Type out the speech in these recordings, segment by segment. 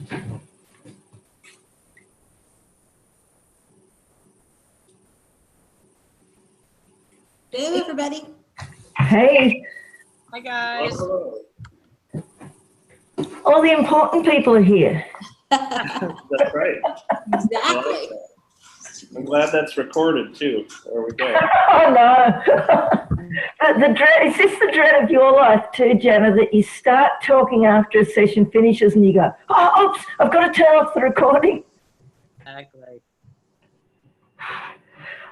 Hello, everybody. Hey, Hi, guys. Hello. all the important people are here. That's right. Exactly. I'm glad that's recorded too. There we go. Oh no. the dread, is this the dread of your life too, Jana, that you start talking after a session finishes and you go, oh, oops, I've got to turn off the recording. Exactly.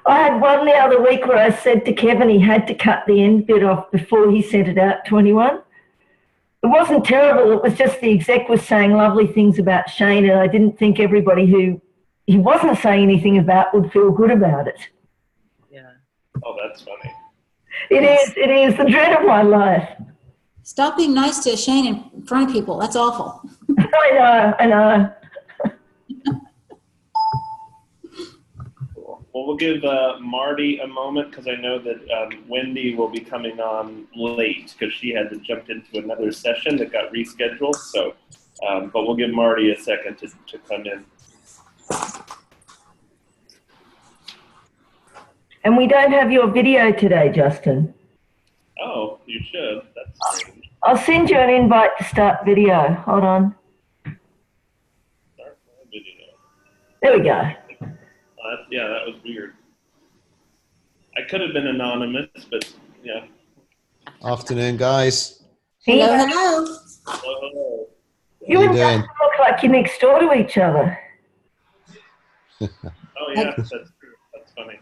I had one the other week where I said to Kevin he had to cut the end bit off before he sent it out to anyone. It wasn't terrible, it was just the exec was saying lovely things about Shane, and I didn't think everybody who he wasn't saying anything about would feel good about it. Yeah. Oh, that's funny. It is the dread of my life. Stop being nice to Shane in front of people. That's awful. I know. Cool. Well, we'll give Marty a moment because I know that Wendy will be coming on late because she had to jump into another session that got rescheduled. So, but we'll give Marty a second to come in. And we don't have your video today, Justin. Oh, you should. That's strange. I'll send you an invite to start video. Hold on. Start my video. There we go. Yeah, that was weird. I could have been anonymous, but yeah. Afternoon, guys. Hello, Hey, hello. Hello. you How you and doing? Justin look like you're next door to each other. Oh yeah, that's true. That's funny.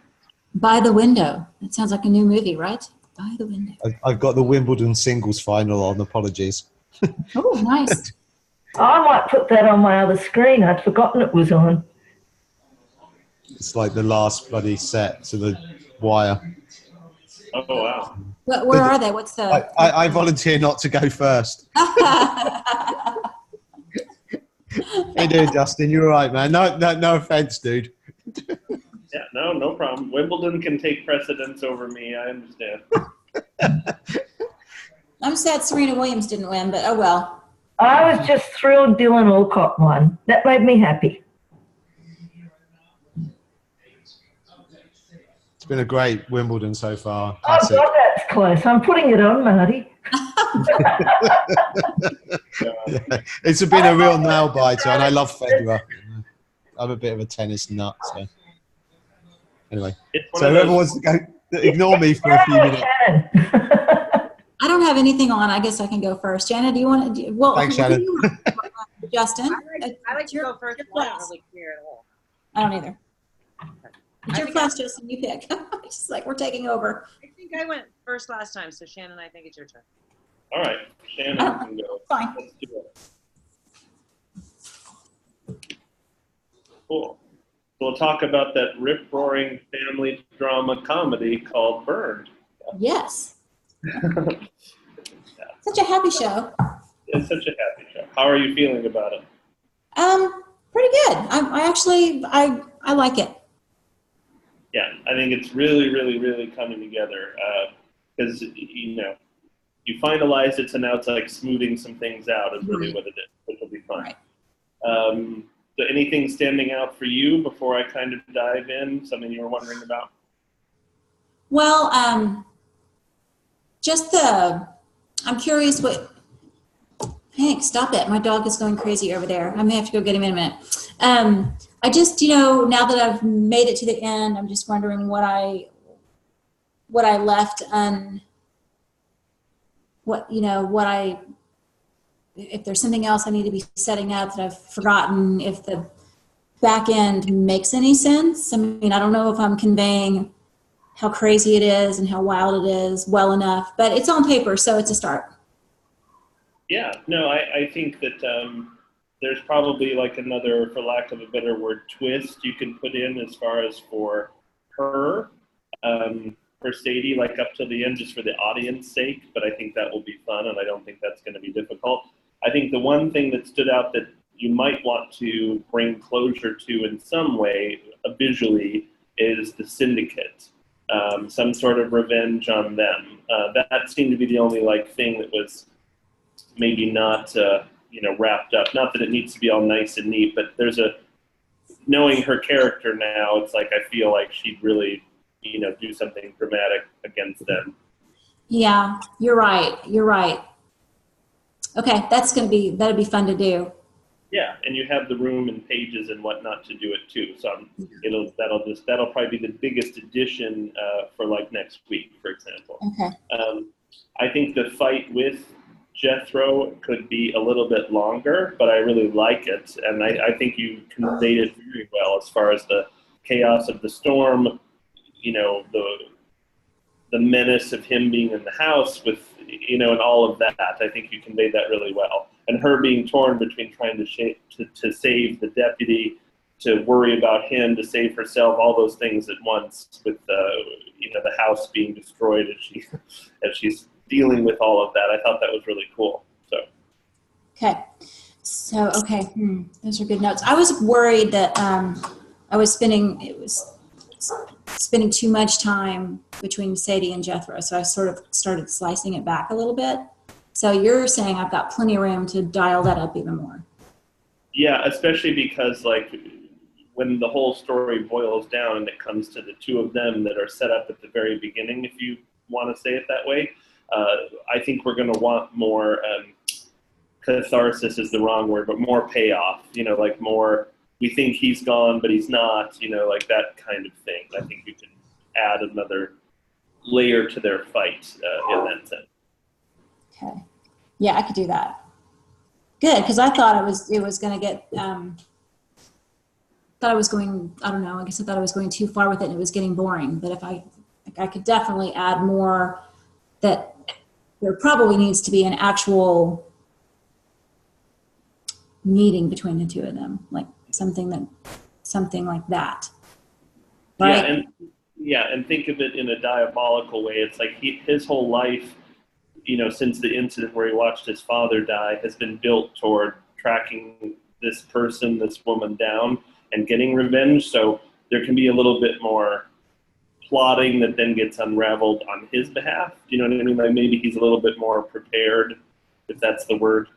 By the window. That sounds like a new movie, right? By the window. I've got the Wimbledon singles final on. Apologies. Oh, nice. I might put that on my other screen. I'd forgotten it was on. It's like the last bloody set to the wire. Oh wow. Where are they? What's the? I volunteer not to go first. How you doing, Justin? You all right, man? No offense, dude. Yeah, no problem. Wimbledon can take precedence over me. I understand. I'm sad Serena Williams didn't win, but oh well. I was just thrilled Dylan Alcott won. That made me happy. It's been a great Wimbledon so far. Oh, Classic. God, that's close. I'm putting it on, Marty. It's been a real nail biter, and I love Federer. I'm a bit of a tennis nut, so anyway. It's one So of whoever those- wants to go, ignore me for a few minutes. Shannon. I don't have anything on. I guess I can go first. Jana, do you want to? Well, Thanks, what do Shannon. you want? Justin. I like to your- go first. your I don't class. really care at all. I don't either. It's I your think class, Justin. You pick. It's just like we're taking over. I think I went first last time, so Shannon, I think it's your turn. All right, Shannon can go. Fine. Let's do it. Cool. We'll talk about that rip-roaring family drama comedy called Burned. Yes. Such a happy show. It's such a happy show. How are you feeling about it? Pretty good. I like it. Yeah, I think it's really, really, really coming together because you finalized it, so now it's like smoothing some things out is really what it is, which will be fun. Right. So anything standing out for you before I kind of dive in? Something you were wondering about? Well, I'm curious what. Hank, stop it! My dog is going crazy over there. I may have to go get him in a minute. I just, now that I've made it to the end, I'm just wondering what I left if there's something else I need to be setting up that I've forgotten, if the back end makes any sense. I mean, I don't know if I'm conveying how crazy it is and how wild it is well enough, but it's on paper, so it's a start. Yeah, no, I think that there's probably like another, for lack of a better word, twist you can put in as far as for her, for Sadie, like up to the end, just for the audience sake, but I think that will be fun, and I don't think that's going to be difficult. I think the one thing that stood out that you might want to bring closure to in some way visually is the syndicate, some sort of revenge on them. That seemed to be the only thing that was maybe not wrapped up. Not that it needs to be all nice and neat, but knowing her character now, it's like I feel like she'd really, do something dramatic against them. Yeah, you're right. You're right. Okay, that'd be fun to do. Yeah, and you have the room and pages and whatnot to do it too. So that'll probably be the biggest addition for like next week, for example. Okay. I think the fight with Jethro could be a little bit longer, but I really like it, and I think you conveyed it very well as far as the chaos of the storm, the menace of him being in the house with, and all of that. I think you conveyed that really well. And her being torn between trying to save the deputy, to worry about him, to save herself, all those things at once with the house being destroyed as she's dealing with all of that. I thought that was really cool. Okay. So, those are good notes. I was worried that I was spending too much time between Sadie and Jethro. So I sort of started slicing it back a little bit. So you're saying I've got plenty of room to dial that up even more. Yeah, especially because like when the whole story boils down and it comes to the two of them that are set up at the very beginning, if you want to say it that way, I think we're going to want more catharsis is the wrong word, but more payoff, like more, we think he's gone, but he's not, like that kind of thing. I think you can add another layer to their fight in that sense. Okay. Yeah, I could do that. Good, because I thought it was going to get, I thought I was going, I don't know, I guess I thought I was going too far with it and it was getting boring. But if I could definitely add more, that there probably needs to be an actual meeting between the two of them, like something like that. Right? And think of it in a diabolical way. It's like his whole life, since the incident where he watched his father die, has been built toward tracking this person, this woman down and getting revenge. So there can be a little bit more plotting that then gets unraveled on his behalf. Do you know what I mean? Like maybe he's a little bit more prepared, if that's the word.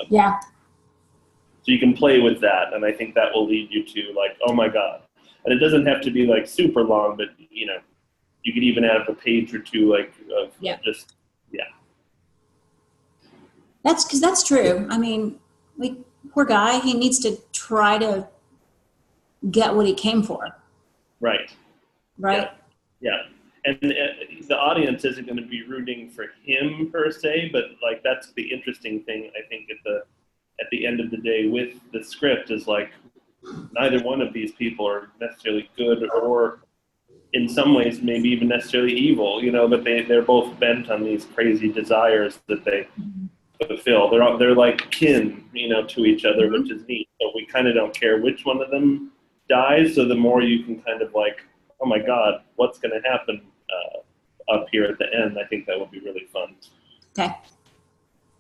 Yeah. So you can play with that, and I think that will lead you to like, oh my God. And it doesn't have to be like super long, but you could even add a page or two like of just. That's true. I mean, poor guy, he needs to try to get what he came for. Right. Right? Yeah. And the audience isn't going to be rooting for him per se, but like that's the interesting thing I think at the end of the day with the script is like neither one of these people are necessarily good or in some ways maybe even necessarily evil, but they're both bent on these crazy desires that they fulfill. They're like kin, to each other, which is neat. So we kind of don't care which one of them dies. So the more you can kind of like, oh my God, what's going to happen up here at the end? I think that would be really fun. Okay.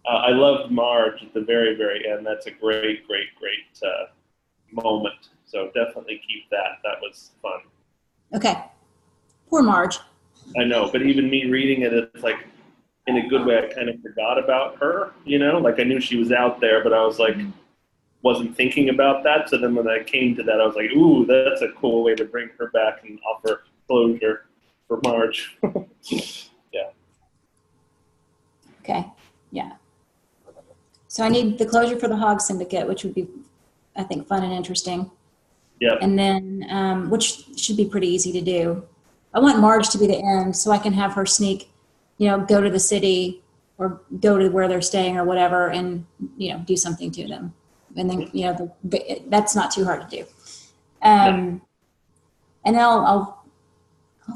I loved Marge at the very, very end. That's a great, great, great moment. So definitely keep that. That was fun. Okay. Poor Marge. I know, but even me reading it, it's like, in a good way, I kind of forgot about her, like I knew she was out there, but I was like, wasn't thinking about that. So then when I came to that, I was like, ooh, that's a cool way to bring her back and offer closure for Marge. Yeah. Okay. Yeah. So I need the closure for the Hog Syndicate, which would be, I think, fun and interesting. Yeah. And then, which should be pretty easy to do. I want Marge to be the end so I can have her sneak, go to the city or go to where they're staying or whatever and, do something to them. And then, that's not too hard to do. And I'll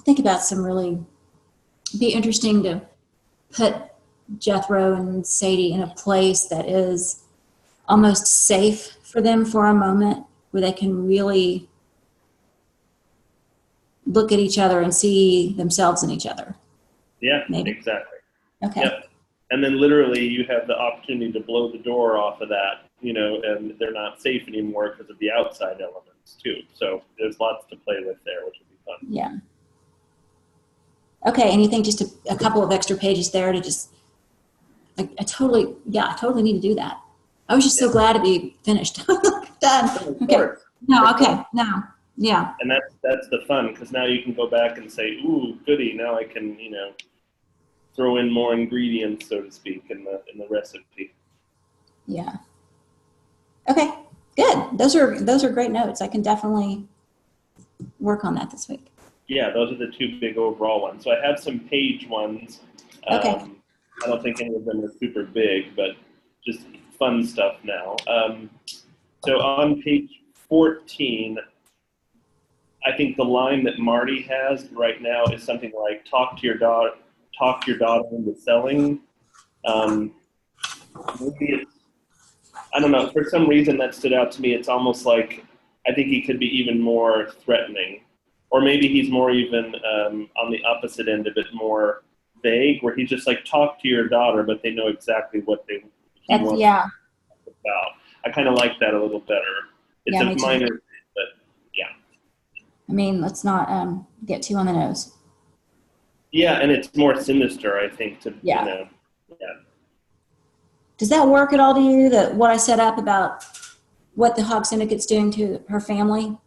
think about some really, be interesting to put Jethro and Sadie in a place that is almost safe for them for a moment where they can really look at each other and see themselves in each other. Yeah, Maybe. Exactly. Okay. Yep. And then literally you have the opportunity to blow the door off of that, and they're not safe anymore because of the outside elements too. So there's lots to play with there, which would be fun. Yeah. Okay. Anything, just a couple of extra pages there to just, I totally need to do that. I was just so glad to be finished. Done. Of Okay. course. No, okay, no, yeah, And that's the fun, because now you can go back and say, ooh, goody, now I can, throw in more ingredients, so to speak, in the recipe. yeah. Okay, good. Those are great notes. I can definitely work on that this week. Yeah, those are the two big overall ones. So I have some page ones. Okay. I don't think any of them are super big, but just fun stuff now. So on page 14, I think the line that Marty has right now is something like talk your daughter into selling. Maybe it's, I don't know, for some reason that stood out to me. It's almost like I think he could be even more threatening, or maybe he's more even on the opposite end of it, more vague, where he's just like, talk to your daughter, but they know exactly what he wants Yeah, to talk about. I kind of like that a little better. It's Yeah, a me too. minor, but yeah. I mean, let's not get too on the nose. Yeah, and it's more sinister, I think, Yeah. Yeah. Does that work at all to you, that what I set up about what the Hog Syndicate's doing to her family?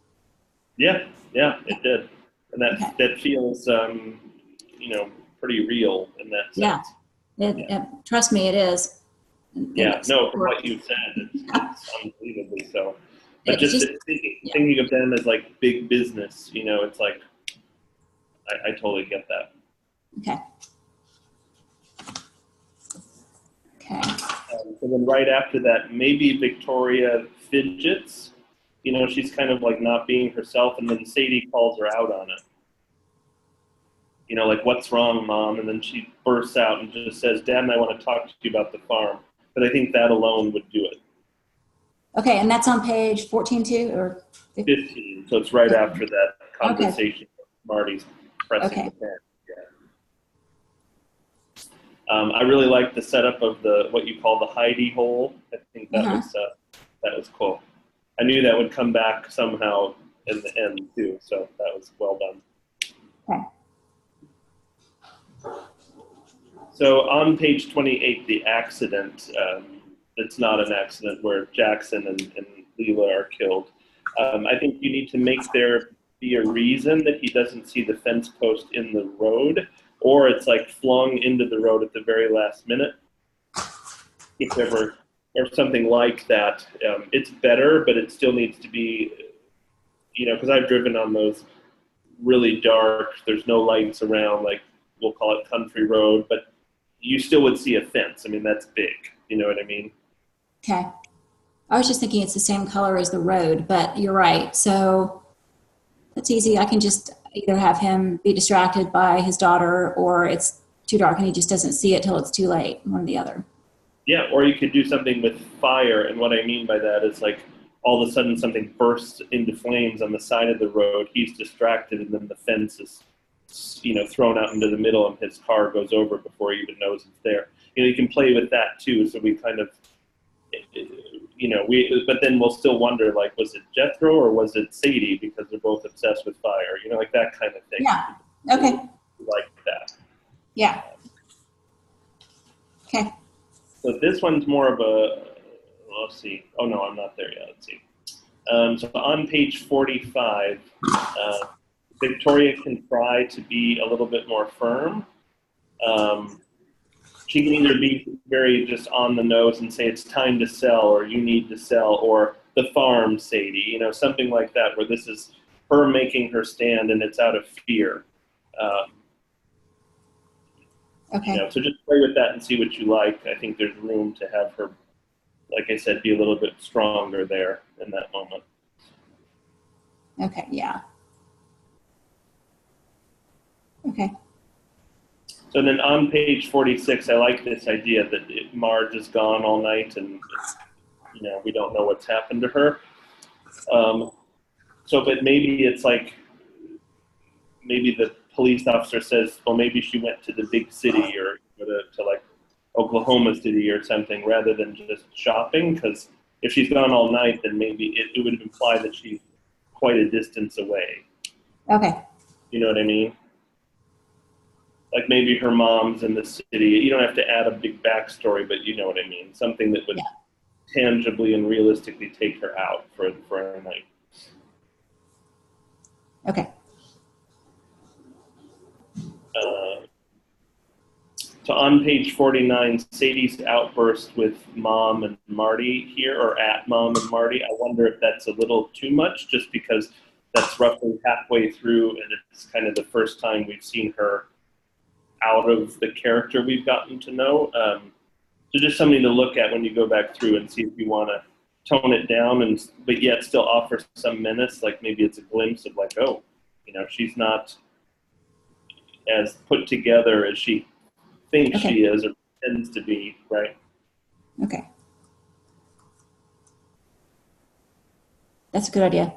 Yeah, it did. And that feels, pretty real in that sense. Yeah. Trust me, it is. Yeah, no, from what you said, it's unbelievably so. But just thinking of them as like big business, it's like, I totally get that. Okay. So then right after that, maybe Victoria fidgets. She's kind of like not being herself, and then Sadie calls her out on it. Like, what's wrong, Mom? And then she bursts out and just says, Dad and I want to talk to you about the farm. But I think that alone would do it. Okay, and that's on page 14 too, or 15. So it's right after that conversation. Marty's pressing the pen. Yeah. I really like the setup of what you call the hidey hole. I think that was cool. I knew that would come back somehow in the end too. So that was well done. Okay. So on page 28, the accident, it's not an accident where Jackson and Leela are killed. I think you need to make there be a reason that he doesn't see the fence post in the road, or it's like flung into the road at the very last minute. If ever, or something like that. It's better, but it still needs to be, because I've driven on those really dark, there's no lights around, like we'll call it country road, but you still would see a fence. I mean, that's big. You know what I mean? Okay. I was just thinking it's the same color as the road, but you're right. So that's easy. I can just either have him be distracted by his daughter, or it's too dark and he just doesn't see it till it's too late, one or the other. Yeah, or you could do something with fire. And what I mean by that is like all of a sudden something bursts into flames on the side of the road. He's distracted, and then the fence is thrown out into the middle, and his car goes over before he even knows it's there. You can play with that too. So we kind of, but then we'll still wonder, like, was it Jethro or was it Sadie, because they're both obsessed with fire? Like that kind of thing. Yeah. Okay. Like that. Yeah. Okay. So this one's more of a, let's see. Oh no, I'm not there yet. Let's see. So on page 45, Victoria can try to be a little bit more firm. She can either be very just on the nose and say it's time to sell, or you need to sell, or the farm, Sadie, something like that, where this is her making her stand and it's out of fear. Okay. So just play with that and see what you like. I think there's room to have her, like I said, be a little bit stronger there in that moment. Okay. Yeah. Okay. So then on page 46, I like this idea that Marge is gone all night and we don't know what's happened to her. But maybe it's like, maybe the police officer says, well, maybe she went to the big city or to like Oklahoma City or something, rather than just shopping. Because if she's gone all night, then maybe it would imply that she's quite a distance away. Okay. You know what I mean? Like maybe her mom's in the city. You don't have to add a big backstory, but you know what I mean. Something that would tangibly and realistically take her out for a night. Okay. So on page 49, Sadie's outburst with Mom and Marty here, or at Mom and Marty, I wonder if that's a little too much, just because that's roughly halfway through, and it's kind of the first time we've seen her out of the character we've gotten to know. So just something to look at when you go back through and see if you want to tone it down, but yet still offer some menace, like maybe it's a glimpse of like, oh, she's not as put together as she thinks Okay. she is or tends to be, right? Okay. That's a good idea.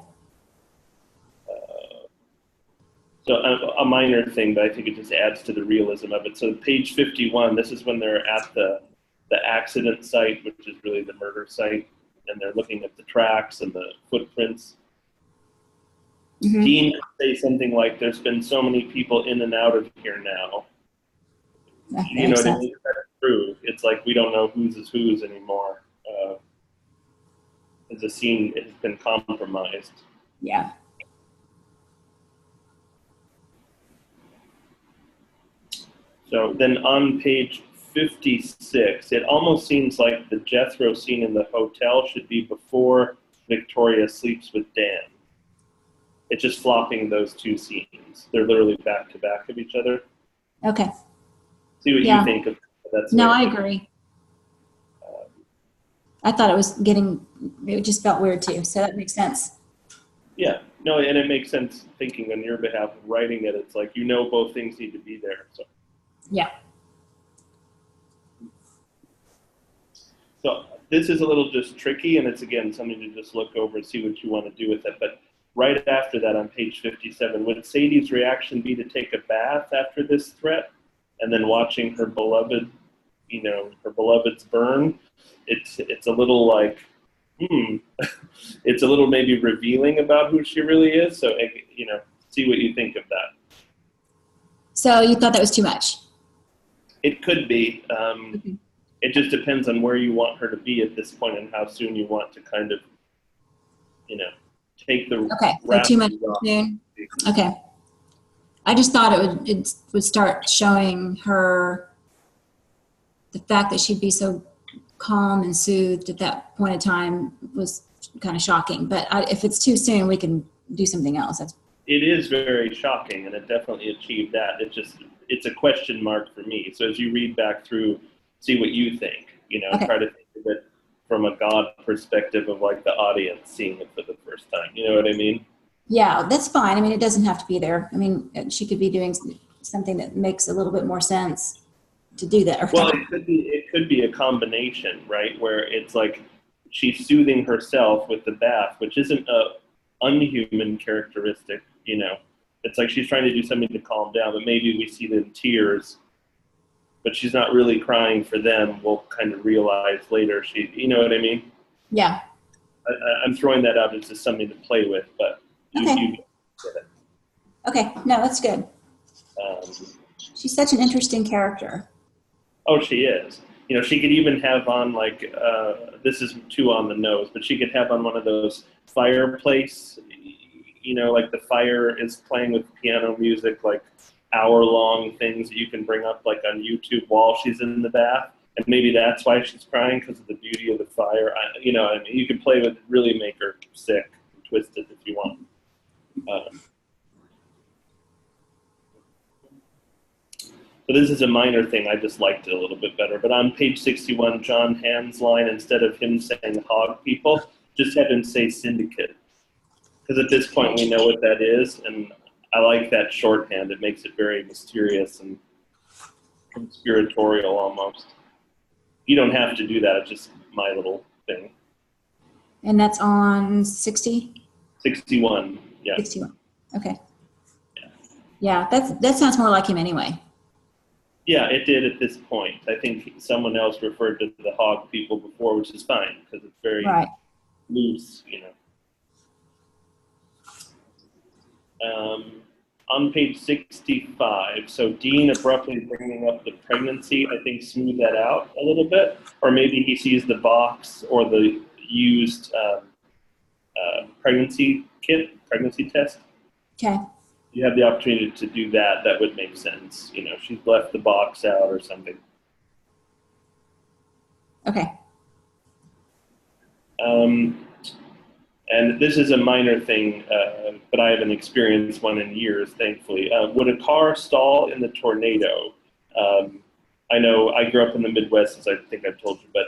So a minor thing, but I think it just adds to the realism of it. So page 51, this is when they're at the accident site, which is really the murder site, and they're looking at the tracks and the footprints. Mhm. Dean could say something like, there's been so many people in and out of here now. That You know makes what I sense. mean? That's true. It's like we don't know whose is whose anymore. As the scene has been compromised. Yeah. So then on page 56, it almost seems like the Jethro scene in the hotel should be before Victoria sleeps with Dan. It's just flopping those two scenes. They're literally back to back of each other. Okay. See what Yeah. you think of that. No, I agree. I thought it just felt weird too. So that makes sense. Yeah, no, and it makes sense thinking on your behalf of writing it. It's like, both things need to be there. Yeah. So this is a little just tricky, and it's, again, something to just look over and see what you want to do with it. But right after that, on page 57, would Sadie's reaction be to take a bath after this threat and then watching her beloved, her beloveds burn? It's a little like, it's a little maybe revealing about who she really is. So, see what you think of that. So you thought that was too much? It could be. It just depends on where you want her to be at this point and how soon you want to kind of, take the Okay. So too much soon. Okay. I just thought it would start showing her the fact that she'd be so calm and soothed at that point in time was kind of shocking. But if it's too soon, we can do something else. It is very shocking, and it definitely achieved that. It's a question mark for me. So as you read back through, see what you think. Okay. Try to think of it from a God perspective of like the audience seeing it for the first time. You know what I mean? Yeah, that's fine. I mean, it doesn't have to be there. I mean, she could be doing something that makes a little bit more sense to do that. Well, it could be a combination, right? Where it's like she's soothing herself with the bath, which isn't a unhuman characteristic. It's like she's trying to do something to calm down, but maybe we see the tears, but she's not really crying for them. We'll kind of realize later you know what I mean? Yeah. I'm throwing that out as just something to play with, but you get it. Okay. No, that's good. She's such an interesting character. Oh, she is. She could even have on like, this is too on the nose, but she could have on one of those fireplace, like the fire is playing with piano music, like hour-long things that you can bring up like on YouTube while she's in the bath. And maybe that's why she's crying, because of the beauty of the fire. You could play with, really make her sick and twisted if you want. So this is a minor thing. I just liked it a little bit better. But on page 61, John Hand's line, instead of him saying hog people, just have him say syndicate. Because at this point we know what that is, and I like that shorthand. It makes it very mysterious and conspiratorial almost. You don't have to do that. It's just my little thing. And that's on 60? 61, yeah. 61. Okay. Yeah, that sounds more like him anyway. Yeah, it did at this point. I think someone else referred to the hog people before, which is fine because it's very loose, on page 65, so Dean abruptly bringing up the pregnancy, I think smoothed that out a little bit, or maybe he sees the box or the used pregnancy kit, pregnancy test. Okay. You have the opportunity to do that. That would make sense. You know, she's left the box out or something. Okay. And this is a minor thing, but I haven't experienced one in years, thankfully. Would a car stall in the tornado? I know I grew up in the Midwest, as I think I've told you, but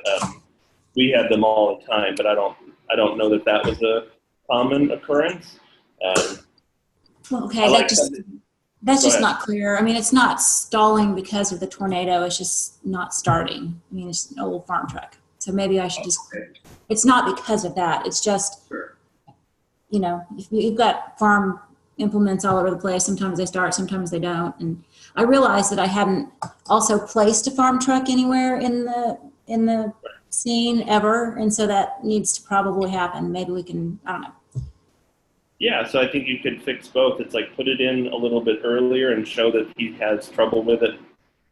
we had them all the time. But I don't know that that was a common occurrence. Well, okay, I like that's Go just ahead. not clear. I mean, it's not stalling because of the tornado. It's just not starting. I mean, it's an old farm truck. So maybe I should just, it's not because of that. It's just, Sure. you know, if you've got farm implements all over the place, sometimes they start, sometimes they don't. And I realized that I hadn't also placed a farm truck anywhere in the scene ever. And so that needs to probably happen. Maybe we can, I don't know. Yeah, so I think you could fix both. It's like put it in a little bit earlier and show that he has trouble with it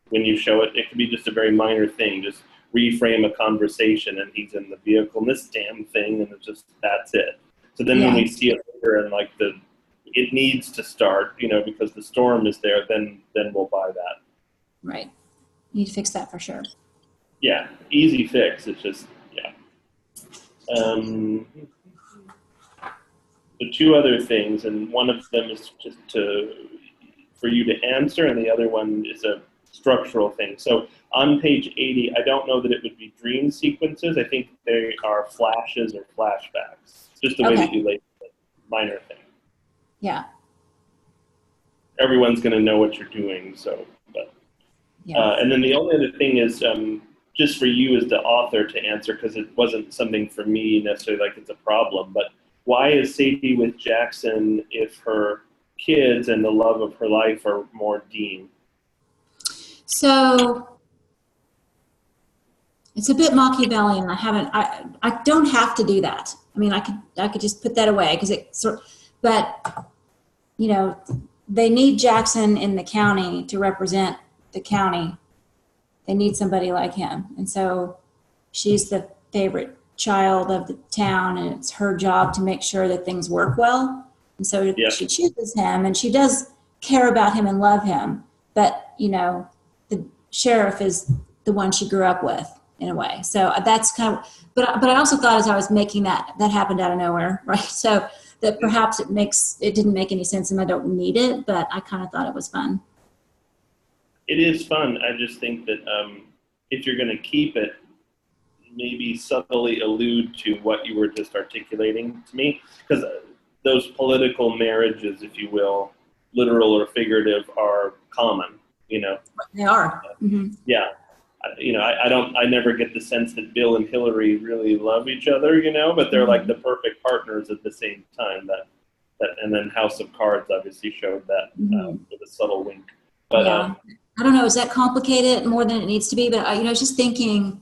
when you show it. It could be just a very minor thing, just reframe a conversation and he's in the vehicle and this damn thing and it's just, that's it. So then when Yeah. we see it later and like it needs to start, you know, because the storm is there, then we'll buy that. Right. Need to fix that for sure. Yeah, easy fix. It's just, yeah. The two other things, and one of them is just for you to answer, and the other one is a structural thing. So on page 80, I don't know that it would be dream sequences. I think they are flashes or flashbacks. Just the way that you label it. Minor thing. Yeah. Everyone's going to know what you're doing. So, but Yeah. and then the only other thing is just for you as the author to answer, because it wasn't something for me necessarily like it's a problem, but why is Sadie with Jackson if her kids and the love of her life are more Dean? So it's a bit Machiavellian. I don't have to do that. I mean, I could just put that away because but you know, they need Jackson in the county to represent the county. They need somebody like him. And so she's the favorite child of the town and it's her job to make sure that things work well. And so she chooses him and she does care about him and love him. But, you know, the sheriff is the one she grew up with in a way. So that's kind of, but I also thought as I was making that happened out of nowhere, right? So that perhaps it didn't make any sense and I don't need it, but I kind of thought it was fun. It is fun. I just think that if you're going to keep it, maybe subtly allude to what you were just articulating to me, because those political marriages, if you will, literal or figurative, are common, you know. They are. Mm-hmm. Yeah. You know, I never get the sense that Bill and Hillary really love each other, you know, but they're like the perfect partners at the same time. And then House of Cards obviously showed that with a subtle wink. But yeah. I don't know, is that complicated more than it needs to be? But I was just thinking,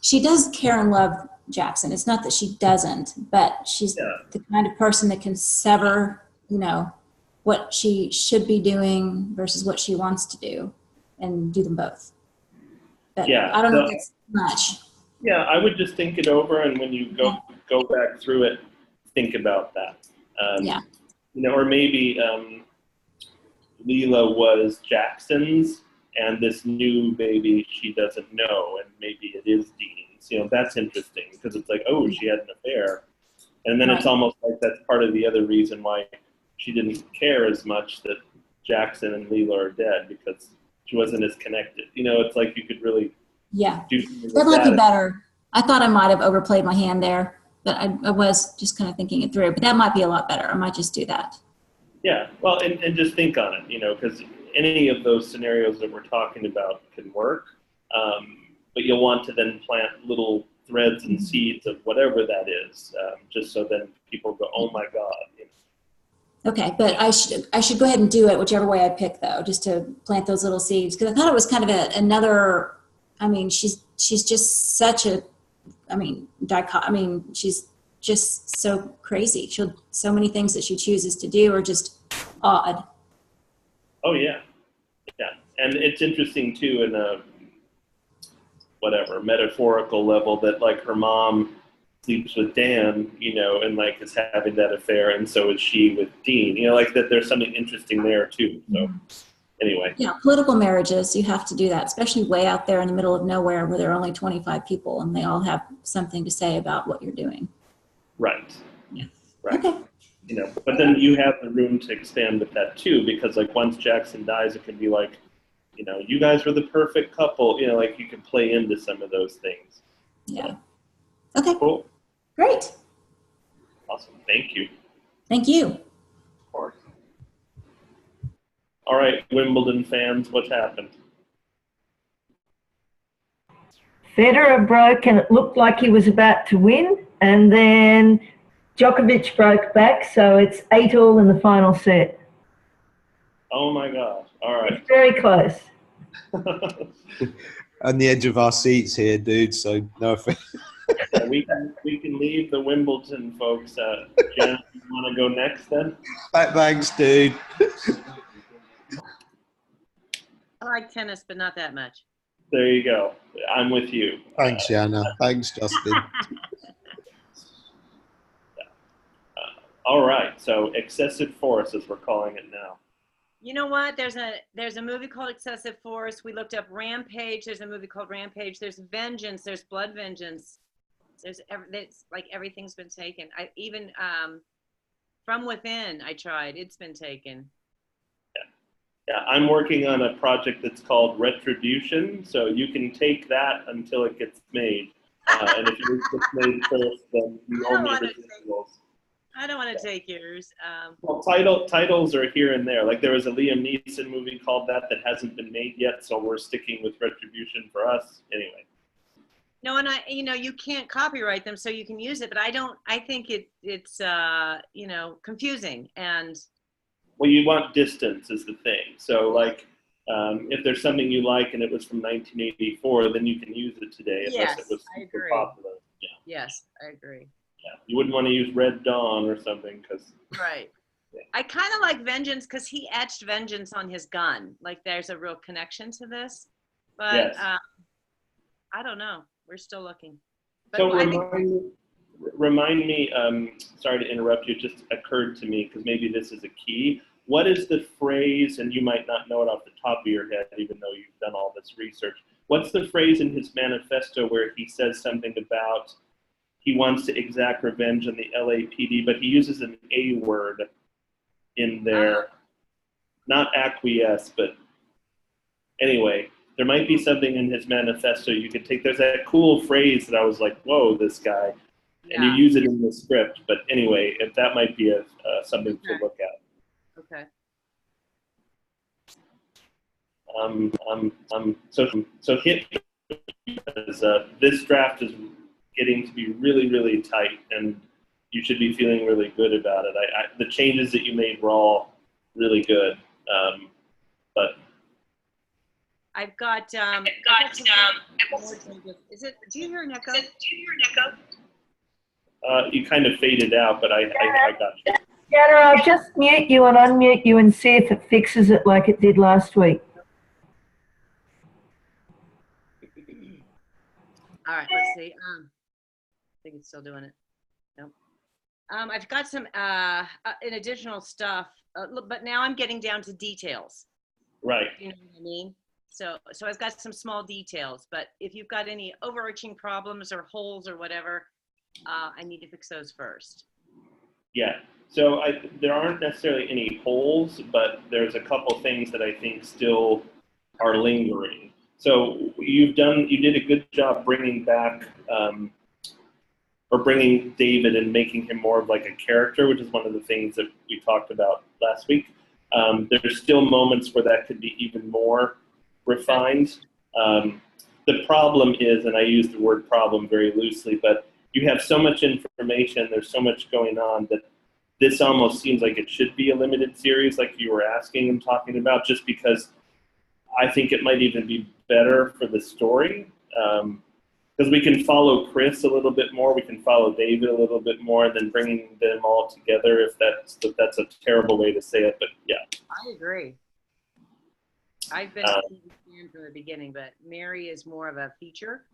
she does care and love Jackson. It's not that she doesn't, but she's the kind of person that can sever, you know, what she should be doing versus what she wants to do and do them both. But I don't know if that's much. Yeah, I would just think it over, and when you go back through it, think about that. You know, or maybe Leela was Jackson's, and this new baby she doesn't know, and maybe it is Dean's. You know, that's interesting because it's like, oh, she had an affair, and then it's almost like that's part of the other reason why she didn't care as much that Jackson and Leela are dead, because she wasn't as connected. You know, it's like you could really do something that with might be better. I thought I might have overplayed my hand there, but I was just kind of thinking it through. But that might be a lot better. I might just do that. Yeah, well, and just think on it, you know, because any of those scenarios that we're talking about can work, but you'll want to then plant little threads and seeds of whatever that is, just so then people go, oh my God. You know. Okay, but I should go ahead and do it whichever way I pick, though, just to plant those little seeds, because I thought it was kind of another. I mean, she's just such a. I mean, she's just so crazy. So many things that she chooses to do are just odd. Oh yeah, yeah, and it's interesting too in a whatever metaphorical level that like her mom sleeps with Dan, and like is having that affair, and so is she with Dean. Like that. There's something interesting there too. So anyway, Yeah, political marriages, you have to do that, especially way out there in the middle of nowhere where there are only 25 people and they all have something to say about what you're doing. right, Yeah. right. Okay. But then you have the room to expand with that too, because like once Jackson dies, it can be like, you guys were the perfect couple. Like you can play into some of those things. Yeah. Okay. Cool. Great. Awesome. Thank you. Thank you. Of course. All right, Wimbledon fans, what's happened? Federer broke and it looked like he was about to win, and then Djokovic broke back, so it's 8-all in the final set. Oh my gosh. All right. It's very close. On the edge of our seats here, dude. So no offense. Yeah, we can leave the Wimbledon folks. Jen, you want to go next then? Thanks, dude. I like tennis, but not that much. There you go. I'm with you. Thanks, Jana. Thanks, Justin. All right. So excessive force, as we're calling it now. You know what? There's a movie called Excessive Force. We looked up Rampage. There's a movie called Rampage. There's Vengeance. There's Blood Vengeance. It's like everything's been taken. I even From Within I tried. It's been taken. Yeah, I'm working on a project that's called Retribution, so you can take that until it gets made. And if yours gets made first, then you own the residuals. I don't want to take yours. Well, titles are here and there. Like there was a Liam Neeson movie called that hasn't been made yet, so we're sticking with Retribution for us anyway. No, and you can't copyright them, so you can use it, but I think it's confusing and. Well, you want distance is the thing. So like, if there's something you like and it was from 1984, then you can use it today unless it was super popular. Yeah. Yes, I agree. Yeah, you wouldn't want to use Red Dawn or something because. Right. Yeah. I kind of like Vengeance because he etched vengeance on his gun. Like there's a real connection to this, but Yes. I don't know. We're still looking. But So I think remind me, sorry to interrupt you, it just occurred to me because maybe this is a key. What is the phrase, and you might not know it off the top of your head, even though you've done all this research. What's the phrase in his manifesto where he says something about he wants to exact revenge on the LAPD, but he uses an A word in there, not acquiesce, but anyway, there might be something in his manifesto you could take. There's that cool phrase that I was like, whoa, this guy. And you use it in the script. But anyway, if that might be something to look at. Okay. So hit because this draft is getting to be really, really tight, and you should be feeling really good about it. The changes that you made were all really good, but I've got more changes. Do you hear an echo? you kind of faded out, but I got you. Jana, I'll just mute you and unmute you and see if it fixes it like it did last week. All right, let's see. I think it's still doing it. Nope. I've got some additional stuff, but now I'm getting down to details. Right. You know what I mean? So I've got some small details, but if you've got any overarching problems or holes or whatever, I need to fix those first. Yeah. So there aren't necessarily any holes, but there's a couple things that I think still are lingering. So you did a good job bringing back or bringing David and making him more of like a character, which is one of the things that we talked about last week. There's still moments where that could be even more refined. The problem is, and I use the word problem very loosely, but you have so much information, there's so much going on that this almost seems like it should be a limited series like you were asking and talking about, just because I think it might even be better for the story. Because we can follow Chris a little bit more, we can follow David a little bit more, and then bringing them all together, if that's a terrible way to say it, but yeah. I agree. I've been a fan from the beginning, but Mary is more of a feature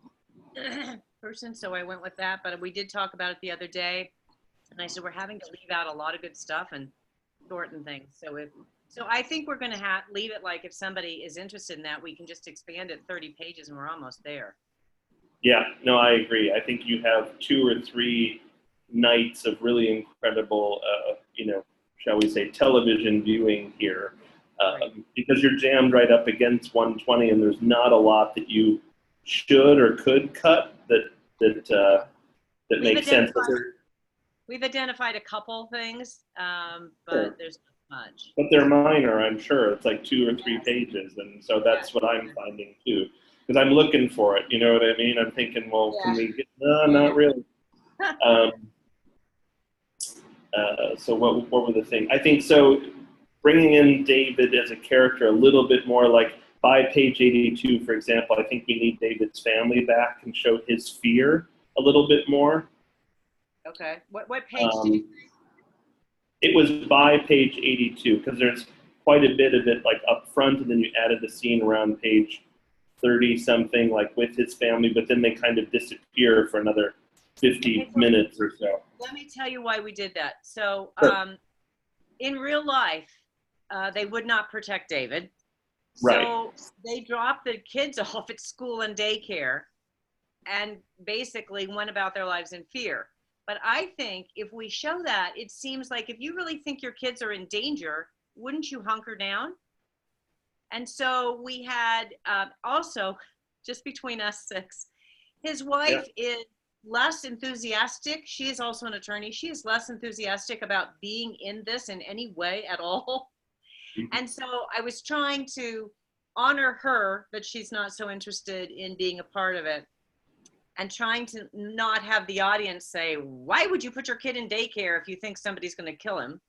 person, so I went with that. But we did talk about it the other day, and I said we're having to leave out a lot of good stuff and shorten things. So I think we're going to leave it like if somebody is interested in that, we can just expand it 30 pages and we're almost there. Yeah, no, I agree. I think you have 2 or 3 nights of really incredible, shall we say, television viewing here, because you're jammed right up against 120, and there's not a lot that you should or could cut that makes sense. We've identified a couple things, but Sure. there's not much. But they're minor, I'm sure. It's like 2 or 3 pages, and so that's what I'm finding too. Because I'm looking for it, you know what I mean? I'm thinking, well, can we get? No, not really. So what were the things? I think so. Bringing in David as a character a little bit more, like by page 82, for example, I think we need David's family back and show his fear a little bit more. Okay. What page did you say? It was by page 82, because there's quite a bit of it like up front, and then you added the scene around page 30 something, like with his family, but then they kind of disappear for another 50 minutes or so. Let me tell you why we did that. So Sure. in real life, they would not protect David. Right. So they dropped the kids off at school and daycare and basically went about their lives in fear. But I think if we show that, it seems like if you really think your kids are in danger, wouldn't you hunker down? And so we had also, just between us 6, his wife is less enthusiastic. She is also an attorney. She is less enthusiastic about being in this in any way at all. And so I was trying to honor her, but she's not so interested in being a part of it, and trying to not have the audience say, why would you put your kid in daycare if you think somebody's going to kill him?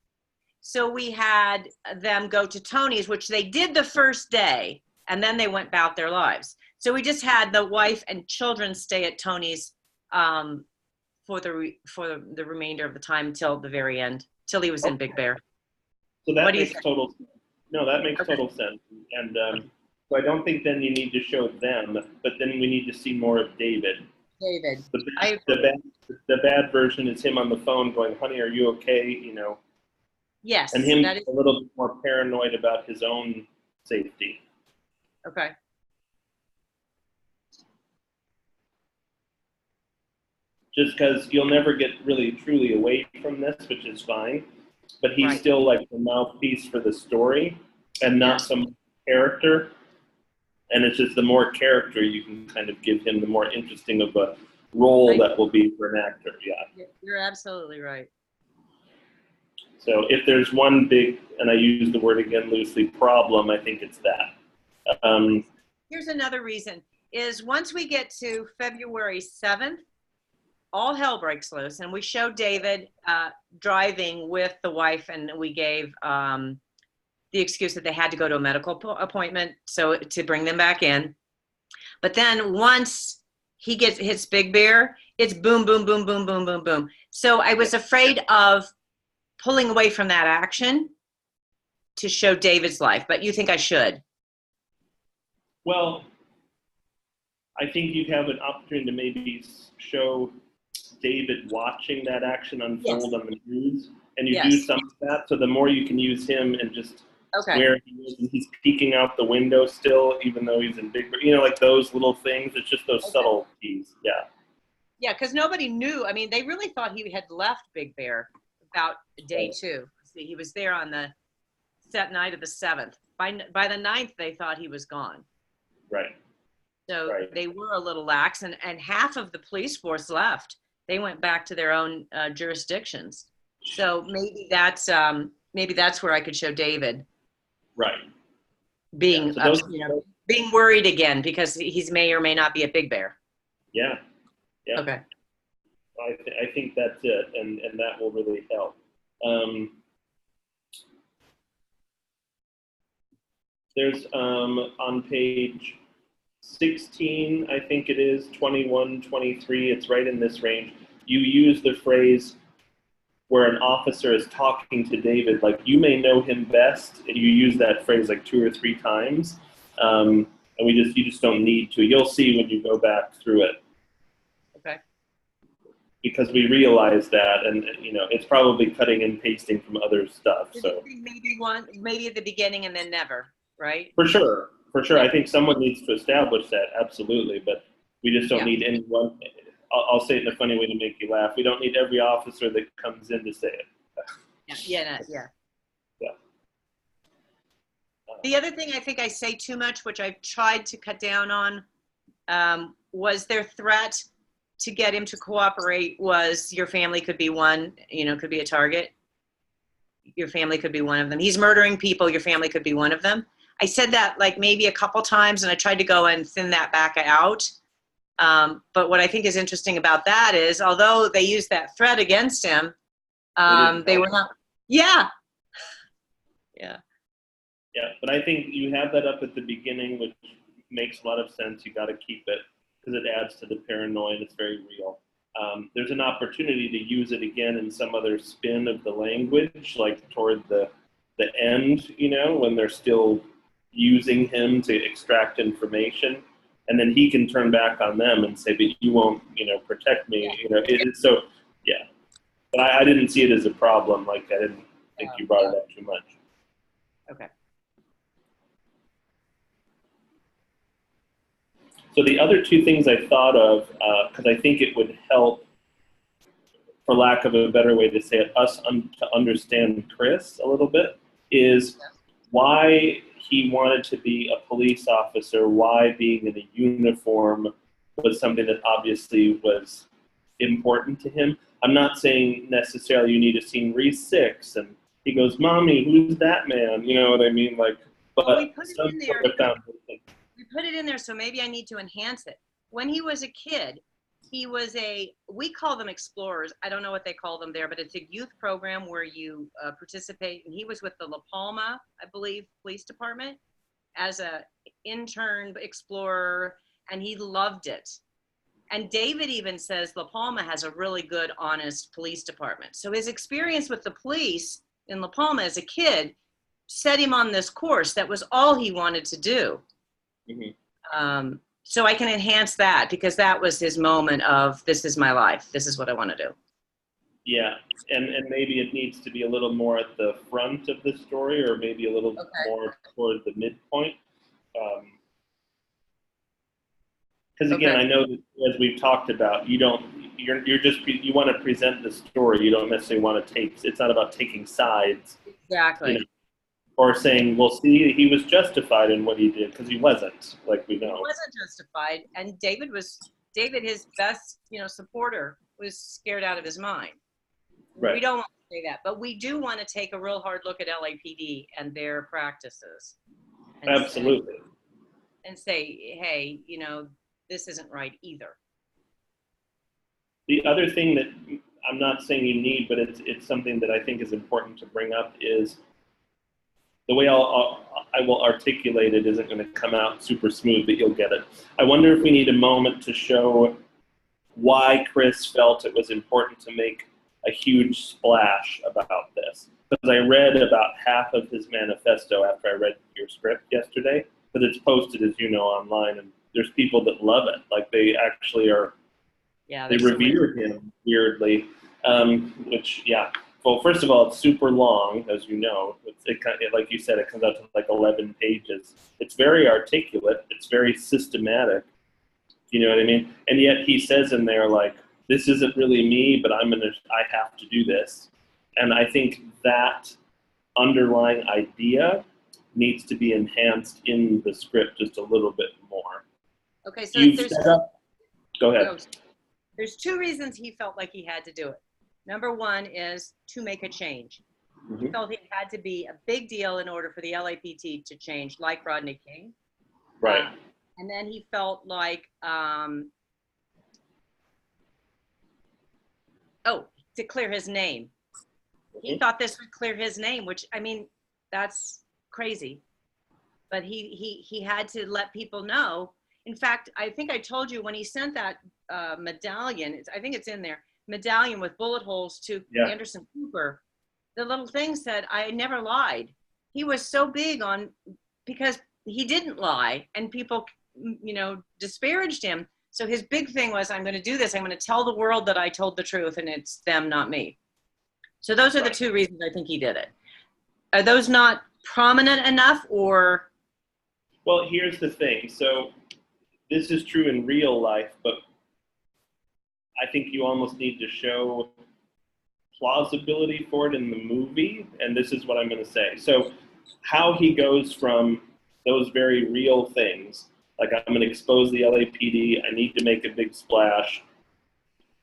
So we had them go to Tony's, which they did the first day, and then they went about their lives. So we just had the wife and children stay at Tony's for the remainder of the time till the very end, till he was in Big Bear. So that What do you makes total. No, that makes total sense. And so I don't think then you need to show them, but then we need to see more of David. David. The bad version is him on the phone going, "Honey, are you okay?" You know. Yes. And him that is, a little bit more paranoid about his own safety. okay. Just because you'll never get really truly away from this, which is fine. But he's Right. still like the mouthpiece for the story and not some character. And it's just the more character you can kind of give him, the more interesting of a role that will be for an actor. Yeah. You're absolutely right. So if there's one big, and I use the word again loosely, problem, I think it's that. Here's another reason, is once we get to February 7th, all hell breaks loose, and we show David driving with the wife, and we gave the excuse that they had to go to a medical appointment, so to bring them back in. But then once he hits Big Bear, it's boom, boom, boom, boom, boom, boom, boom. So I was afraid of pulling away from that action to show David's life, but you think I should? Well, I think you'd have an opportunity to maybe show David watching that action unfold on the news, and you do some of that. So the more you can use him and just where he is, and he's peeking out the window still, even though he's in Big Bear, you know, like those little things. It's just those subtleties. Yeah. Yeah, because nobody knew. I mean, they really thought he had left Big Bear about day 2. See, he was there on the night of the 7th. By the 9th, they thought he was gone. Right. So they were a little lax, and half of the police force left. They went back to their own jurisdictions. So maybe that's where I could show David. Right. Being being worried again because he's may or may not be at Big Bear. Yeah. Yeah. Okay. I think that's it, and that will really help. There's on page 16, I think it is, 21, 23, it's right in this range. You use the phrase where an officer is talking to David, like, you may know him best, and you use that phrase like 2 or 3 times. And you just don't need to. You'll see when you go back through it. Okay. Because we realize that, and it's probably cutting and pasting from other stuff. So maybe at the beginning and then never, right? for sure. I think someone needs to establish that, absolutely, but we just don't need anyone. I'll say it in a funny way to make you laugh. We don't need every officer that comes in to say it. Yeah. The other thing I think I say too much, which I've tried to cut down on, was their threat to get him to cooperate was your family could be one, could be a target. Your family could be one of them. He's murdering people. Your family could be one of them. I said that like maybe a couple times, and I tried to go and thin that back out. But what I think is interesting about that is, although they used that threat against him, they were not. Yeah. But I think you have that up at the beginning, which makes a lot of sense. You got to keep it because it adds to the paranoia and it's very real. There's an opportunity to use it again in some other spin of the language, like toward the end, when they're still using him to extract information. And then he can turn back on them and say, but you won't, protect me. So, yeah. But I didn't see it as a problem. Like, I didn't think you brought it up too much. Okay. So the other two things I thought of, because I think it would help, for lack of a better way to say it, us to understand Chris a little bit, is why he wanted to be a police officer, why being in a uniform was something that obviously was important to him. I'm not saying necessarily you need to see Reese 6 and he goes, "Mommy, who's that man?" You know what I mean? Like, but well, we put it in there. We put it in there, so maybe I need to enhance it. When he was a kid, he was we call them explorers. I don't know what they call them there, but it's a youth program where you participate. And he was with the La Palma, I believe, police department as a intern explorer, and he loved it. And David even says La Palma has a really good, honest police department. So his experience with the police in La Palma as a kid set him on this course. That was all he wanted to do. Mm-hmm. So I can enhance that because that was his moment of, this is my life. This is what I want to do. Yeah, and maybe it needs to be a little more at the front of the story, or maybe a little more toward the midpoint. Because again, I know that as we've talked about, you want to present the story. You don't necessarily want to it's not about taking sides. Exactly. Or saying, well, see, he was justified in what he did, because he wasn't, like we know. He wasn't justified, and David, his best, supporter, was scared out of his mind. Right. We don't want to say that, but we do want to take a real hard look at LAPD and their practices. Absolutely. And say, hey, this isn't right either. The other thing that I'm not saying you need, but it's something that I think is important to bring up is the way I will articulate it isn't going to come out super smooth, but you'll get it. I wonder if we need a moment to show why Chris felt it was important to make a huge splash about this. Because I read about half of his manifesto after I read your script yesterday, because it's posted, as you know, online, and there's people that love it. Like, they actually are, they revere him weirdly, which, yeah. Well, first of all, it's super long, as you know. Like you said, it comes out to like 11 pages. It's very articulate. It's very systematic. You know what I mean? And yet he says in there, like, this isn't really me, but I have to do this. And I think that underlying idea needs to be enhanced in the script just a little bit more. Okay, so Go ahead. There's two reasons he felt like he had to do it. Number one is to make a change. Mm-hmm. He felt it had to be a big deal in order for the LAPD to change, like Rodney King. Right. And then he felt like, to clear his name. Mm-hmm. He thought this would clear his name, which, I mean, that's crazy. But he had to let people know. In fact, I think I told you when he sent that medallion, I think it's in there, medallion with bullet holes to Anderson Cooper, the little thing said, "I never lied." He was so big on, because he didn't lie, and people, disparaged him. So his big thing was, I'm going to do this. I'm going to tell the world that I told the truth, and it's them, not me. So those are the two reasons I think he did it. Are those not prominent enough, or? Well, here's the thing. So this is true in real life, but I think you almost need to show plausibility for it in the movie, and this is what I'm going to say. So how he goes from those very real things, like I'm going to expose the LAPD, I need to make a big splash.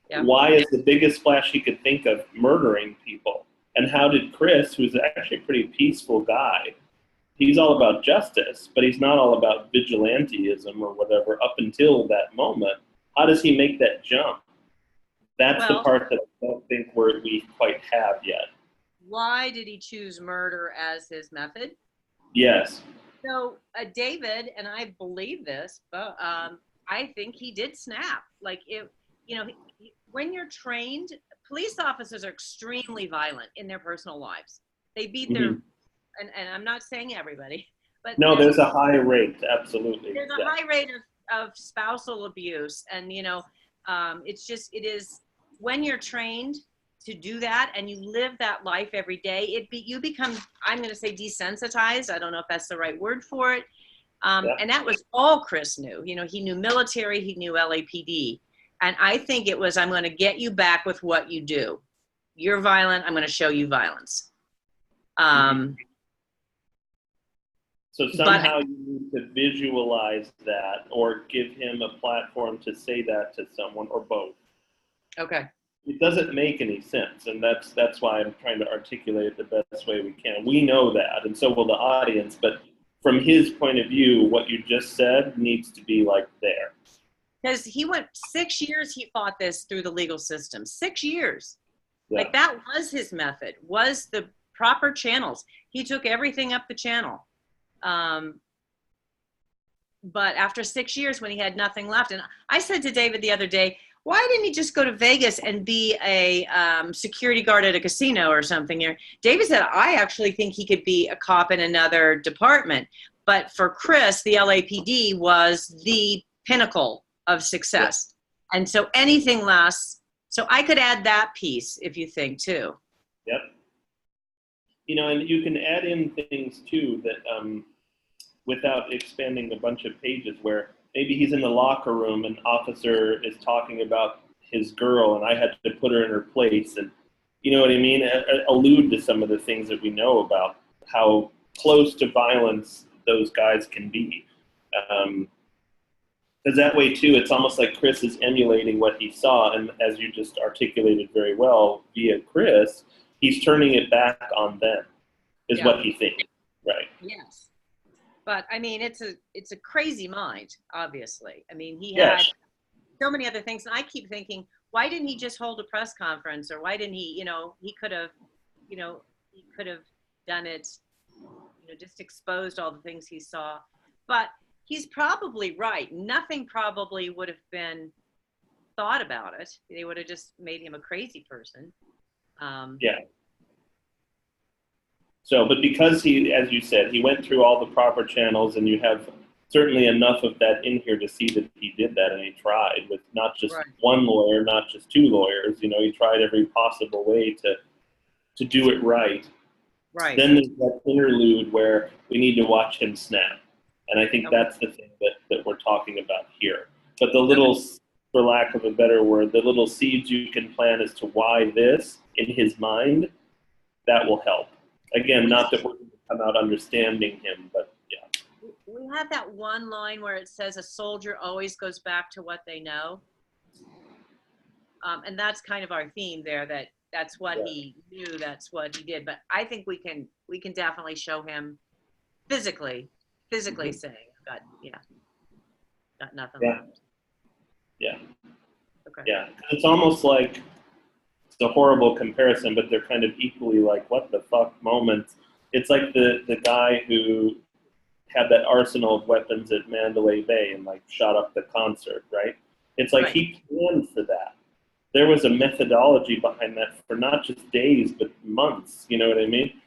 Yeah. Why is the biggest splash he could think of murdering people? And how did Chris, who's actually a pretty peaceful guy, he's all about justice, but he's not all about vigilantism or whatever up until that moment. How does he make that jump? That's the part that I don't think we quite have yet. Why did he choose murder as his method? Yes. So David, and I believe this, but I think he did snap. Like, when you're trained, police officers are extremely violent in their personal lives. They beat their, and I'm not saying everybody, but no, there's a high rate, absolutely. There's a high rate of spousal abuse, and it is when you're trained to do that and you live that life every day, you become, I'm going to say, desensitized. I don't know if that's the right word for it. And that was all Chris knew. He knew military, he knew LAPD. And I think it was, I'm going to get you back with what you do. You're violent, I'm going to show you violence. So somehow you need to visualize that or give him a platform to say that to someone, or both. Okay. It doesn't make any sense, and that's why I'm trying to articulate it the best way we can. We know that, and so will the audience, but from his point of view, what you just said needs to be like there. Because he went 6 years, he fought this through the legal system. 6 years. Yeah. Like, that was his method, was the proper channels. He took everything up the channel. But after 6 years, when he had nothing left, and I said to David the other day, why didn't he just go to Vegas and be a security guard at a casino or something? David said, I actually think he could be a cop in another department. But for Chris, the LAPD was the pinnacle of success. Yep. And so anything less, so I could add that piece if you think too. Yep. And you can add in things too that without expanding a bunch of pages, where maybe he's in the locker room and officer is talking about his girl and I had to put her in her place, and you know what I mean? Allude to some of the things that we know about how close to violence those guys can be. Because that way too, it's almost like Chris is emulating what he saw, and as you just articulated very well via Chris, he's turning it back on them, is what he thinks, right? Yes. But I mean, it's a crazy mind, obviously. I mean, he Yes. had so many other things. And I keep thinking, why didn't he just hold a press conference, or why didn't he, he could have done it, just exposed all the things he saw. But he's probably right. Nothing probably would have been thought about it. They would have just made him a crazy person. Yeah. So, but because he, as you said, he went through all the proper channels, and you have certainly enough of that in here to see that he did that, and he tried with not just one lawyer, not just two lawyers. He tried every possible way to do it right. Right. Then there's that interlude where we need to watch him snap, and I think that's the thing that we're talking about here. But the little, for lack of a better word, the little seeds you can plant as to why this in his mind, that will help. Again, not that we're going to come out understanding him, but yeah. We have that one line where it says a soldier always goes back to what they know. And that's kind of our theme there, that's what he knew, that's what he did. But I think we can definitely show him physically saying, got nothing left. Yeah. Okay. Yeah. It's almost like, it's a horrible comparison, but they're kind of equally like, what the fuck moments. It's like the guy who had that arsenal of weapons at Mandalay Bay and shot up the concert, right? It's like he planned for that. There was a methodology behind that for not just days, but months, you know what I mean?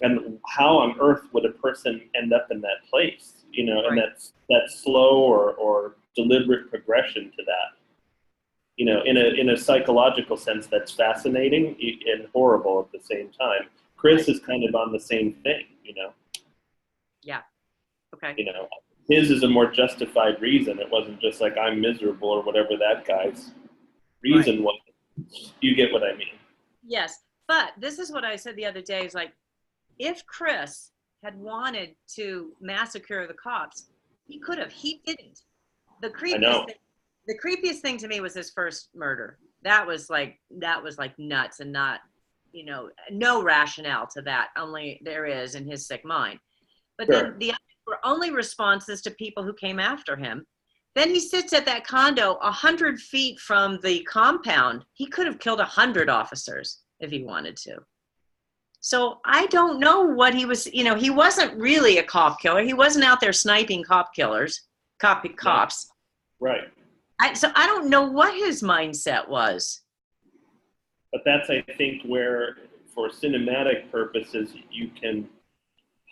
And how on earth would a person end up in that place? You know, and Right. that slow or deliberate progression to that. You know, in a psychological sense, that's fascinating and horrible at the same time. Chris is kind of on the same thing. You know. Yeah. Okay. You know, his is a more justified reason. It wasn't just like I'm miserable or whatever that guy's reason was. You get what I mean? Yes. But this is what I said the other day is like, if Chris had wanted to massacre the cops, he could have. He didn't. The know. creepiest thing to me was his first murder. That was like nuts and not, no rationale to that. Only there is in his sick mind. But Sure. then the others were only responses to people who came after him. Then he sits at that condo 100 feet from the compound. He could have killed 100 officers if he wanted to. So I don't know what he was, he wasn't really a cop killer. He wasn't out there sniping cops. Right. So I don't know what his mindset was. But that's, I think, where, for cinematic purposes, you can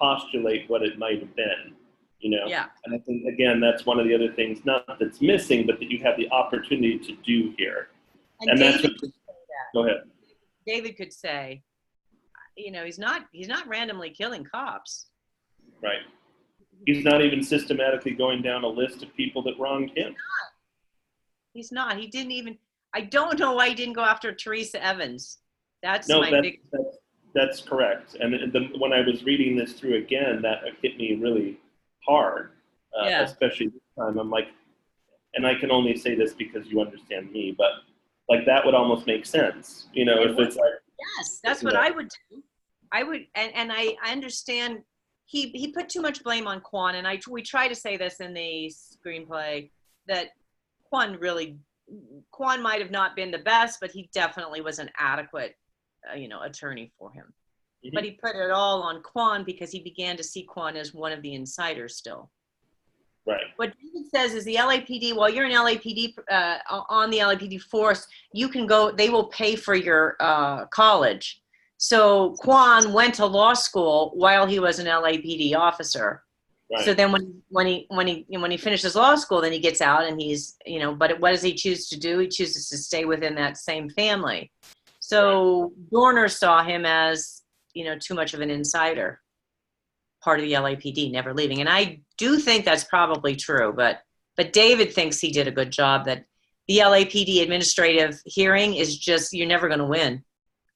postulate what it might have been, you know? Yeah. And I think, again, that's one of the other things, not that's missing, but that you have the opportunity to do here. And that's David, what, go ahead. David could say, he's not randomly killing cops. Right. He's not even systematically going down a list of people that wronged him. He's not. He didn't even, I don't know why he didn't go after Teresa Evans. That's correct. And when I was reading this through again, that hit me really hard, especially this time. I'm like, and I can only say this because you understand me, but like that would almost make sense, if it's like. Yes, that's what I would do. I would, and I understand he put too much blame on Quan, and we try to say this in the screenplay that Quan might have not been the best, but he definitely was an adequate, attorney for him. Mm-hmm. But he put it all on Quan because he began to see Quan as one of the insiders still. Right. What David says is the LAPD, while you're in LAPD, on the LAPD force, you can go, they will pay for your college. So Quan went to law school while he was an LAPD officer. Right. So then when he finishes law school, then he gets out and he's, but what does he choose to do? He chooses to stay within that same family. So Dorner saw him as, too much of an insider, part of the LAPD, never leaving. And I do think that's probably true, but David thinks he did a good job, that the LAPD administrative hearing is just, you're never going to win.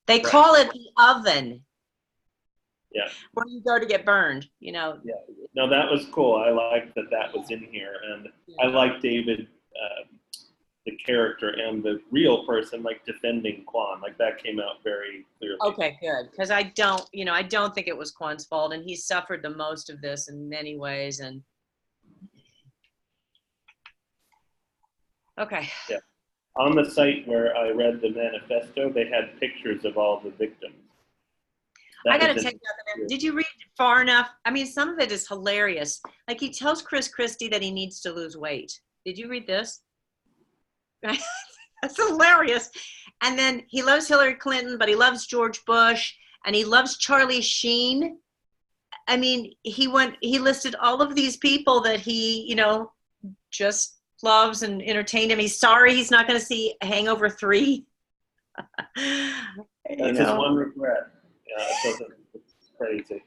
They call it the oven. Yeah. Where you go to get burned, Yeah. No, that was cool. I liked that was in here. And I like David, the character and the real person, like defending Quan. Like that came out very clearly. Okay, good. Because I don't think it was Quan's fault, and he suffered the most of this in many ways. And okay. Yeah. On the site where I read the manifesto, they had pictures of all the victims. I got to check out did you read far enough? I mean, some of it is hilarious. Like he tells Chris Christie that he needs to lose weight. Did you read this? That's hilarious. And then he loves Hillary Clinton, but he loves George Bush, and he loves Charlie Sheen. I mean, he listed all of these people that he, just loves and entertained him. He's sorry he's not going to see Hangover 3. That's his one regret. Yeah, it's crazy.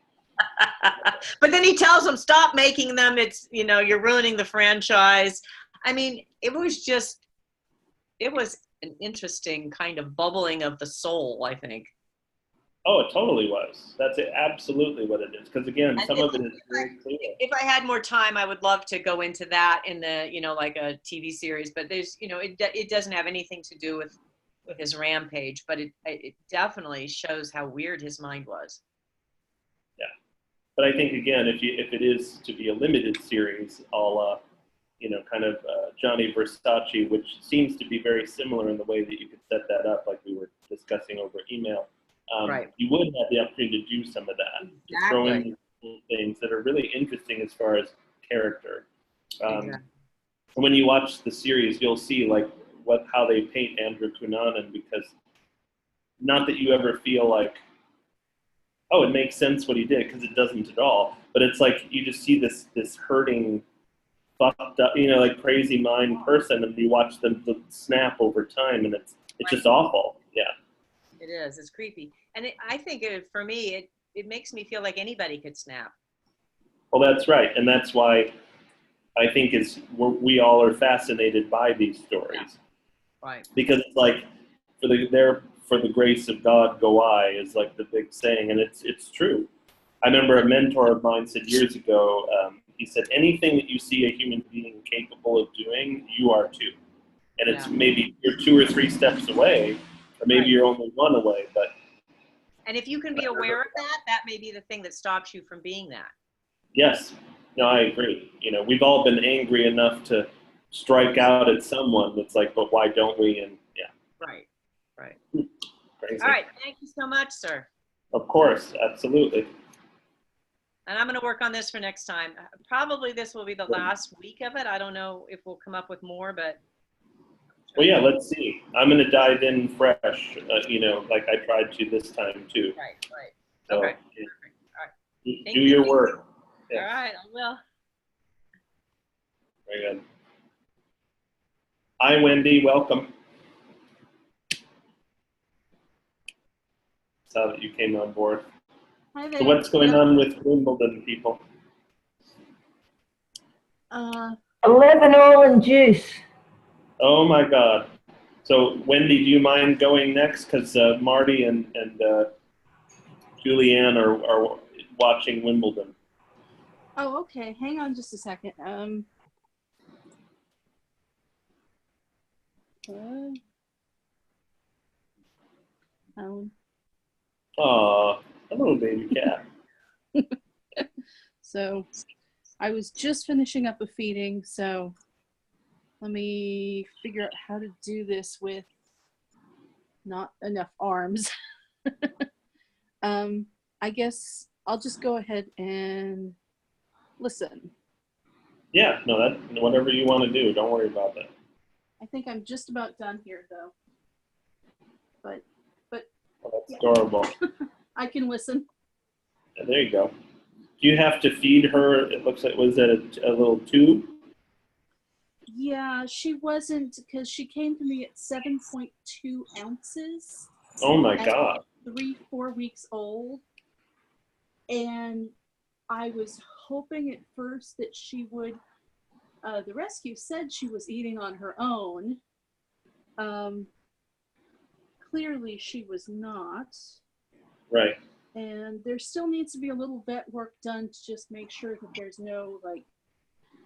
But then he tells them, stop making them. It's, you're ruining the franchise. I mean, it was an interesting kind of bubbling of the soul, I think. Oh, it totally was. That's absolutely what it is. Because again, some of it is very clear. If I had more time, I would love to go into that in the, like a TV series. But there's, it doesn't have anything to do with his rampage. But it definitely shows how weird his mind was. Yeah, but I think again, if it is to be a limited series, all kind of Johnny Versace, which seems to be very similar in the way that you could set that up, like we were discussing over email. Right. You would have the opportunity to do some of that, to throw in things that are really interesting as far as character. Exactly. When you watch the series, you'll see like how they paint Andrew Cunanan, because not that you ever feel like oh, it makes sense what he did, because it doesn't at all. But it's like you just see this hurting, fucked up, like crazy mind person, and you watch them snap over time, and it's just awful. Yeah. It is. It's creepy. And I think for me, it makes me feel like anybody could snap. Well, that's right, and that's why I think we all are fascinated by these stories. Right. Because it's like, for the grace of God go I, is like the big saying, and it's true. I remember a mentor of mine said years ago, he said, anything that you see a human being capable of doing, you are too. And it's maybe you're 2 or 3 steps away, or maybe you're only 1 away, but. And if you can be aware of that may be the thing that stops you from being that. Yes. No, I agree. We've all been angry enough to strike out at someone. It's like, but why don't we? And yeah. Right. Crazy. All right. Thank you so much, sir. Of course. Absolutely. And I'm going to work on this for next time. Probably this will be the last week of it. I don't know if we'll come up with more, but. Well, yeah, let's see. I'm going to dive in fresh, like I tried to this time too. Right. So, Okay. Yeah. All right. Do your work. Yeah. All right, I will. Very good. Hi, Wendy. Welcome. Saw that you came on board. Hi there. So what's going on with Wimbledon, people? 11 orange juice. Oh my God. So Wendy, do you mind going next? Because Marty and Julianne are watching Wimbledon. Oh, okay. Hang on just a second. Aw, a little baby cat. So I was just finishing up a feeding, so let me figure out how to do this with not enough arms. I guess I'll just go ahead and listen. Yeah, no, that whatever you want to do. Don't worry about that. I think I'm just about done here, though. But Oh, that's adorable. I can listen. Yeah, there you go. Do you have to feed her? It looks like, was that a little tube? Yeah, she wasn't, because she came to me at 7.2 ounces. Oh my God. 3-4 weeks old. And I was hoping at first that she would, the rescue said she was eating on her own. Clearly she was not. Right. And there still needs to be a little vet work done to just make sure that there's no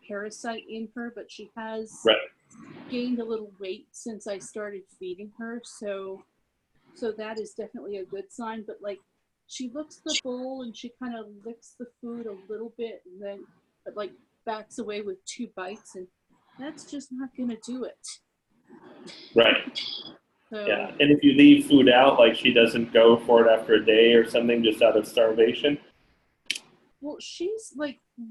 parasite in her, but she has gained a little weight since I started feeding her. So that is definitely a good sign, but she looks the bowl and she kind of licks the food a little bit and then backs away with 2 bites, and that's just not gonna do it. Right. So, Yeah. And if you leave food out, like she doesn't go for it after a day or something, just out of starvation. well, she's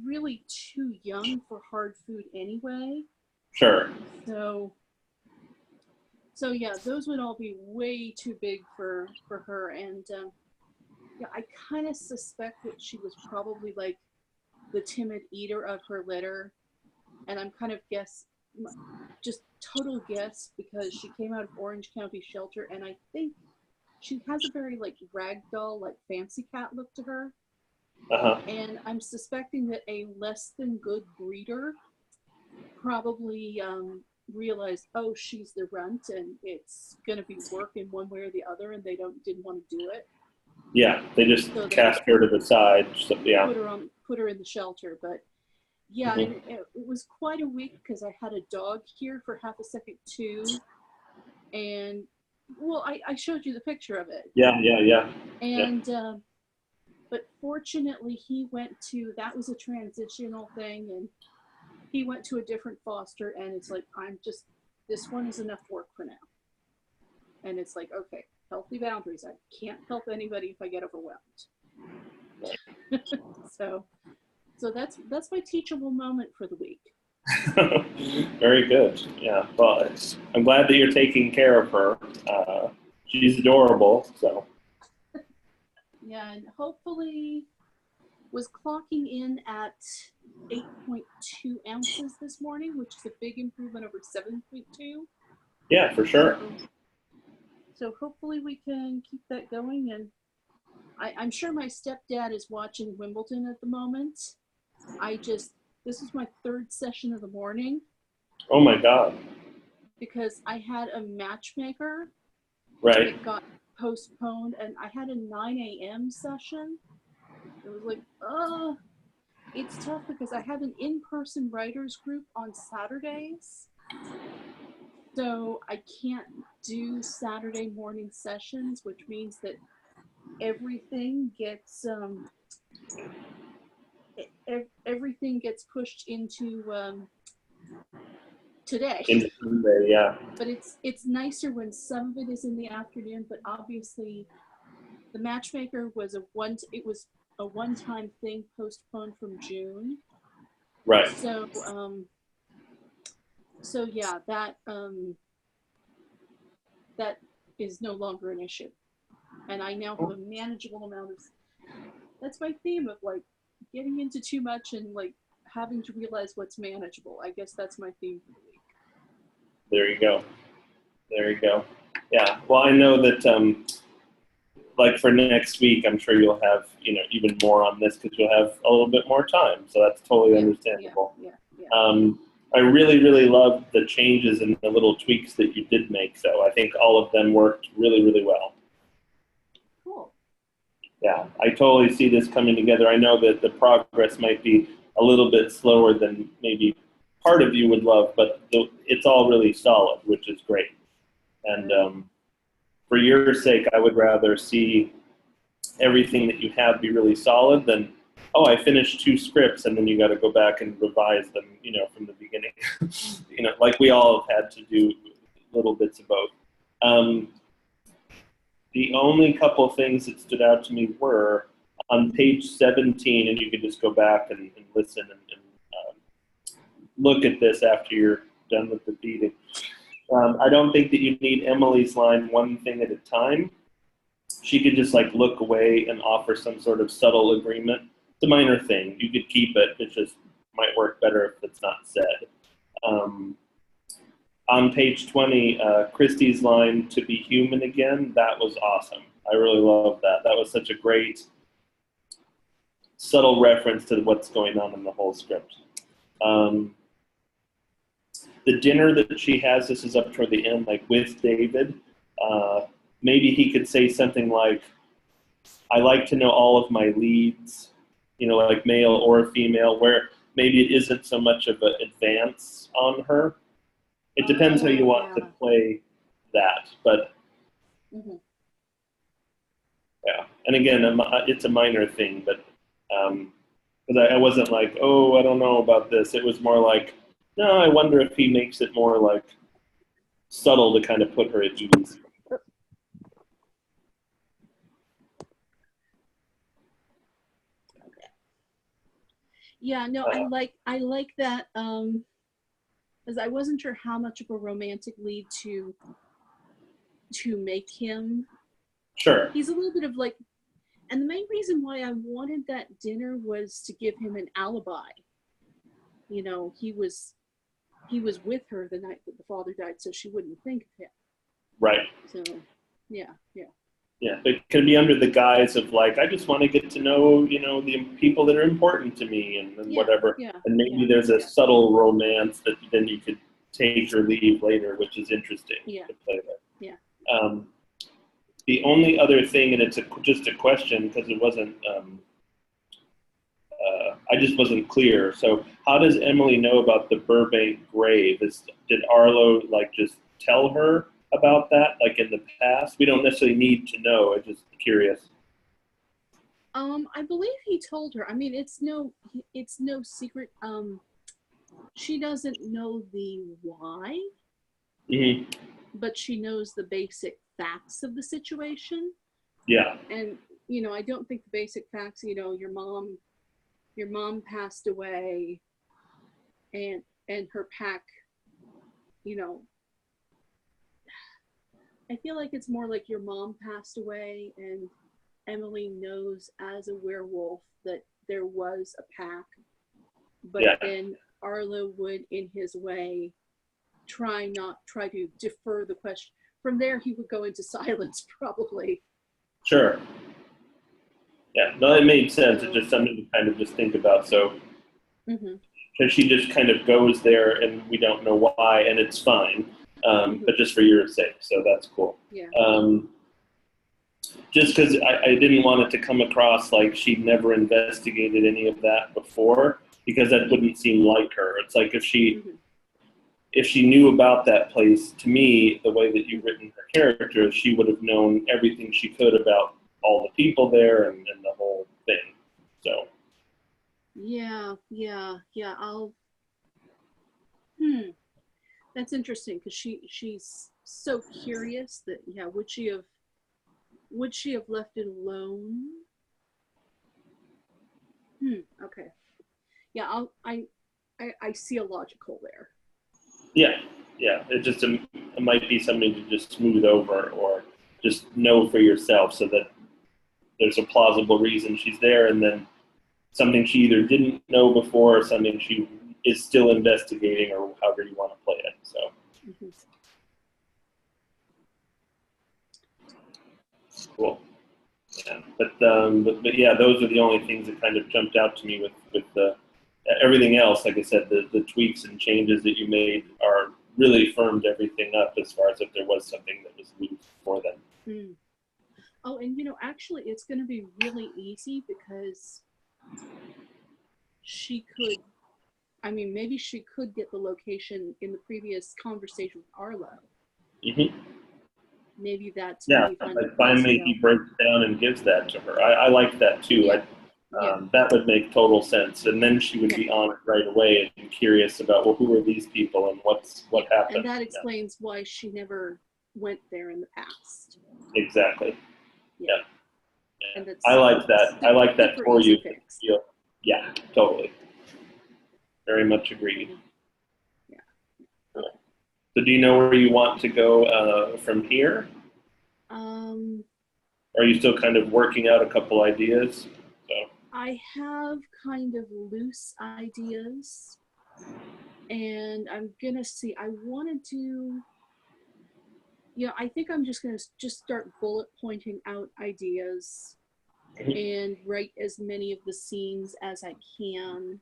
really too young for hard food anyway. Sure. So yeah, those would all be way too big for her. And yeah, I kind of suspect that she was probably the timid eater of her litter. And I'm kind of just total guess, because she came out of Orange County Shelter, and I think she has a very ragdoll, fancy cat look to her. Uh-huh. And I'm suspecting that a less than good breeder probably realized, oh, she's the runt and it's going to be work in one way or the other, and they didn't want to do it. Yeah, they just cast her to the side. So, yeah. Put her in the shelter. But yeah, and it was quite a week, because I had a dog here for half a second too. And well, I showed you the picture of it. Yeah. And but fortunately that was a transitional thing, and he went to a different foster, and it's this one is enough work for now. And it's okay, healthy boundaries. I can't help anybody if I get overwhelmed. So that's my teachable moment for the week. Very good. Yeah. Well, I'm glad that you're taking care of her. She's adorable. So. Yeah, and hopefully was clocking in at 8.2 ounces this morning, which is a big improvement over 7.2. Yeah, for sure. So hopefully we can keep that going. And I'm sure my stepdad is watching Wimbledon at the moment. This is my third session of the morning. Oh my God. Because I had a matchmaker. Right. It got postponed, and I had a 9 a.m. session. It was like, it's tough because I have an in-person writers group on Saturdays. So I can't do Saturday morning sessions, which means that everything gets everything gets pushed into today. In Sunday, yeah. But it's nicer when some of it is in the afternoon. But obviously, the matchmaker was a one-time thing postponed from June. Right. So yeah, that is no longer an issue, and I now have a manageable amount of. That's my theme of like getting into too much and like having to realize what's manageable. I guess that's my theme for the week. There you go. There you go. Yeah. Well, I know that like for next week, I'm sure you'll have, even more on this because you'll have a little bit more time. So that's totally understandable. Yeah. I really, really love the changes and the little tweaks that you did make. So I think all of them worked really, really well. Cool. Yeah, I totally see this coming together. I know that the progress might be a little bit slower than maybe part of you would love, but it's all really solid, which is great. And for your sake, I would rather see everything that you have be really solid than, oh, I finished 2 scripts and then you got to go back and revise them, from the beginning. Like we all have had to do little bits of both. The only couple of things that stood out to me were on page 17, and you could just go back and listen and look at this after you're done with the beating. I don't think that you need Emily's line one thing at a time. She could just like look away and offer some sort of subtle agreement. It's a minor thing. You could keep it. It just might work better if it's not said. On page 20, Christie's line, "to be human again," that was awesome. I really love that. That was such a great, subtle reference to what's going on in the whole script. The dinner that she has, this is up toward the end, like with David, maybe he could say something like, "I like to know all of my leads," like male or female, where maybe it isn't so much of an advance on her. It depends how you want to play that, but yeah. And again, it's a minor thing, but because I wasn't like, oh, I don't know about this. It was more like, no, I wonder if he makes it more like subtle to kind of put her at ease. Yeah, no, I like that. Because I wasn't sure how much of a romantic lead to make him. Sure. He's a little bit of like, and the main reason why I wanted that dinner was to give him an alibi. He was with her the night that the father died, so she wouldn't think of him. Right. So, yeah. Yeah, it can be under the guise of like, I just want to get to know, the people that are important to me and whatever. Yeah, and maybe there's a subtle romance that then you could take or leave later, which is interesting to play with. Yeah. The only other thing, and it's just a question because it wasn't, I just wasn't clear. So how does Emily know about the Burbank grave? Did Arlo like just tell her about that, like in the past? We don't necessarily need to know. I'm just curious. I believe he told her. I mean, it's no secret. She doesn't know the why, but she knows the basic facts of the situation. Yeah. And I don't think the basic facts. Your mom passed away, and her pack. I feel like it's more like your mom passed away and Emily knows as a werewolf that there was a pack, but Yeah. then Arlo would, in his way, try to defer the question. From there, he would go into silence, probably. Sure. Yeah, no, it made sense. It's just something to kind of just think about. So, Mm-hmm. because she just kind of goes there and we don't know why, and it's fine, but just for your sake. So that's cool. Yeah. Just because I didn't want it to come across like she'd never investigated any of that before, because that wouldn't seem like her. It's like if she knew about that place, to me, the way that you've written her character, she would have known everything she could about all the people there and the whole thing. So. Yeah. I'll. That's interesting because she's so curious that would she have left it alone? Okay. Yeah, I see a logical there. Yeah. It might be something to just smooth over or just know for yourself, so that there's a plausible reason she's there, and then something she either didn't know before or something she is still investigating, or however you want to play it. So. Cool. Yeah. But yeah, those are the only things that kind of jumped out to me with the everything else. Like I said, the tweaks and changes that you made are really firmed everything up as far as if there was something that was loose before then. Oh, and actually, it's going to be really easy because maybe she could get the location in the previous conversation with Arlo. Mm-hmm. Maybe that's like finally he breaks down and gives that to her. I like that too. Yeah. That would make total sense, and then she would be on it right away and curious about, well, who are these people and what happened. And that explains why she never went there in the past. Exactly. Yeah. And that's I like that. I like that for you. Yeah, totally. Very much agreed. Yeah. Cool. So do you know where you want to go from here? Are you still kind of working out a couple ideas? So. I have kind of loose ideas, and I'm gonna see. I want to do. I think I'm just gonna start bullet pointing out ideas and write as many of the scenes as I can.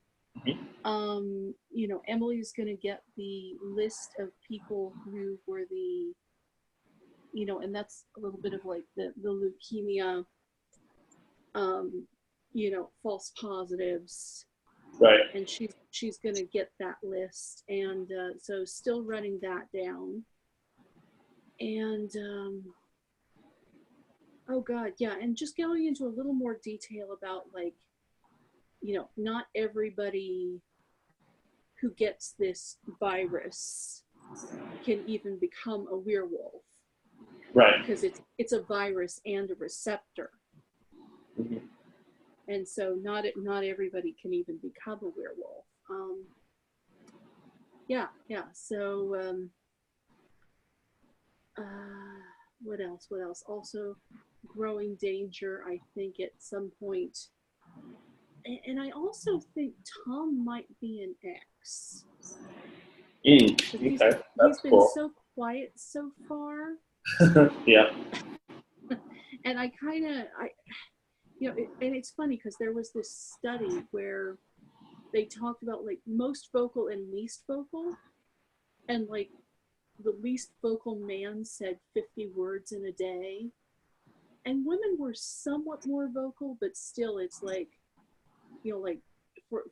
Emily's gonna get the list of people who were the, and that's a little bit of like the leukemia, false positives. Right. And she's gonna get that list, and so still running that down. And oh god, yeah, and just going into a little more detail about not everybody who gets this virus can even become a werewolf. Right. Because it's a virus and a receptor. Mm-hmm. And so not everybody can even become a werewolf. So what else? Also, growing danger, I think, at some point. And I also think Tom might be an X. Okay, he's been cool. so quiet so far. Yeah. And I and it's funny because there was this study where they talked about most vocal and least vocal, and the least vocal man said 50 words in a day, and women were somewhat more vocal, but still it's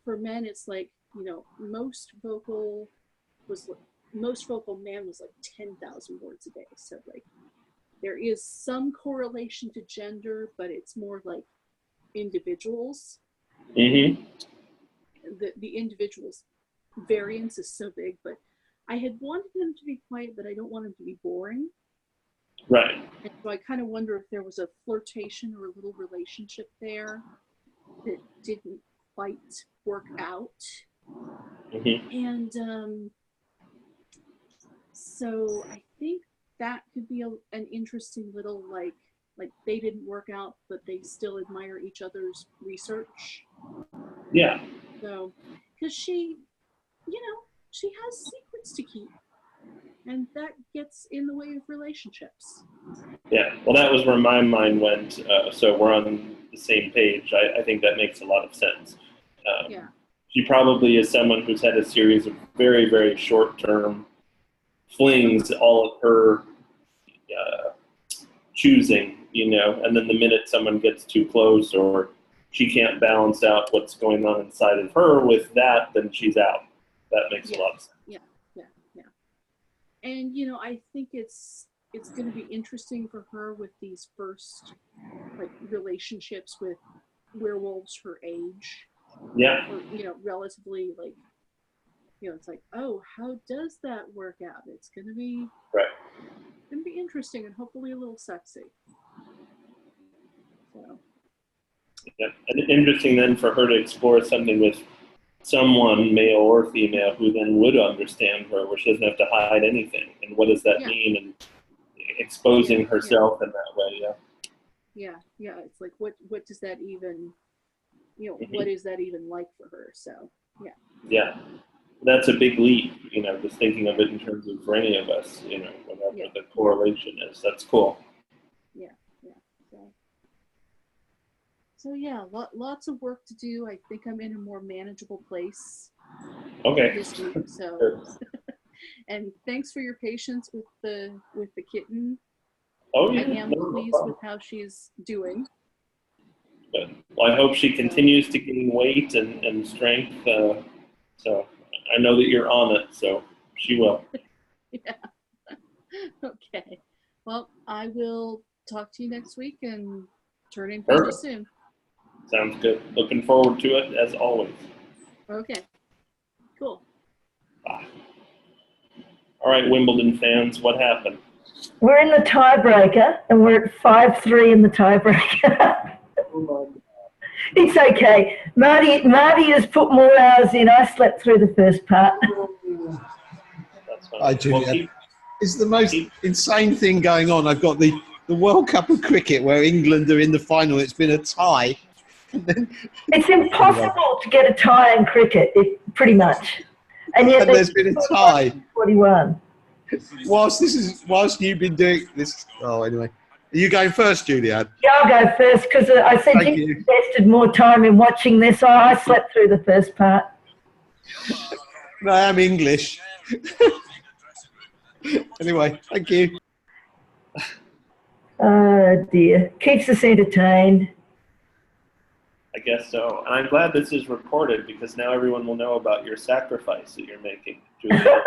for men it's most vocal man was 10,000 words a day. So there is some correlation to gender, but it's more like individuals. Mm-hmm. The individuals variance is so big, but I had wanted them to be quiet, but I don't want them to be boring. Right. And so I kind of wonder if there was a flirtation or a little relationship there that didn't quite work out. Mm-hmm. And so I think that could be an interesting little like they didn't work out, but they still admire each other's research. Yeah. So, because she, she has secrets to keep, and that gets in the way of relationships. Yeah. Well, that was where my mind went. So we're on the same page. I think that makes a lot of sense. Yeah. She probably is someone who's had a series of very, very short-term flings, all of her choosing, and then the minute someone gets too close or she can't balance out what's going on inside of her with that, then she's out. That makes a lot of sense. Yeah. And I think it's going to be interesting for her with these first relationships with werewolves her age. Yeah. Or, relatively it's like, oh, how does that work out? It's going to be interesting and hopefully a little sexy. So. Yeah. And interesting then for her to explore something with someone, male or female, who then would understand her, where she doesn't have to hide anything. And what does that mean? And exposing herself in that way. Yeah. It's like, what does that even, what is that even like for her? So, yeah. Yeah. That's a big leap, just thinking of it in terms of for any of us, whatever the correlation is. That's cool. Yeah. So yeah, lots of work to do. I think I'm in a more manageable place this week. So, and thanks for your patience with the kitten. Oh yeah, I am pleased with how she's doing. Good. Well, I hope she continues to gain weight and strength. So I know that you're on it, so she will. Yeah. Okay. Well, I will talk to you next week and turn in pages soon. Sounds good. Looking forward to it as always. Okay. Cool. Bye. All right, Wimbledon fans, what happened? We're in the tiebreaker, and we're at 5-3 in the tiebreaker. It's okay. Marty has put more hours in. I slept through the first part. That's fine. Hi, Julia. It's the most insane thing going on. I've got the World Cup of Cricket where England are in the final. It's been a tie. It's impossible to get a tie in cricket, pretty much. And yet there's been a tie. 41. Whilst you've been doing this. Oh, anyway. Are you going first, Julia? Yeah, I'll go first because I said you invested more time in watching this. I slept through the first part. No, I am English. Anyway, thank you. Oh, dear. Keeps us entertained. I guess so. And I'm glad this is recorded because now everyone will know about your sacrifice that you're making, Julia.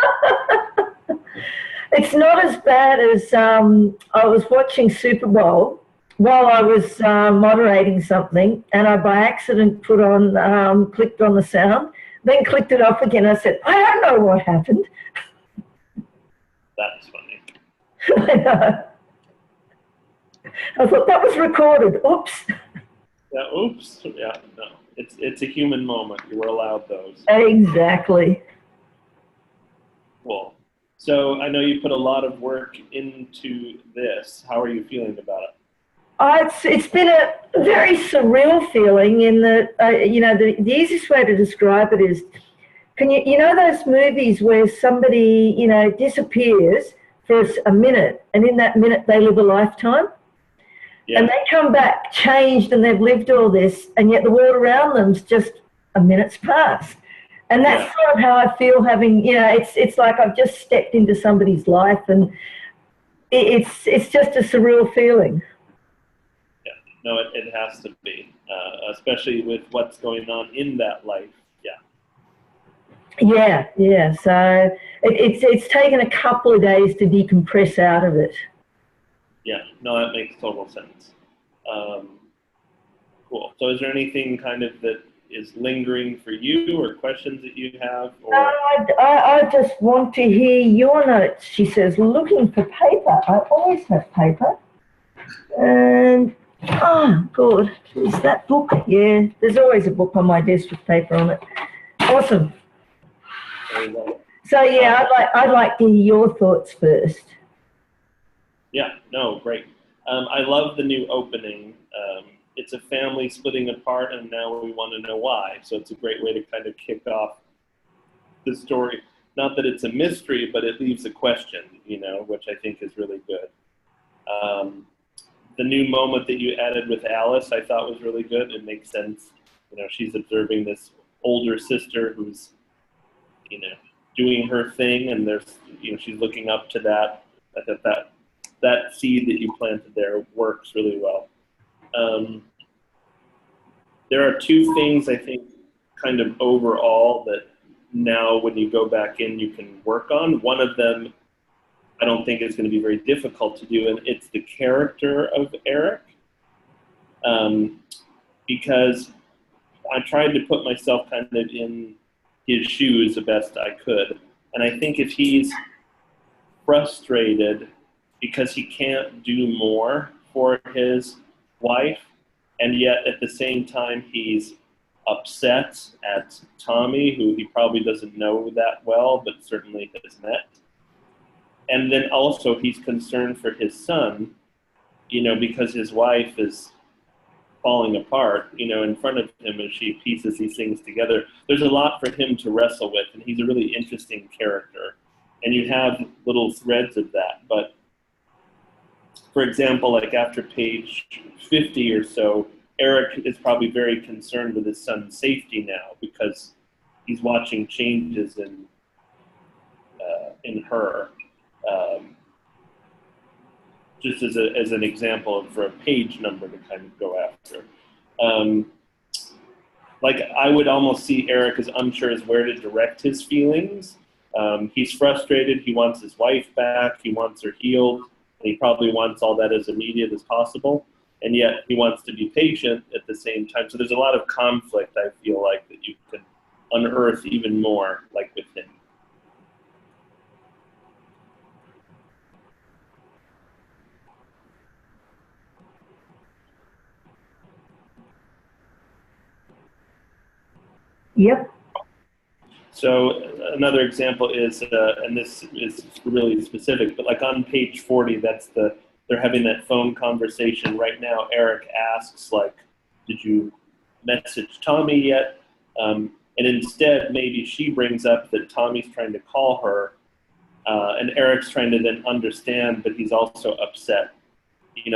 It's not as bad as I was watching Super Bowl while I was moderating something, and I by accident clicked on the sound, then clicked it off again. I said, I don't know what happened. That's funny. I know. I thought that was recorded. Oops. Yeah, oops. Yeah, no. It's a human moment. You were allowed those. Exactly. Cool. So I know you put a lot of work into this. How are you feeling about it? It's been a very surreal feeling in that, the easiest way to describe it is, you know those movies where somebody, disappears for a minute and in that minute they live a lifetime? Yeah. And they come back changed and they've lived all this and yet the world around them's just a minute's passed. And that's sort of how I feel having, it's like I've just stepped into somebody's life and it's just a surreal feeling. Yeah, no, it has to be, especially with what's going on in that life. Yeah. So it's taken a couple of days to decompress out of it. Yeah, no, that makes total sense. Cool. So is there anything kind of that is lingering for you or questions that you have? Or? I just want to hear your notes. She says, looking for paper. I always have paper. And, oh, good. Is that book? Yeah, there's always a book on my desk with paper on it. Awesome. So, yeah, I'd like to hear your thoughts first. Yeah, no, great. I love the new opening. It's a family splitting apart, and now we want to know why. So it's a great way to kind of kick off the story. Not that it's a mystery, but it leaves a question, which I think is really good. The new moment that you added with Alice, I thought was really good. It makes sense. She's observing this older sister who's, doing her thing, and she's looking up to that. I thought that seed that you planted there works really well. There are two things I think kind of overall that now when you go back in you can work on. One of them I don't think is going to be very difficult to do, and it's the character of Eric. Because I tried to put myself kind of in his shoes the best I could. And I think if he's frustrated because he can't do more for his wife, and yet at the same time he's upset at Tommy, who he probably doesn't know that well, but certainly has met. And then also he's concerned for his son, because his wife is falling apart, in front of him as she pieces these things together. There's a lot for him to wrestle with, and he's a really interesting character. And you have little threads of that. But, for example, like after page 50 or so, Eric is probably very concerned with his son's safety now because he's watching changes in her. Just as an example for a page number to kind of go after. I would almost see Eric as unsure as where to direct his feelings. He's frustrated. He wants his wife back. He wants her healed. And he probably wants all that as immediate as possible. And yet he wants to be patient at the same time. So there's a lot of conflict, I feel like, that you can unearth even more, like with him. Yep. So another example is, and this is really specific, but like on page 40, they're having that phone conversation right now. Eric asks, did you message Tommy yet? And instead, maybe she brings up that Tommy's trying to call her, and Eric's trying to then understand, but he's also upset.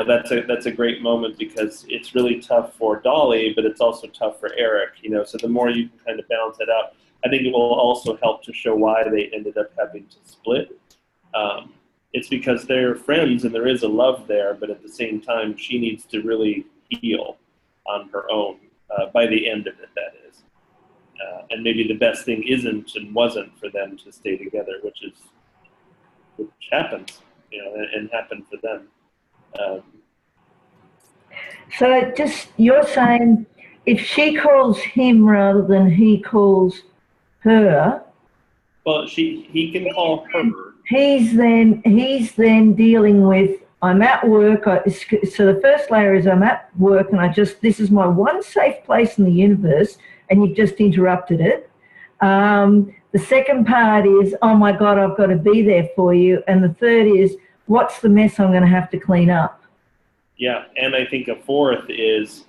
That's a great moment because it's really tough for Dolly, but it's also tough for Eric, so the more you can kind of balance it out, I think it will also help to show why they ended up having to split. It's because they're friends and there is a love there, but at the same time, she needs to really heal on her own by the end of it, that is. And maybe the best thing isn't and wasn't for them to stay together, which happens, and happened for them. So you're saying if she calls him rather than he calls her. Well, he can call her. He's then dealing with, I'm at work. So the first layer is I'm at work and this is my one safe place in the universe and you've just interrupted it. The second part is, oh my God, I've got to be there for you. And the third is, what's the mess I'm going to have to clean up? Yeah, and I think a fourth is,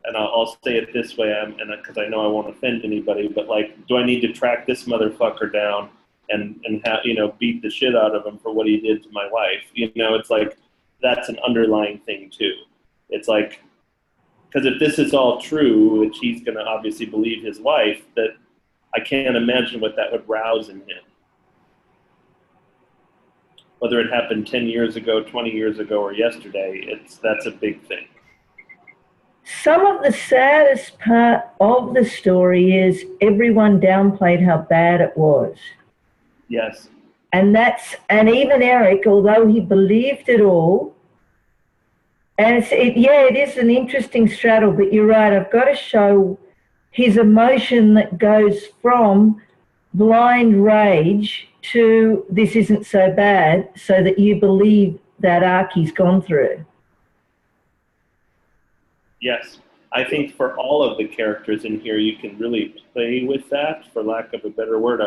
and I'll say it this way, because I know I won't offend anybody, but do I need to track this motherfucker down and beat the shit out of him for what he did to my wife? It's that's an underlying thing too. It's because if this is all true, which he's going to obviously believe his wife, that I can't imagine what that would rouse in him. Whether it happened 10 years ago, 20 years ago, or yesterday, that's a big thing. Some of the saddest part of the story is everyone downplayed how bad it was. Yes. And even Eric, although he believed it all, and it is an interesting straddle, but you're right, I've got to show his emotion that goes from blind rage to this isn't so bad, so that you believe that arc he's gone through. Yes. I think for all of the characters in here, you can really play with that, for lack of a better word,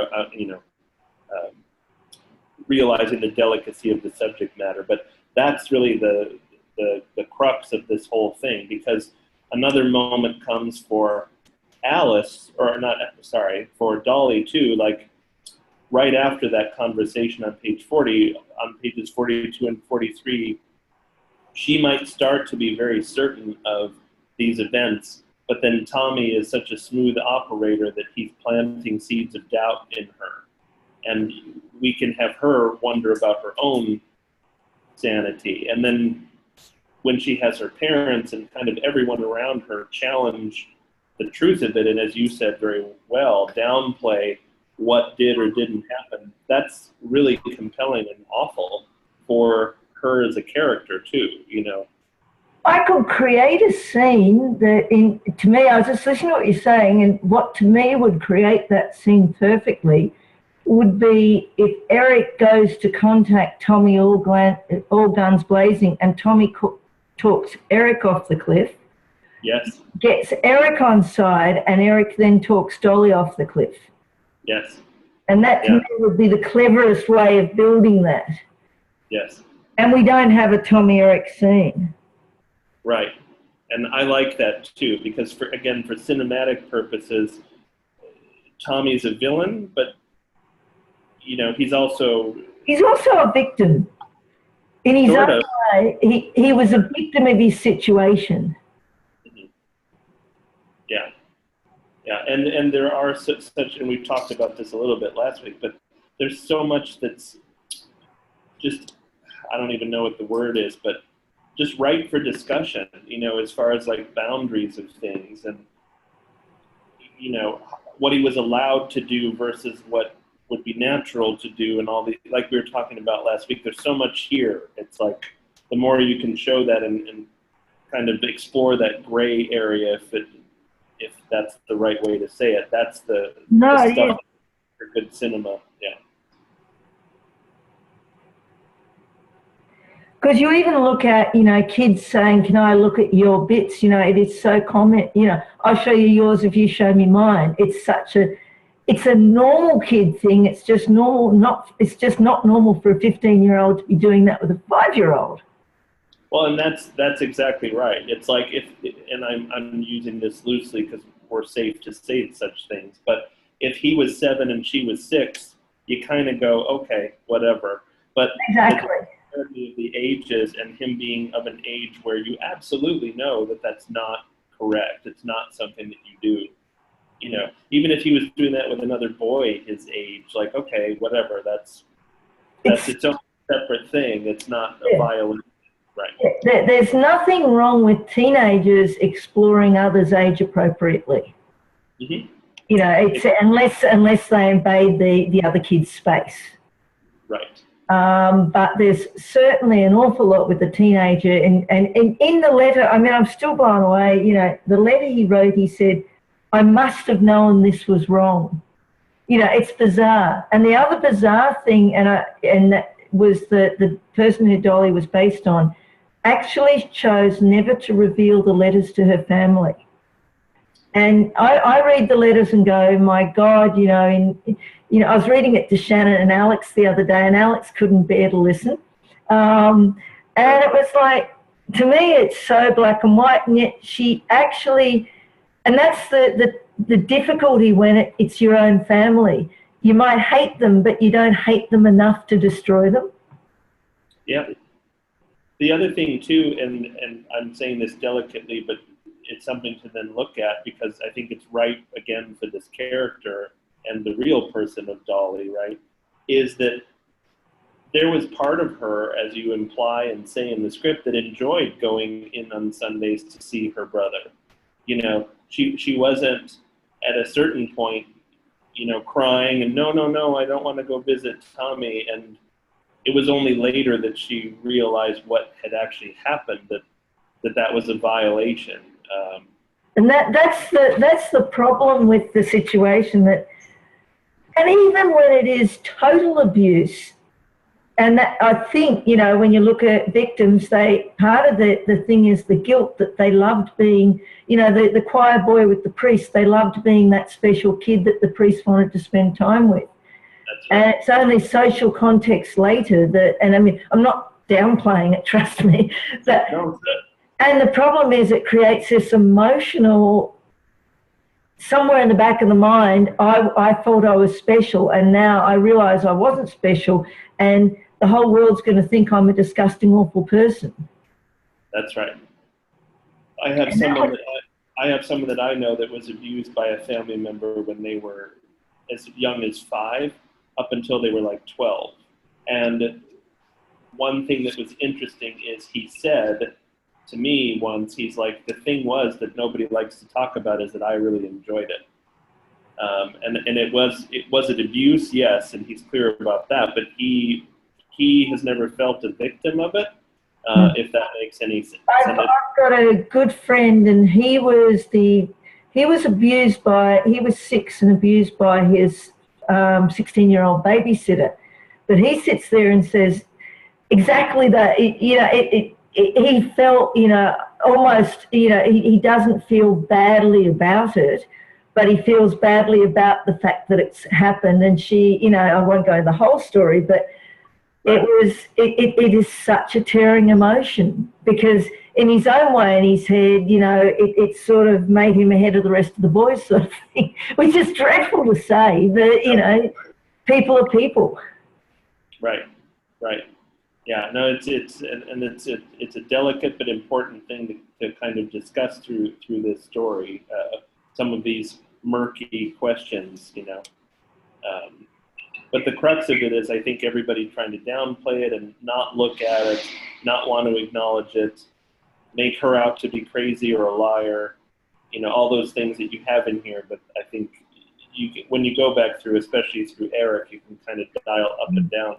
realizing the delicacy of the subject matter. But that's really the the crux of this whole thing, because another moment comes for Alice, or not, sorry, for Dolly too, like right after that conversation on page 40, on pages 42 and 43, she might start to be very certain of these events, but then Tommy is such a smooth operator that he's planting seeds of doubt in her. And we can have her wonder about her own sanity. And then when she has her parents and kind of everyone around her challenge the truth of it, and as you said very well, downplay what did or didn't happen, that's really compelling and awful for her as a character too, you know. I could create a scene that, to me, I was just listening to what you're saying, and what to me would create that scene perfectly would be if Eric goes to contact Tommy all guns blazing, and Tommy talks Eric off the cliff. Yes. Gets Eric on side, and Eric then talks Dolly off the cliff. Yes. And that to me would be the cleverest way of building that. Yes. And we don't have a Tommy Eric scene. Right. And I like that too, because for cinematic purposes, Tommy's a villain, but you know, he's also a victim. In his sort own of way, he was a victim of his situation. Yeah. Yeah. And there are such, and we've talked about this a little bit last week, but there's so much that's just, I don't even know what the word is, but just ripe for discussion, you know, as far as like boundaries of things and, you know, what he was allowed to do versus what would be natural to do, and all the, like we were talking about last week, there's so much here. It's like the more you can show that and kind of explore that gray area, if that's the right way to say it, that's the stuff for good cinema. Yeah. Because you even look at, you know, kids saying, can I look at your bits? You know, it is so common, you know, I'll show you yours if you show me mine. It's a normal kid thing. It's just normal, it's just not normal for a 15-year-old to be doing that with a 5-year-old. Well, and that's exactly right. It's like and I'm using this loosely because we're safe to say such things, but if he was 7 and she was 6, you kind of go, okay, whatever. But exactly. The ages and him being of an age where you absolutely know that that's not correct. It's not something that you do. You know, even if he was doing that with another boy his age, like, okay, whatever, that's its own separate thing. It's not a violent, right? There's nothing wrong with teenagers exploring others age appropriately. Mm-hmm. You know, it's unless they invade the other kid's space. Right. But there's certainly an awful lot with the teenager. And in the letter, I mean, I'm still blown away. You know, the letter he wrote, he said, I must have known this was wrong. You know, it's bizarre. And the other bizarre thing, and that was the person who Dolly was based on, actually chose never to reveal the letters to her family. And I read the letters and go, my God, you know, I was reading it to Shannon and Alex the other day, and Alex couldn't bear to listen. And it was like, to me, it's so black and white, and yet she actually, and that's the difficulty when it's your own family. You might hate them, but you don't hate them enough to destroy them. Yeah. The other thing too, and I'm saying this delicately, but it's something to then look at, because I think it's right, again, for this character and the real person of Dolly, right, is that there was part of her, as you imply and say in the script, that enjoyed going in on Sundays to see her brother. You know, she wasn't at a certain point, you know, crying and no, I don't want to go visit Tommy. And it was only later that she realized what had actually happened, that was a violation. And that's the problem with the situation, that, and even when it is total abuse, and that, I think, you know, when you look at victims, part of the thing is the guilt that they loved being, you know, the choir boy with the priest, they loved being that special kid that the priest wanted to spend time with. That's right. And it's only social context later that, and I mean, I'm not downplaying it, trust me. But, No, and the problem is it creates this emotional, somewhere in the back of the mind, I thought I was special, and now I realise I wasn't special, and the whole world's going to think I'm a disgusting, awful person. that's right. I have someone that I know that was abused by a family member when they were as young as 5 up until they were like 12. And one thing that was interesting is he said to me once, he's like, the thing was that nobody likes to talk about is that I really enjoyed it. And it was an abuse, yes, and he's clear about that, but he has never felt a victim of it, if that makes any sense. I've got a good friend, and he was 6 and abused by his 16-year-old babysitter. But he sits there and says exactly that. He felt, almost, he doesn't feel badly about it, but he feels badly about the fact that it's happened. And she, I won't go into the whole story, but it is such a tearing emotion, because in his own way, in his head, it sort of made him ahead of the rest of the boys, sort of thing, which is dreadful to say, but, people are people. Right. Yeah, no, it's a delicate but important thing to kind of discuss through this story. Some of these murky questions, but the crux of it is, I think, everybody trying to downplay it and not look at it, not want to acknowledge it, make her out to be crazy or a liar, all those things that you have in here. But I think when you go back through, especially through Eric, you can kind of dial up and down.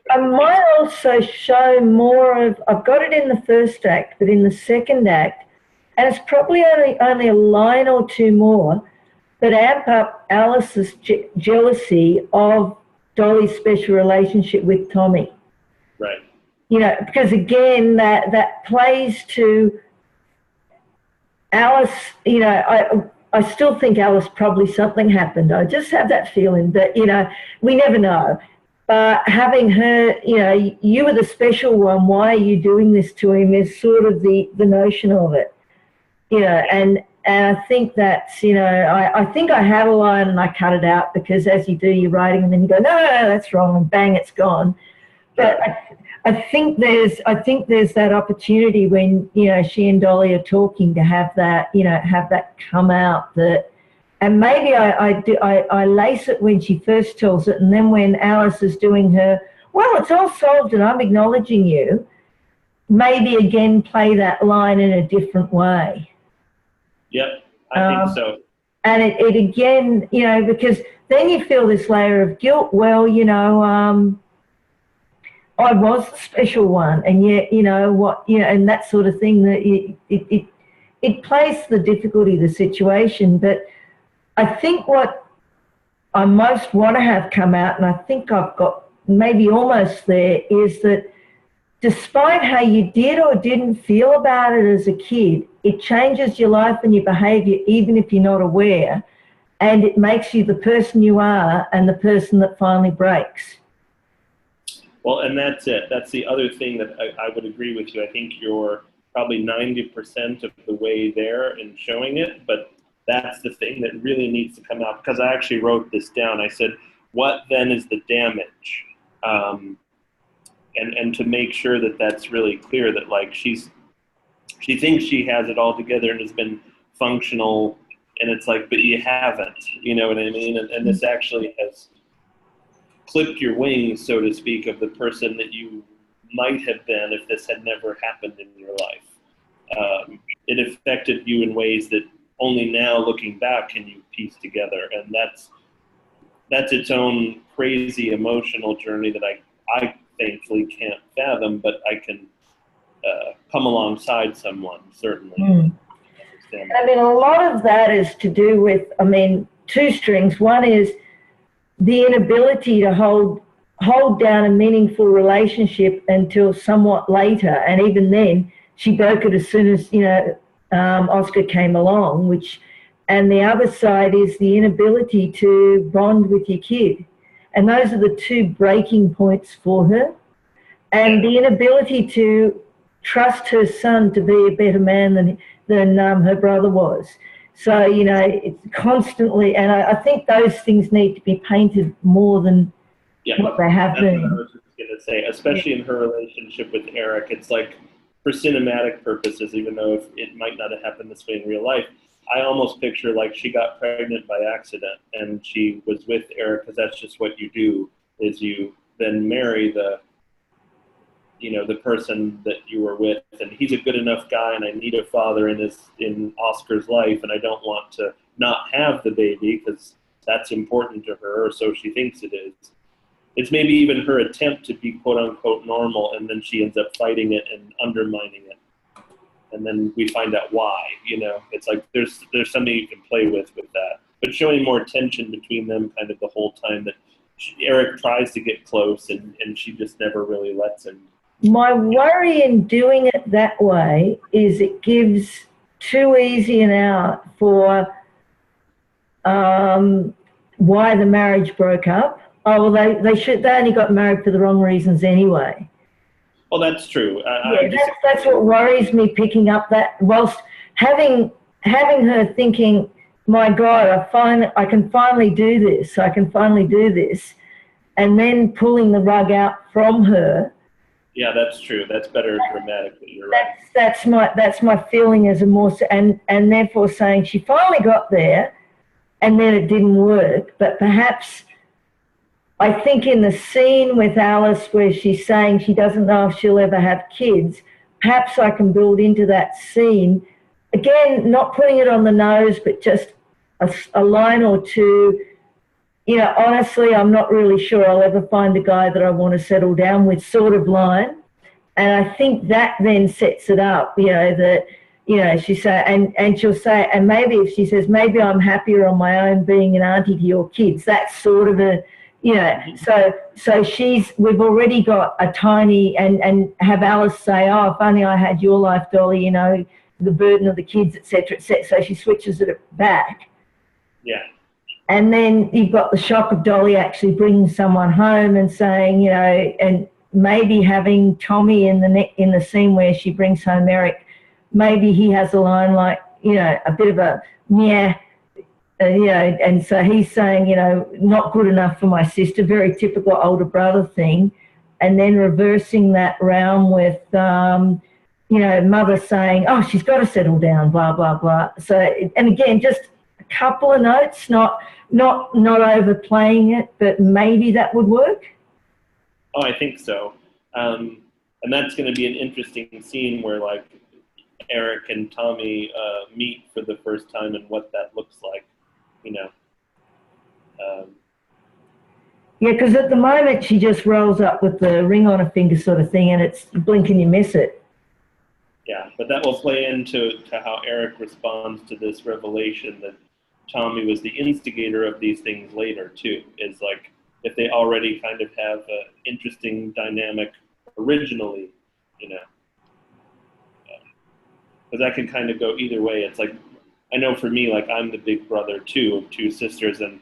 I might also show more of, I've got it in the first act, but in the second act, and it's probably only a line or two more, that amp up Alice's jealousy of Dolly's special relationship with Tommy. Right. Because again, that plays to Alice, I still think Alice, probably something happened. I just have that feeling that, we never know. But having her, you were the special one, why are you doing this to him, is sort of the notion of it. And I think that's, I think I had a line and I cut it out, because as you do, you're writing and then you go, no, that's wrong, and bang, it's gone. But I think there's that opportunity when, she and Dolly are talking to have that, have that come out, that, and maybe I lace it when she first tells it, and then when Alice is doing her, well, it's all solved and I'm acknowledging you, maybe again play that line in a different way. Yep, I think so. And it again, because then you feel this layer of guilt. Well, I was the special one, and yet, and that sort of thing, that it plays the difficulty of the situation. But I think what I most want to have come out, and I think I've got maybe almost there, is that despite how you did or didn't feel about it as a kid, it changes your life and your behaviour, even if you're not aware, and it makes you the person you are and the person that finally breaks. Well, and that's it. That's the other thing that I would agree with you. I think you're probably 90% of the way there in showing it, but that's the thing that really needs to come out, because I actually wrote this down. I said, what then is the damage? And to make sure that that's really clear, that like she thinks she has it all together and has been functional, and it's like, but you haven't, you know what I mean? And this actually has clipped your wings, so to speak, of the person that you might have been if this had never happened in your life. It affected you in ways that only now, looking back, can you piece together. And that's its own crazy emotional journey that I thankfully can't fathom, but I can come alongside someone, certainly. I mean, a lot of that is to do with, two strings. One is the inability to hold down a meaningful relationship until somewhat later, and even then, she broke it as soon as, Oscar came along, and the other side is the inability to bond with your kid. And those are the two breaking points for her. and the inability to trust her son to be a better man than her brother was. So, you know, it's constantly, and I think those things need to be painted more than what they have That's been. what I was just going to say, especially in her relationship with Eric. It's like, for cinematic purposes, even though it might not have happened this way in real life, I almost picture like she got pregnant by accident and she was with Eric, because that's just what you do, is you then marry the person that you were with, and he's a good enough guy, and I need a father in Oscar's life, and I don't want to not have the baby because that's important to her, or so she thinks it is. It's maybe even her attempt to be quote unquote normal, and then she ends up fighting it and undermining it, and then we find out why. It's like there's something you can play with that, but showing more tension between them kind of the whole time, that Eric tries to get close and she just never really lets him. My worry in doing it that way is it gives too easy an out for why the marriage broke up. Oh, well, they only got married for the wrong reasons anyway. Well, that's true. That's what worries me, picking up that, whilst having her thinking, my God, I can finally do this, and then pulling the rug out from her. Yeah, that's true. That's better dramatically. You're right. That's my feeling as a more, and therefore saying she finally got there, and then it didn't work. But perhaps, I think in the scene with Alice where she's saying she doesn't know if she'll ever have kids, perhaps I can build into that scene. Again, not putting it on the nose, but just a line or two. Honestly, I'm not really sure I'll ever find the guy that I want to settle down with, sort of line. And I think that then sets it up, she say, and she'll say, and maybe if she says, maybe I'm happier on my own being an auntie to your kids, that's sort of a, so we've already got a tiny, and have Alice say, oh, if only I had your life, Dolly, the burden of the kids, et cetera, et cetera. So she switches it back. Yeah. And then you've got the shock of Dolly actually bringing someone home and saying, and maybe having Tommy in the scene where she brings home Eric, maybe he has a line like, a bit of a meh, and so he's saying, not good enough for my sister, very typical older brother thing, and then reversing that round with, mother saying, oh, she's got to settle down, blah, blah, blah. So, and again, just a couple of notes, not overplaying it, but maybe that would work. Oh, I think so. And that's going to be an interesting scene where, like, Eric and Tommy meet for the first time and what that looks like, Yeah, because at the moment she just rolls up with the ring on her finger sort of thing, and it's blink and you miss it. Yeah, but that will play into how Eric responds to this revelation that Tommy was the instigator of these things later, too. Is like, if they already kind of have an interesting dynamic originally, because that can kind of go either way. It's like, I know for me, like, I'm the big brother, too, of two sisters, and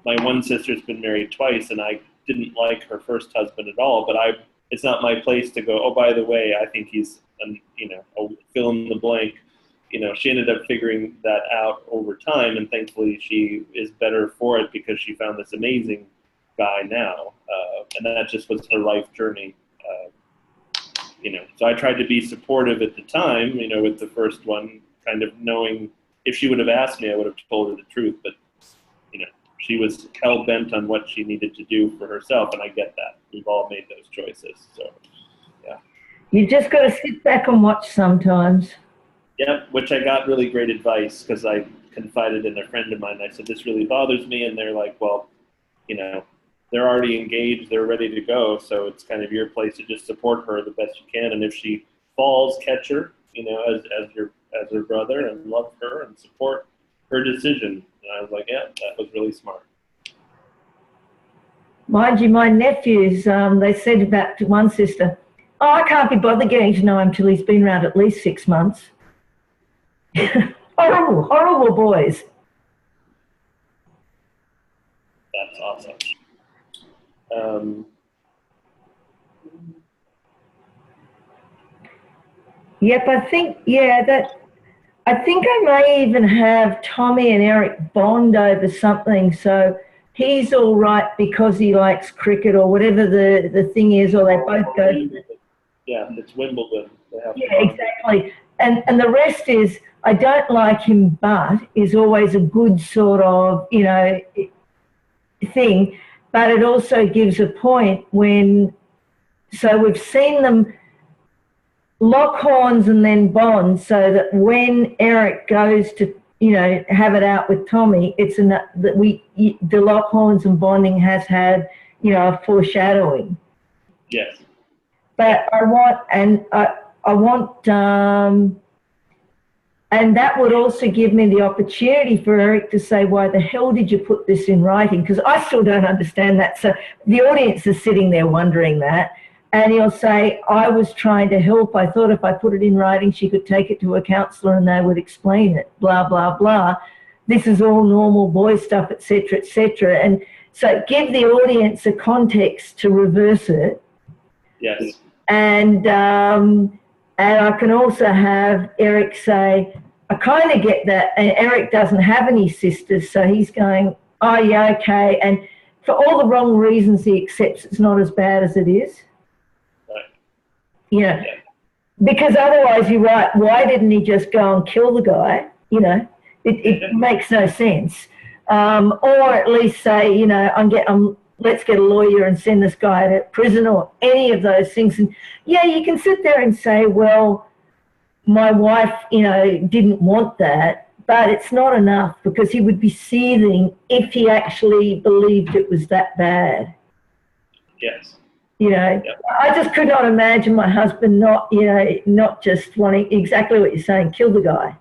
my one sister's been married twice, and I didn't like her first husband at all, but it's not my place to go, oh, by the way, I think he's, a fill in the blank. She ended up figuring that out over time, and thankfully she is better for it because she found this amazing guy now, and that just was her life journey. So I tried to be supportive at the time, with the first one, kind of knowing if she would have asked me, I would have told her the truth, but she was hell-bent on what she needed to do for herself, and I get that. We've all made those choices, so yeah. You just got to sit back and watch sometimes. Yeah, which I got really great advice because I confided in a friend of mine. I said, this really bothers me, and they're like, well, they're already engaged, they're ready to go, so it's kind of your place to just support her the best you can, and if she falls, catch her, as her brother, and love her and support her decision. And I was like, yeah, that was really smart. Mind you, my nephews, they said about one sister, oh, I can't be bothered getting to know him till he's been around at least 6 months. Horrible boys. That's awesome. Yep, I think, I think I may even have Tommy and Eric bond over something. So he's all right because he likes cricket or whatever the thing is, or they both go. Yeah, it's Wimbledon. They have to Yeah, bond. exactly. And the rest is, I don't like him, but is always a good sort of, thing. But it also gives a point when, so we've seen them lock horns and then bond, so that when Eric goes to, have it out with Tommy, it's enough that the lock horns and bonding has had, a foreshadowing. Yes. But I want, and that would also give me the opportunity for Eric to say, why the hell did you put this in writing? Because I still don't understand that. So the audience is sitting there wondering that. And he'll say, I was trying to help. I thought if I put it in writing, she could take it to a counsellor and they would explain it, blah, blah, blah. This is all normal boy stuff, et cetera, et cetera. And so give the audience a context to reverse it. Yes. And I can also have Eric say, I kind of get that. And Eric doesn't have any sisters, so he's going, oh, yeah, okay. And for all the wrong reasons, he accepts it's not as bad as it is. Right. Yeah. Because otherwise, you're right, why didn't he just go and kill the guy? It makes no sense. Or at least say, let's get a lawyer and send this guy to prison, or any of those things. And yeah, you can sit there and say, well, my wife, didn't want that, but it's not enough, because he would be seething if he actually believed it was that bad. Yes. Yep. I just could not imagine my husband not just wanting, exactly what you're saying, kill the guy.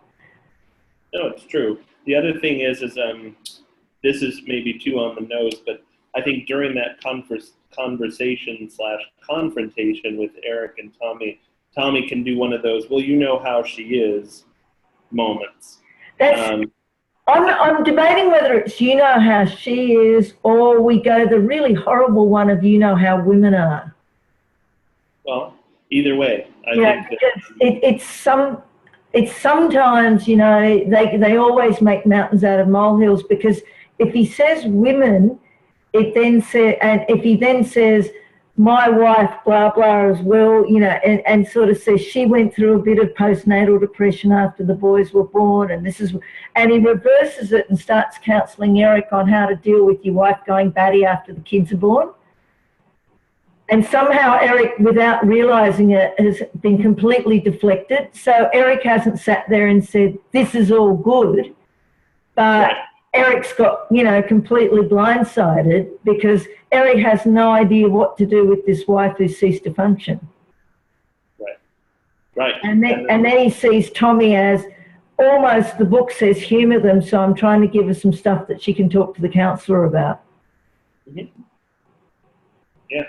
No, it's true. The other thing is this is maybe too on the nose, but I think during that conversation/confrontation with Eric and Tommy can do one of those, well, you know how she is moments. I'm debating whether it's you know how she is, or we go the really horrible one of you know how women are. Well, either way, I think that it's sometimes, they always make mountains out of molehills, because if he says women, it then says, and if he then says my wife, blah, blah, as well, and sort of says she went through a bit of postnatal depression after the boys were born, and he reverses it and starts counselling Eric on how to deal with your wife going batty after the kids are born. And somehow Eric, without realising it, has been completely deflected. So Eric hasn't sat there and said, this is all good, but Eric's got, completely blindsided, because Eric has no idea what to do with this wife who ceased to function. Right. And then he sees Tommy as almost, the book says, humour them, so I'm trying to give her some stuff that she can talk to the counsellor about. Mm-hmm. Yeah.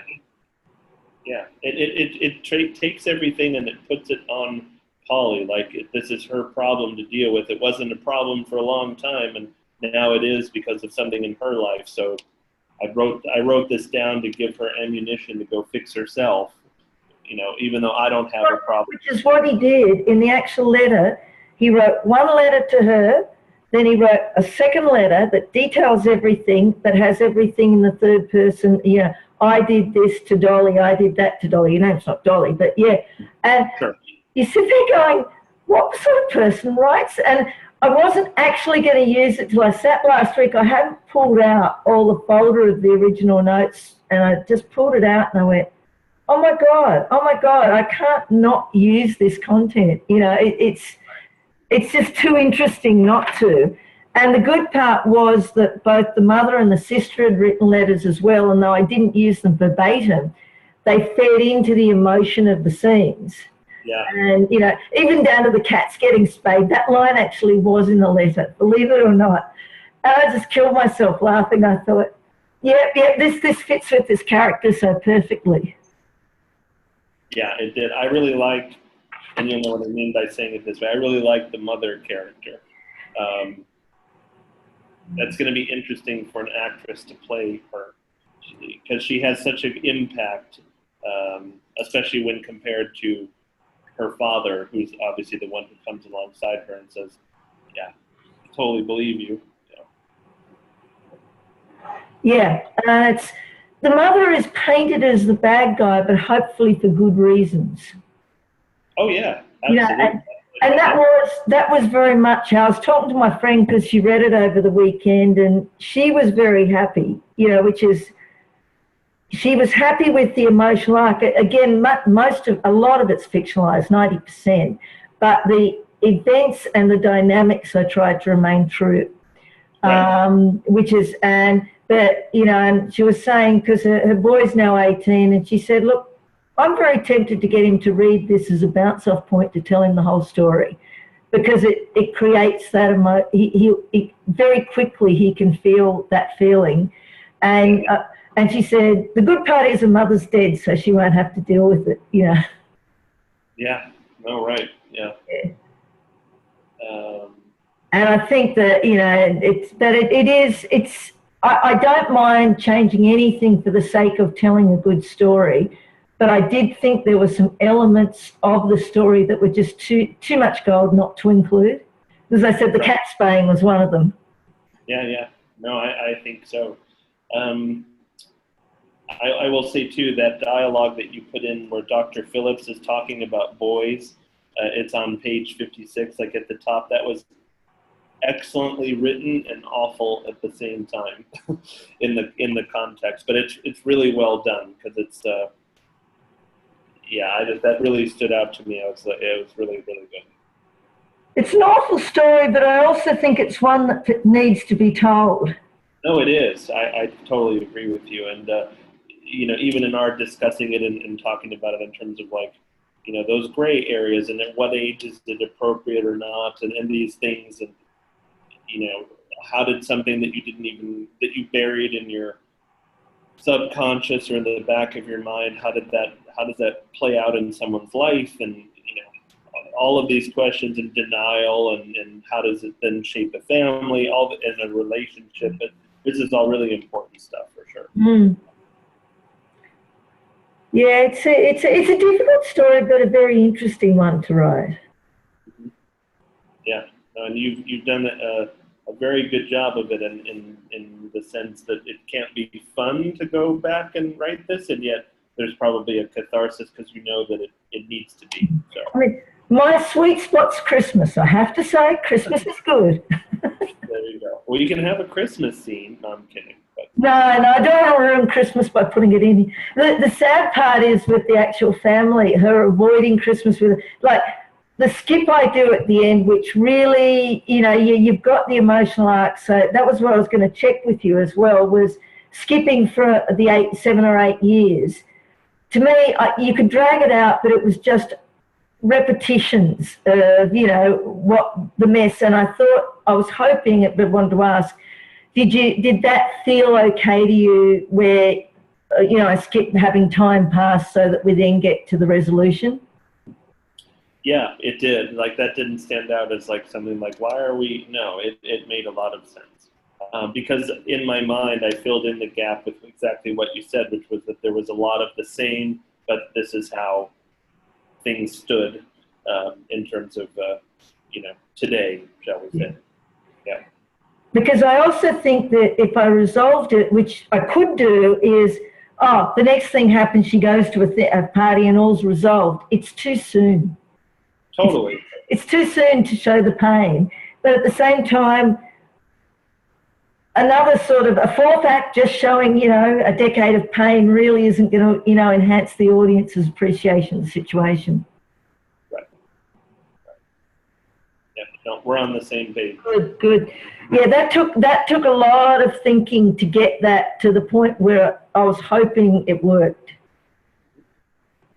Yeah. It takes everything and it puts it on Polly, like this is her problem to deal with. It wasn't a problem for a long time, and now it is because of something in her life. So I wrote this down to give her ammunition to go fix herself, even though I don't have a problem. Which is what he did in the actual letter. He wrote one letter to her, then he wrote a second letter that details everything, that has everything in the third person. I did this to Dolly, I did that to Dolly. It's not Dolly, but yeah. And sure. You sit there going, what sort of person writes? And I wasn't actually going to use it till I sat last week. I hadn't pulled out all the folder of the original notes, and I just pulled it out and I went, oh my God, I can't not use this content. It's just too interesting not to. And the good part was that both the mother and the sister had written letters as well, and though I didn't use them verbatim, they fed into the emotion of the scenes. Yeah. And, even down to the cats getting spayed, that line actually was in the letter, believe it or not. And I just killed myself laughing. I thought, this fits with this character so perfectly. Yeah, it did. I really liked, and you'll know what I mean by saying it this way, I really liked the mother character. That's going to be interesting for an actress to play her, because she has such an impact, especially when compared to her father, who's obviously the one who comes alongside her and says, "Yeah, I totally believe you." Yeah, it's the mother is painted as the bad guy, but hopefully for good reasons. Oh yeah, You absolutely. know, and that was very much. I was talking to my friend because she read it over the weekend, and she was very happy. You know, which is she was happy with the emotional arc. Again, a lot of it's fictionalized, 90%, but the events and the dynamics I tried to remain true. Right. Which is but you know, and she was saying because her boy's now 18, and she said, "Look, I'm very tempted to get him to read this as a bounce-off point to tell him the whole story, because it creates that he very quickly he can feel that feeling, and she said the good part is her mother's dead, so she won't have to deal with it, you know." Yeah. No. Right. Yeah. And I think that, you know, I don't mind changing anything for the sake of telling a good story, but I did think there were some elements of the story that were just too much gold not to include. As I said, the cat spaying was one of them. Yeah. No, I think so. I will say too that dialogue that you put in where Dr. Phillips is talking about boys, it's on page 56, like at the top. That was excellently written and awful at the same time in the context, but it's really well done because it's that really stood out to me. It was really good. It's an awful story, but I also think it's one that needs to be told. No, it is. I totally agree with you, and you know, even in our discussing it and talking about it in terms of like, you know, those gray areas and at what age is it appropriate or not, and these things, and you know, how did something that you buried in your subconscious or in the back of your mind, how does that play out in someone's life, and you know, all of these questions, and denial, and how does it then shape a family, in a relationship. But this is all really important stuff for sure. Yeah, it's a difficult story, but a very interesting one to write. Yeah, and you've done a very good job of it in the sense that it can't be fun to go back and write this, and yet there's probably a catharsis because you know that it needs to be. So. I mean, my sweet spot's Christmas. I have to say, Christmas is good. There you go. Well, you can have a Christmas scene. No, I'm kidding. But. No, I don't want to ruin Christmas by putting it in. The sad part is with the actual family, her avoiding Christmas with, like, the skip I do at the end, which really, you know, you've got the emotional arc. So that was what I was going to check with you as well, was skipping for the 7 or 8 years. To me, you could drag it out, but it was just repetitions of, you know, what the mess. And I was hoping, but wanted to ask, did that feel okay to you where, you know, I skipped having time pass so that we then get to the resolution? Yeah, it did. Like, that didn't stand out as like something like, why are we? No, it made a lot of sense. Because in my mind, I filled in the gap with exactly what you said, which was that there was a lot of the same, but this is how things stood in terms of, you know, today, shall we say. Yeah. Because I also think that if I resolved it, which I could do, is, the next thing happens, she goes to a party and all's resolved. It's too soon. Totally. It's too soon to show the pain. But at the same time, another sort of a fourth act just showing, you know, a decade of pain really isn't going to, you know, enhance the audience's appreciation of the situation. Right. Yeah, no, we're on the same page. Good. Yeah, that took a lot of thinking to get that to the point where I was hoping it worked.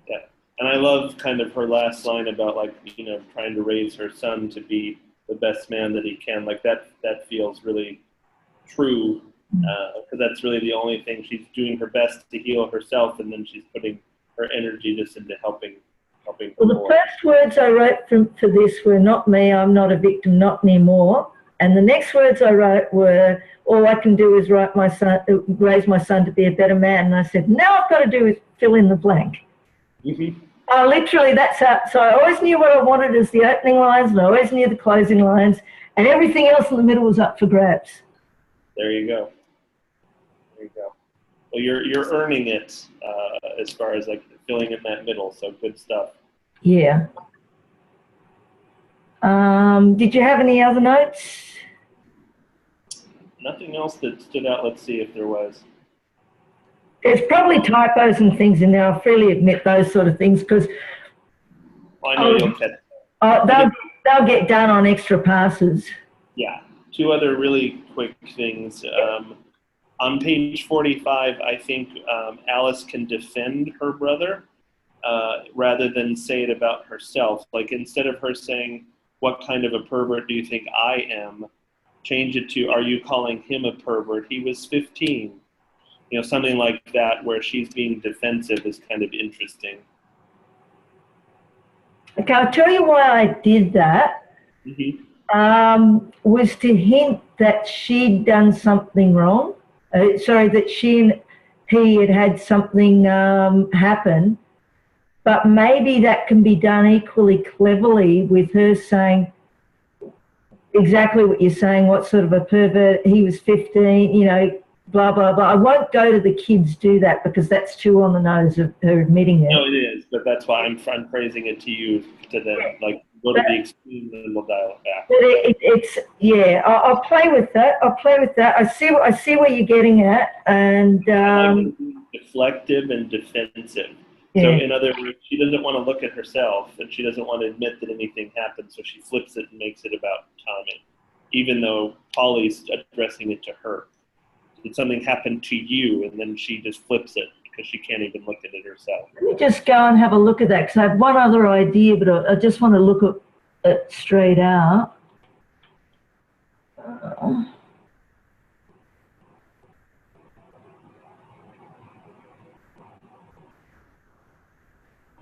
Yeah, and I love kind of her last line about, like, you know, trying to raise her son to be the best man that he can. Like, that feels really true, because that's really the only thing. She's doing her best to heal herself, and then she's putting her energy just into helping. Well, the first words I wrote for this were, "Not me, I'm not a victim, not anymore." And the next words I wrote were, "All I can do is raise my son to be a better man." And I said, now I've got to do is fill in the blank. Mm-hmm. Literally, that's how. So I always knew what I wanted as the opening lines, and I always knew the closing lines, and everything else in the middle was up for grabs. There you go. There you go. Well, you're earning it as far as like filling in that middle. So good stuff. Yeah. Did you have any other notes? Nothing else that stood out. Let's see if there was. There's probably typos and things in there. I'll freely admit those sort of things because I know you'll catch. they'll get done on extra passes. Yeah. Two other really quick things. On page 45, I think Alice can defend her brother rather than say it about herself. Like instead of her saying, "What kind of a pervert do you think I am?" change it to, "Are you calling him a pervert? He was 15." You know, something like that where she's being defensive is kind of interesting. Okay, I'll tell you why I did that. Was to hint that she'd done something wrong. That she and he had something happen. But maybe that can be done equally cleverly with her saying exactly what you're saying, what sort of a pervert, he was 15, you know, blah, blah, blah. I won't go to the kids do that because that's too on the nose of her admitting it. No, it is, but that's why I'm phrasing it to you to then like go to the extreme and we'll dial it back. But I'll play with that. I see where you're getting at, and like deflective and defensive. Yeah. So in other words, she doesn't want to look at herself and she doesn't want to admit that anything happened, so she flips it and makes it about Tommy, even though Polly's addressing it to her. Did something happen to you? And then she just flips it because she can't even look at it herself. Let me just go and have a look at that because I have one other idea, but I just want to look at it straight out.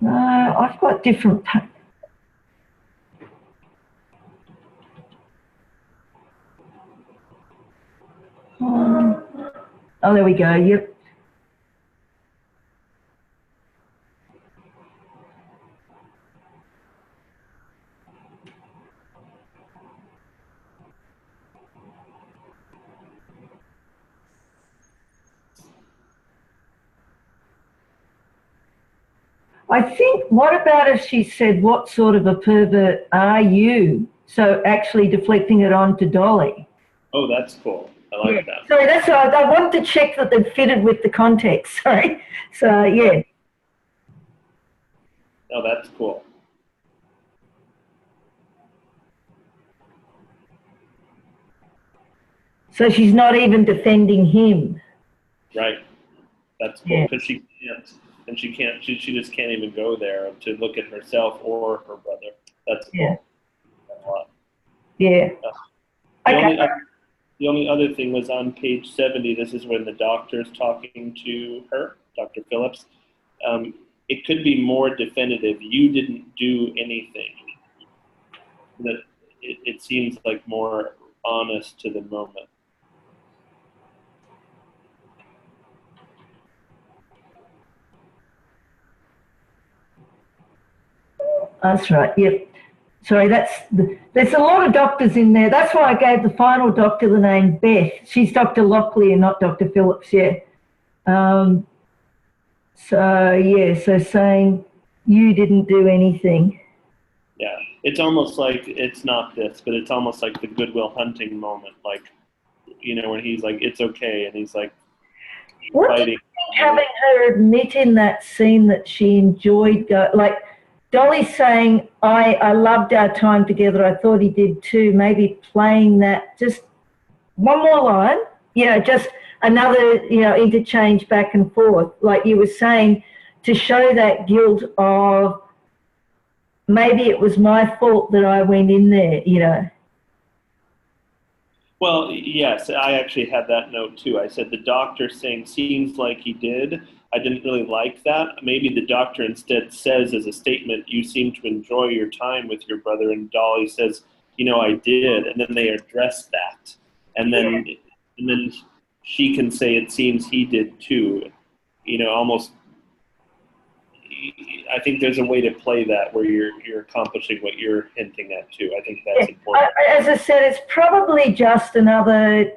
No, I've got different. Oh, there we go. Yep. I think, what about if she said, "What sort of a pervert are you?" So actually deflecting it on to Dolly. Oh, that's cool. I like that. Sorry, that's right. I wanted to check that they fitted with the context. Sorry. So, yeah. Oh, that's cool. So she's not even defending him. Right. That's cool because she can't, and she can't. She just can't even go there to look at herself or her brother. That's cool. Yeah. That's a lot. Yeah. The only other thing was on page 70. This is when the doctor's talking to her, Dr. Phillips. It could be more definitive. You didn't do anything. That it seems like more honest to the moment. That's right. Yep. Sorry, there's a lot of doctors in there. That's why I gave the final doctor the name Beth. She's Dr. Lockley and not Dr. Phillips, yeah. So saying you didn't do anything. Yeah, it's almost like it's not this, but it's almost like the Goodwill Hunting moment, like, you know, when he's like, "It's okay," and he's like what fighting. Do you think having her admit in that scene that she enjoyed like Dolly saying, I loved our time together, I thought he did too, maybe playing that, just one more line, you know, just another, you know, interchange back and forth, like you were saying, to show that guilt of maybe it was my fault that I went in there, you know. Well, yes, I actually had that note too. I said the doctor saying seems like he did. I didn't really like that. Maybe the doctor instead says as a statement, "You seem to enjoy your time with your brother," and Dolly says, "You know, I did," and then they address that, and then she can say, "It seems he did too," you know, almost, I think there's a way to play that where you're accomplishing what you're hinting at too. I think that's important. As I said, it's probably just another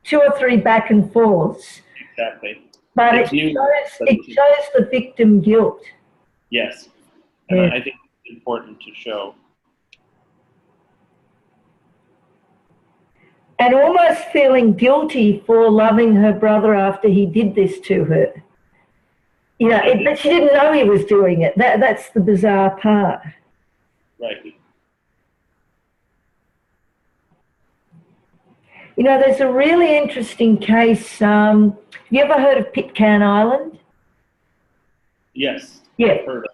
2 or 3 back and forths. Exactly. But It's new, but it shows the victim guilt. yes. And Yeah. I think it's important to show. And almost feeling guilty for loving her brother after he did this to her. You know, but she didn't know he was doing it. That's the bizarre part. Right. You know, there's a really interesting case. Have you ever heard of Pitcairn Island? Yes. Yeah. I've heard of.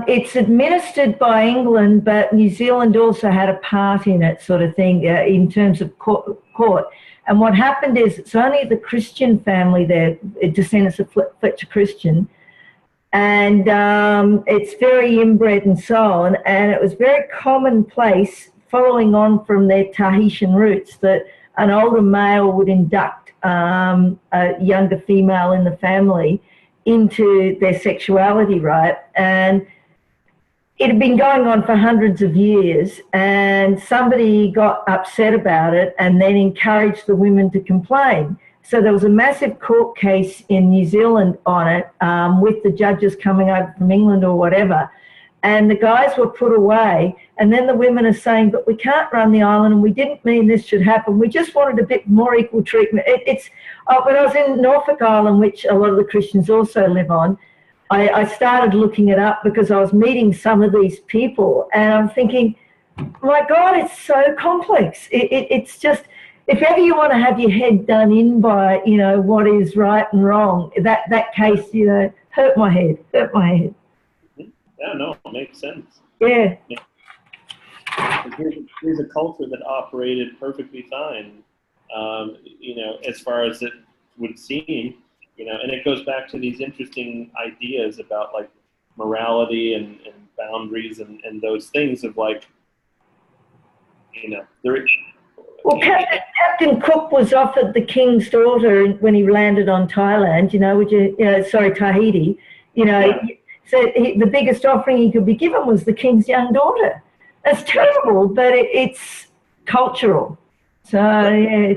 It's administered by England, but New Zealand also had a part in it, sort of thing, in terms of court. And what happened is it's only the Christian family there, descendants of Fletcher Christian, and it's very inbred and so on. And it was very commonplace, following on from their Tahitian roots, that an older male would induct a younger female in the family into their sexuality, right? And it had been going on for hundreds of years, and somebody got upset about it and then encouraged the women to complain. So there was a massive court case in New Zealand on it, with the judges coming over from England or whatever. And the guys were put away, and then the women are saying, but we can't run the island, and we didn't mean this should happen. We just wanted a bit more equal treatment. When I was in Norfolk Island, which a lot of the Christians also live on, I started looking it up because I was meeting some of these people, and I'm thinking, my God, it's so complex. It's just, if ever you want to have your head done in by, you know, what is right and wrong, that case, you know, hurt my head. Yeah, no, it makes sense. Yeah. Here's a culture that operated perfectly fine, you know, as far as it would seem, you know, and it goes back to these interesting ideas about like morality and boundaries and those things of like, you know, Well, Captain Cook was offered the king's daughter when he landed on Thailand, you know, Tahiti, you know. Yeah. So the biggest offering he could be given was the king's young daughter. That's terrible, but it's cultural. So yeah,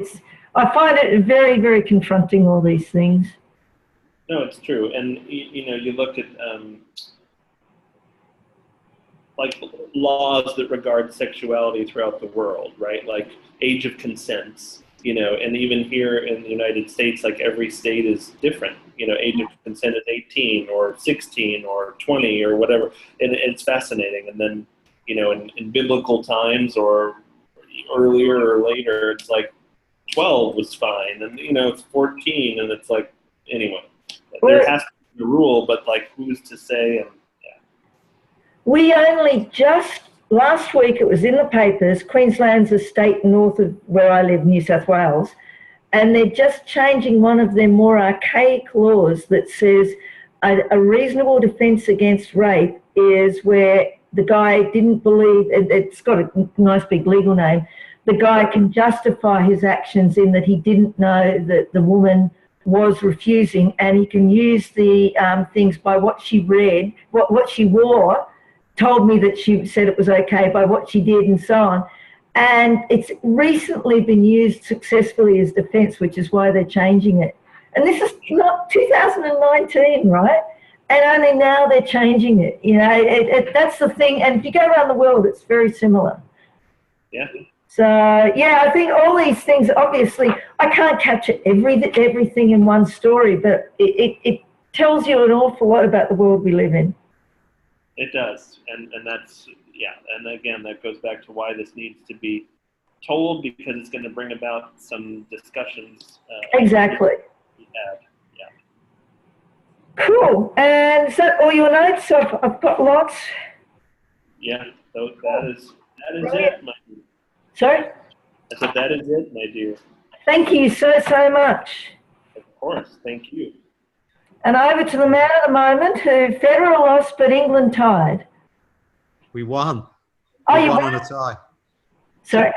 I find it very, very confronting, all these things. No, it's true. And, you know, you look at like laws that regard sexuality throughout the world, right? Like age of consent, you know, and even here in the United States, like every state is different. You know, age of consent is 18 or 16 or 20 or whatever. And it's fascinating. And then, you know, in biblical times or earlier or later, it's like 12 was fine. And, you know, it's 14. And it's like, anyway, there has to be a rule, but like who's to say? And yeah. We only just, last week it was in the papers, Queensland's a state north of where I live, New South Wales, and they're just changing one of their more archaic laws that says a reasonable defence against rape is where the guy didn't believe, it's got a nice big legal name, the guy can justify his actions in that he didn't know that the woman was refusing, and he can use the things by what she read, what she wore, told me that she said it was okay by what she did and so on. And it's recently been used successfully as defence, which is why they're changing it. And this is not 2019, right? And only now they're changing it. You know, that's the thing. And if you go around the world, it's very similar. Yeah. So, yeah, I think all these things, obviously, I can't capture everything in one story, but it tells you an awful lot about the world we live in. It does. And that's, yeah. And again, that goes back to why this needs to be told, because it's going to bring about some discussions. Exactly. We have. Yeah. Cool. And is that all your notes? I've got lots. Yeah. So that is it, my dear. Sorry? I said that is it, my dear. Thank you so much. Of course. Thank you. And over to the man of the moment who Federer lost but England tied. We won. Oh, We you won won? on a tie. So,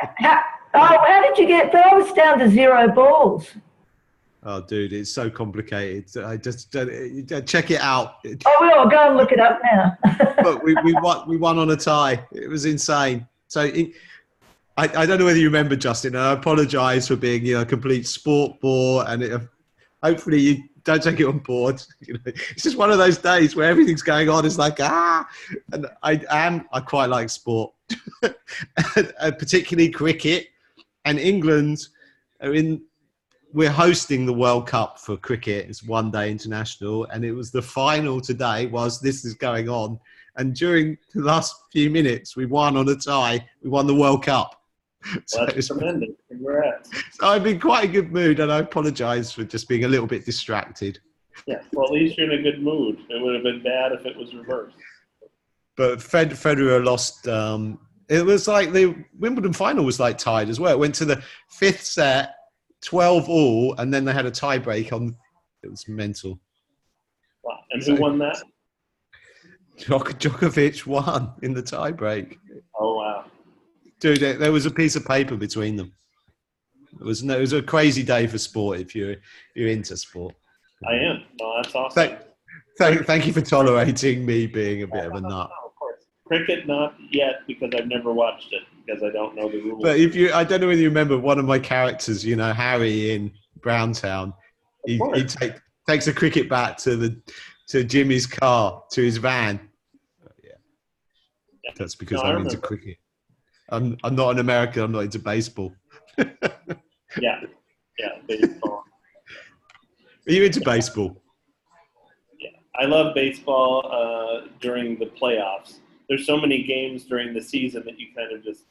how did you get, but I was down to 0 balls. Oh, dude, it's so complicated. I just check it out. Oh, well, go and look it up now. But we won on a tie. It was insane. So I don't know whether you remember, Justin. And I apologise for being a complete sport bore, and hopefully you don't take it on board. It's just one of those days where everything's going on. It's like and I quite like sport, and particularly cricket. And England we're hosting the World Cup for cricket. It's one day international, and it was the final today whilst this is going on. And during the last few minutes, we won on a tie. We won the World Cup. Well, that's tremendous. Congrats. So I'm in quite a good mood, and I apologise for just being a little bit distracted. Yeah, well, at least you're in a good mood. It would have been bad if it was reversed. But Federer lost. It was like the Wimbledon final was like tied as well. It went to the fifth set, 12-all, and then they had a tie break on. It was mental. Wow. And who won that? Djokovic won in the tie break. Oh, wow. Dude, there was a piece of paper between them. It was a crazy day for sport if you're into sport. I am. No, that's awesome. Thank you for tolerating me being a bit of a nut. No, of course. Cricket, not yet, because I've never watched it, because I don't know the rules. But I don't know whether you remember one of my characters, Harry in Browntown. He takes a cricket bat to Jimmy's car, to his van. Yeah. That's because I'm into cricket. I'm not an American. I'm not into baseball. Yeah, baseball. Are you into baseball? Yeah, I love baseball during the playoffs. There's so many games during the season that you kind of just,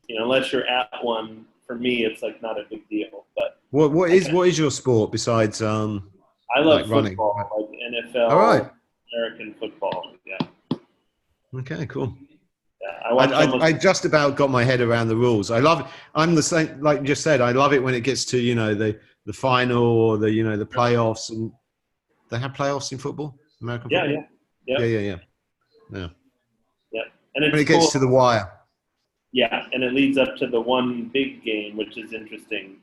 unless you're at one. For me, it's like not a big deal. But what is your sport besides? I love running. football, like NFL, all right. American football. Yeah. Okay, cool. Yeah, I just about got my head around the rules. I love it. I'm the same, like you just said. I love it when it gets to the final or the the playoffs, and they have playoffs in football, American football. Yeah. And it's when it gets to the wire. Yeah, and it leads up to the one big game, which is interesting.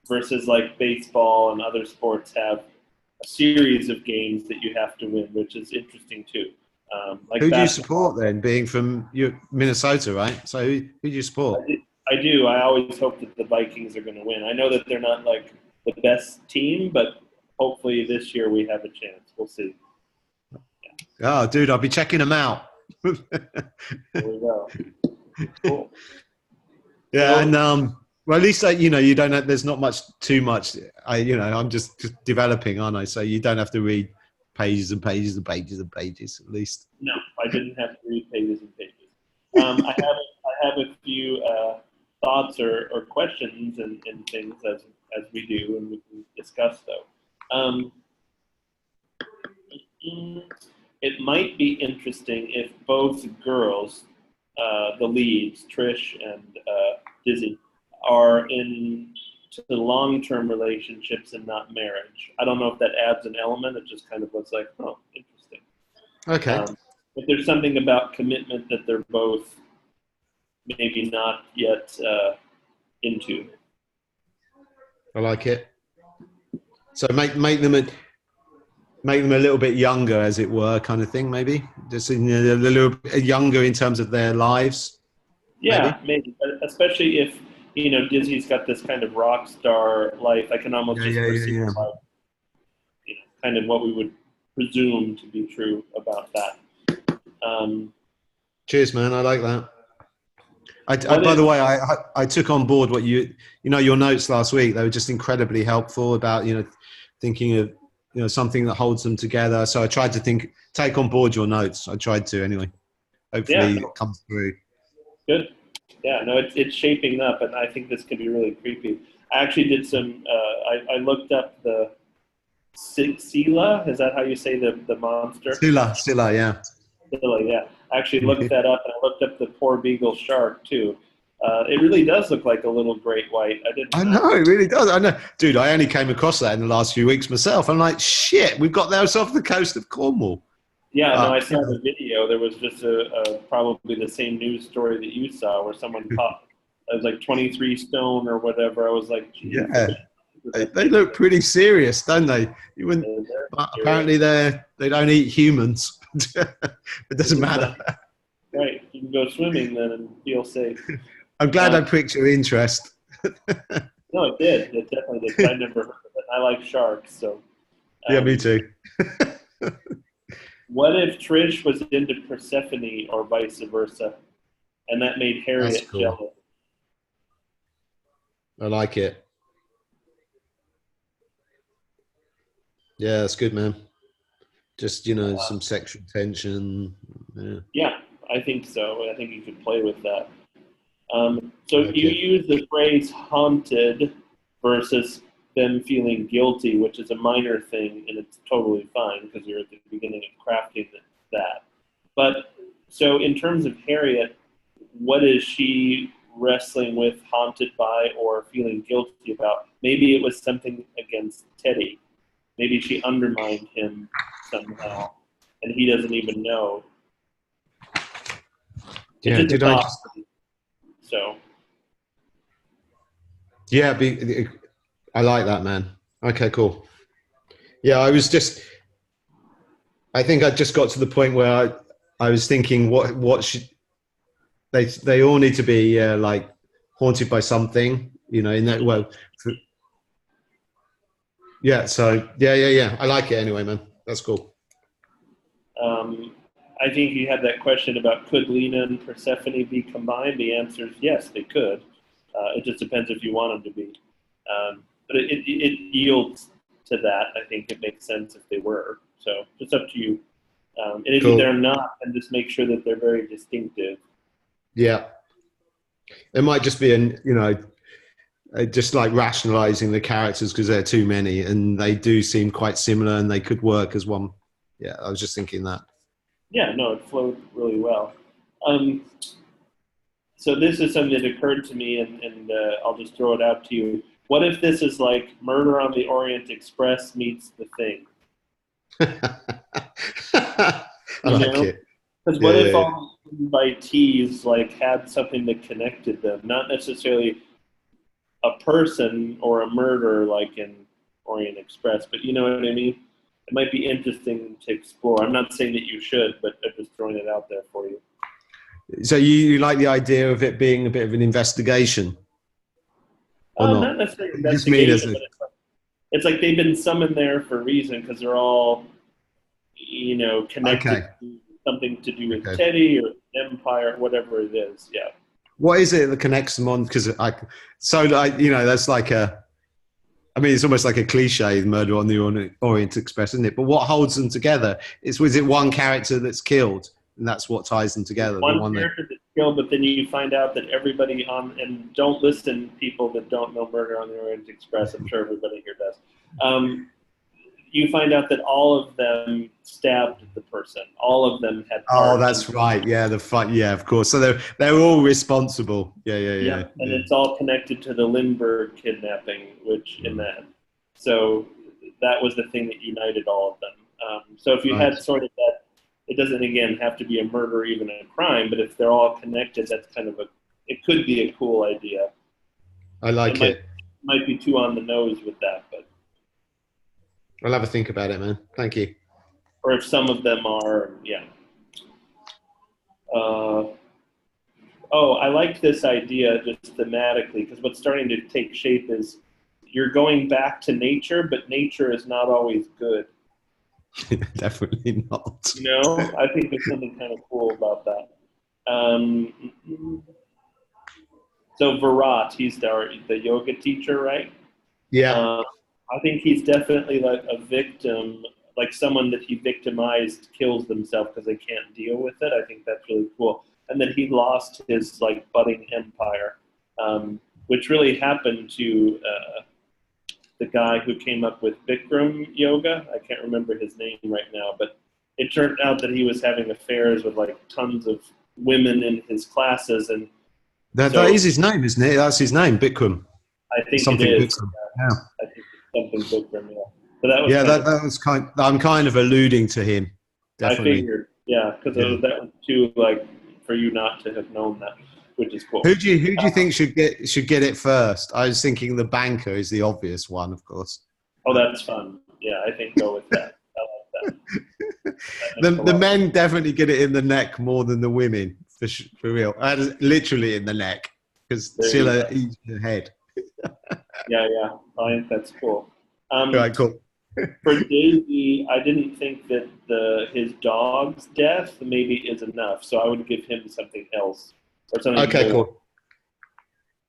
Versus like baseball and other sports have a series of games that you have to win, which is interesting too. Who do you support then, being from Minnesota, right? So who do you support? I do. I always hope that the Vikings are going to win. I know that they're not like the best team, but hopefully this year we have a chance. We'll see. Oh, dude, I'll be checking them out. There we go. Cool. Yeah, and well, at least you don't have, there's not too much. I'm just developing, aren't I? So you don't have to read pages and pages and pages and pages, at least. No, I didn't have to read pages and pages. I have a few thoughts or questions and things as we do, and we can discuss though. It might be interesting if both girls, the leads, Trish and Dizzy, are into long-term relationships and not marriage. I don't know if that adds an element. It just kind of looks like, oh, interesting. Okay. If there's something about commitment that they're both maybe not yet into. I like it. So make them a little bit younger, as it were, kind of thing, maybe? Just a little bit younger in terms of their lives? Yeah, maybe. But especially if, Dizzy's got this kind of rock star life. I can almost perceive like, kind of what we would presume to be true about that. Cheers, man. I like that. By the way, I took on board what your notes last week. They were just incredibly helpful about, thinking of, something that holds them together. So I tried to take on board your notes. I tried to anyway. Hopefully it comes through. Good. Yeah, no, it's shaping up, and I think this could be really creepy. I actually did some, I looked up the Scylla. Is that how you say the monster? Scylla, yeah. Scylla, yeah. I actually looked that up, and I looked up the poor beagle shark, too. It really does look like a little great white. I know, it really does. I know. Dude, I only came across that in the last few weeks myself. I'm like, shit, we've got those off the coast of Cornwall. Yeah, no, I saw the video. There was just probably the same news story that you saw where someone caught, it was like 23 stone or whatever. I was like, geez, They look pretty serious, don't they? You wouldn't. But apparently, they don't eat humans. It doesn't matter. Right, you can go swimming then and feel safe. I'm glad I piqued your interest. No, it did. It definitely did. 'Cause I never heard of it. I like sharks, so. Yeah, me too. What if Trish was into Persephone or vice versa, and that made Harriet That's cool. jealous? I like it. Yeah, that's good, man. Just, some sexual tension. Yeah. Yeah, I think so. I think you could play with that. So Okay. you use the phrase haunted versus them feeling guilty, which is a minor thing, and it's totally fine because you're at the beginning of crafting that. But so in terms of Harriet, what is she wrestling with, haunted by, or feeling guilty about? Maybe it was something against Teddy. Maybe she undermined him somehow, and he doesn't even know. Yeah, It's did a I thought. just, So yeah, I like that, man. Okay, cool. Yeah, I think I just got to the point where I was thinking, what should they all need to be like haunted by something, in that. Well, yeah. So yeah. I like it anyway, man. That's cool. I think you had that question about could Lena and Persephone be combined? The answer is yes, they could. It just depends if you want them to be. But it yields to that. I think it makes sense if they were. So it's up to you. And if Cool. they're not, then just make sure that they're very distinctive. Yeah, it might just be just like rationalizing the characters because there are too many, and they do seem quite similar, and they could work as one. Yeah, I was just thinking that. Yeah, no, it flowed really well. So this is something that occurred to me, and I'll just throw it out to you. What if this is like Murder on the Orient Express meets The Thing? I like it. Because what if all the invitees like had something that connected them, not necessarily a person or a murder like in Orient Express, but you know what I mean? It might be interesting to explore. I'm not saying that you should, but I'm just throwing it out there for you. So you like the idea of it being a bit of an investigation? Or Not necessarily Just mean investigation, but it's like they've been summoned there for a reason because they're all, connected to something to do with Teddy or Empire, whatever it is. Yeah. What is it that connects them on? Because that's like it's almost like a cliche, Murder on the Orient Express, isn't it? But what holds them together? Was it one character that's killed, and that's what ties them together? One character that's killed, but then you find out that everybody and don't listen, people that don't know Murder on the Orient Express. I'm sure everybody here does. You find out that all of them stabbed the person. All of them had. Oh, that's right. Yeah, yeah, of course. So they're all responsible. Yeah. And it's all connected to the Lindbergh kidnapping, So that was the thing that united all of them. So if you had sort of that, it doesn't again have to be a murder or even a crime, but if they're all connected, that's kind of it could be a cool idea. I like it. Might be too on the nose with that, but. I'll have a think about it, man. Thank you. Or if some of them are, yeah. I like this idea just thematically because what's starting to take shape is you're going back to nature, but nature is not always good. Definitely not. I think there's something kind of cool about that. So Virat, he's the yoga teacher, right? Yeah. I think he's definitely like a victim, like someone that he victimized kills themselves because they can't deal with it. I think that's really cool. And that he lost his like budding empire, which really happened to the guy who came up with Bikram yoga. I can't remember his name right now, but it turned out that he was having affairs with like tons of women in his classes. And that is his name, isn't it? That's his name, Bikram. I think something it is. Bikram. Yeah. I think it's something Bikram, yeah. So that was that was I'm kind of alluding to him. Definitely. I figured, yeah, because that was too like for you not to have known that, which is cool. Who do you think should get it first? I was thinking the banker is the obvious one, of course. Oh, that's fun. Yeah, I think go with that. I like that. The men definitely get it in the neck more than the women, for real. Literally in the neck, because Scylla eats the head. Yeah. I think that's cool. Right, cool. For Daisy, I didn't think that his dog's death maybe is enough, so I would give him something else or something. Okay, cool.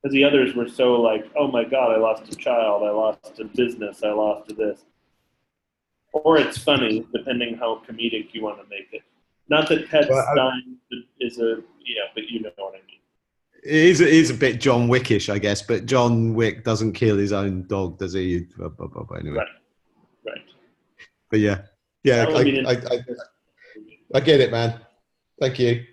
Because the others were so like, oh my god, I lost a child, I lost a business, I lost this. Or it's funny, depending how comedic you want to make it. Not that pets dying is but you know what I mean. It is a bit John Wickish, I guess, but John Wick doesn't kill his own dog, does he? Anyway. Right. But yeah, I get it, man. Thank you.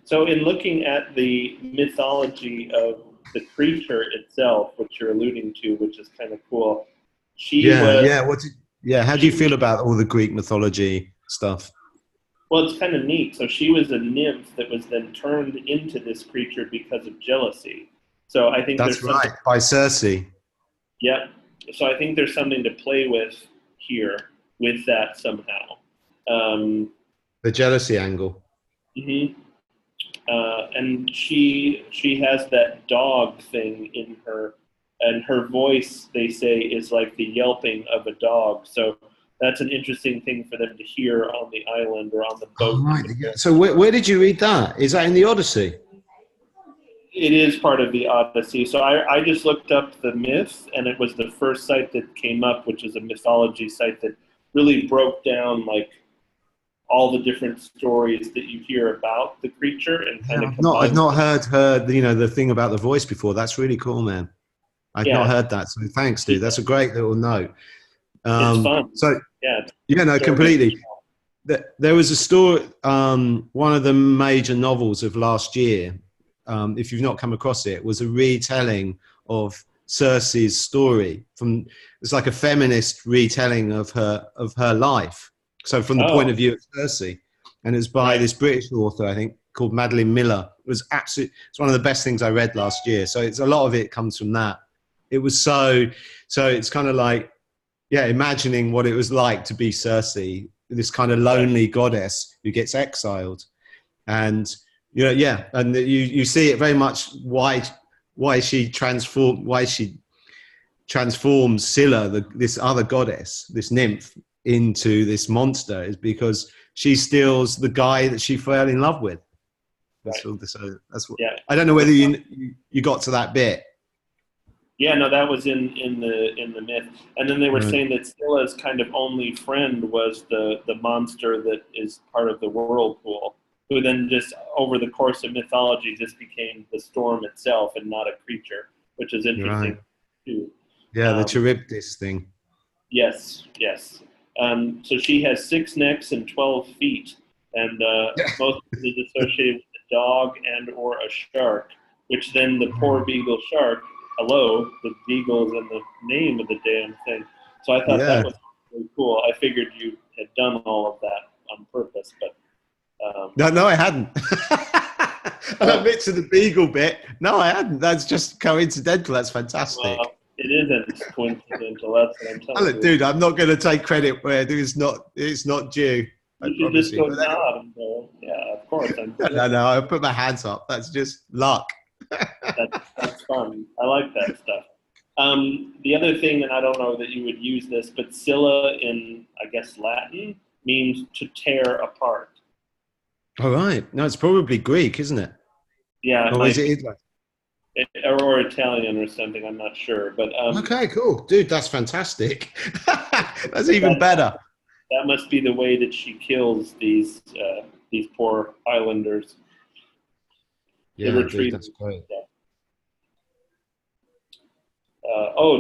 So in looking at the mythology of the creature itself, which you're alluding to, which is kind of cool. How do you feel about all the Greek mythology stuff? Well, it's kind of neat. So she was a nymph that was then turned into this creature because of jealousy. So I think that's right, by Circe. Yeah. So I think there's something to play with here with that somehow. The jealousy angle. Mm-hmm. And she has that dog thing in her, and her voice, they say, is like the yelping of a dog. So that's an interesting thing for them to hear on the island or on the boat. Oh, right. So where did you read that? Is that in the Odyssey? It is part of the Odyssey. So I just looked up the myth, and it was the first site that came up, which is a mythology site that really broke down like all the different stories that you hear about the creature and kind of. I've not heard her. The thing about the voice before. That's really cool, man. I've not heard that. So thanks, dude. That's a great little note. It's fun. So completely. There was a story. One of the major novels of last year, if you've not come across it, was a retelling of Circe's story. It's like a feminist retelling of her life. So from the point of view of Circe, and it was by this British author, I think, called Madeline Miller. It's one of the best things I read last year. So it's a lot of it comes from that. It was so it's kind of like, imagining what it was like to be Circe, this kind of lonely goddess who gets exiled. And, and you see it very much why she transforms Scylla, this other goddess, this nymph, into this monster, is because she steals the guy that she fell in love with. That's what. Yeah. I don't know whether you got to that bit. Yeah, no, that was in the myth, and then they were saying that Scylla's kind of only friend was the monster that is part of the whirlpool, who then just over the course of mythology just became the storm itself and not a creature, which is interesting too. Yeah, the Charybdis thing. Yes. So she has 6 necks and 12 feet, and most of it is associated with a dog and or a shark, which then the poor beagle shark, the beagle's in the name of the damn thing. So I thought that was really cool. I figured you had done all of that on purpose, but... No, I hadn't. I admit to the beagle bit. No, I hadn't. That's just coincidental. That's fantastic. Well, it isn't coincidental. That's what I'm telling you. Dude, I'm not going to take credit where it's not due. You should just go nod and go, of course. No, I put my hands up. That's just luck. That's fun. I like that stuff. The other thing, and I don't know that you would use this, but Scylla in, I guess, Latin means to tear apart. All right. No, it's probably Greek, isn't it? Yeah. Or is it or Italian or something, I'm not sure. But okay, cool. Dude, that's fantastic. That's even better. That must be the way that she kills these poor islanders. Yeah, dude, that's great.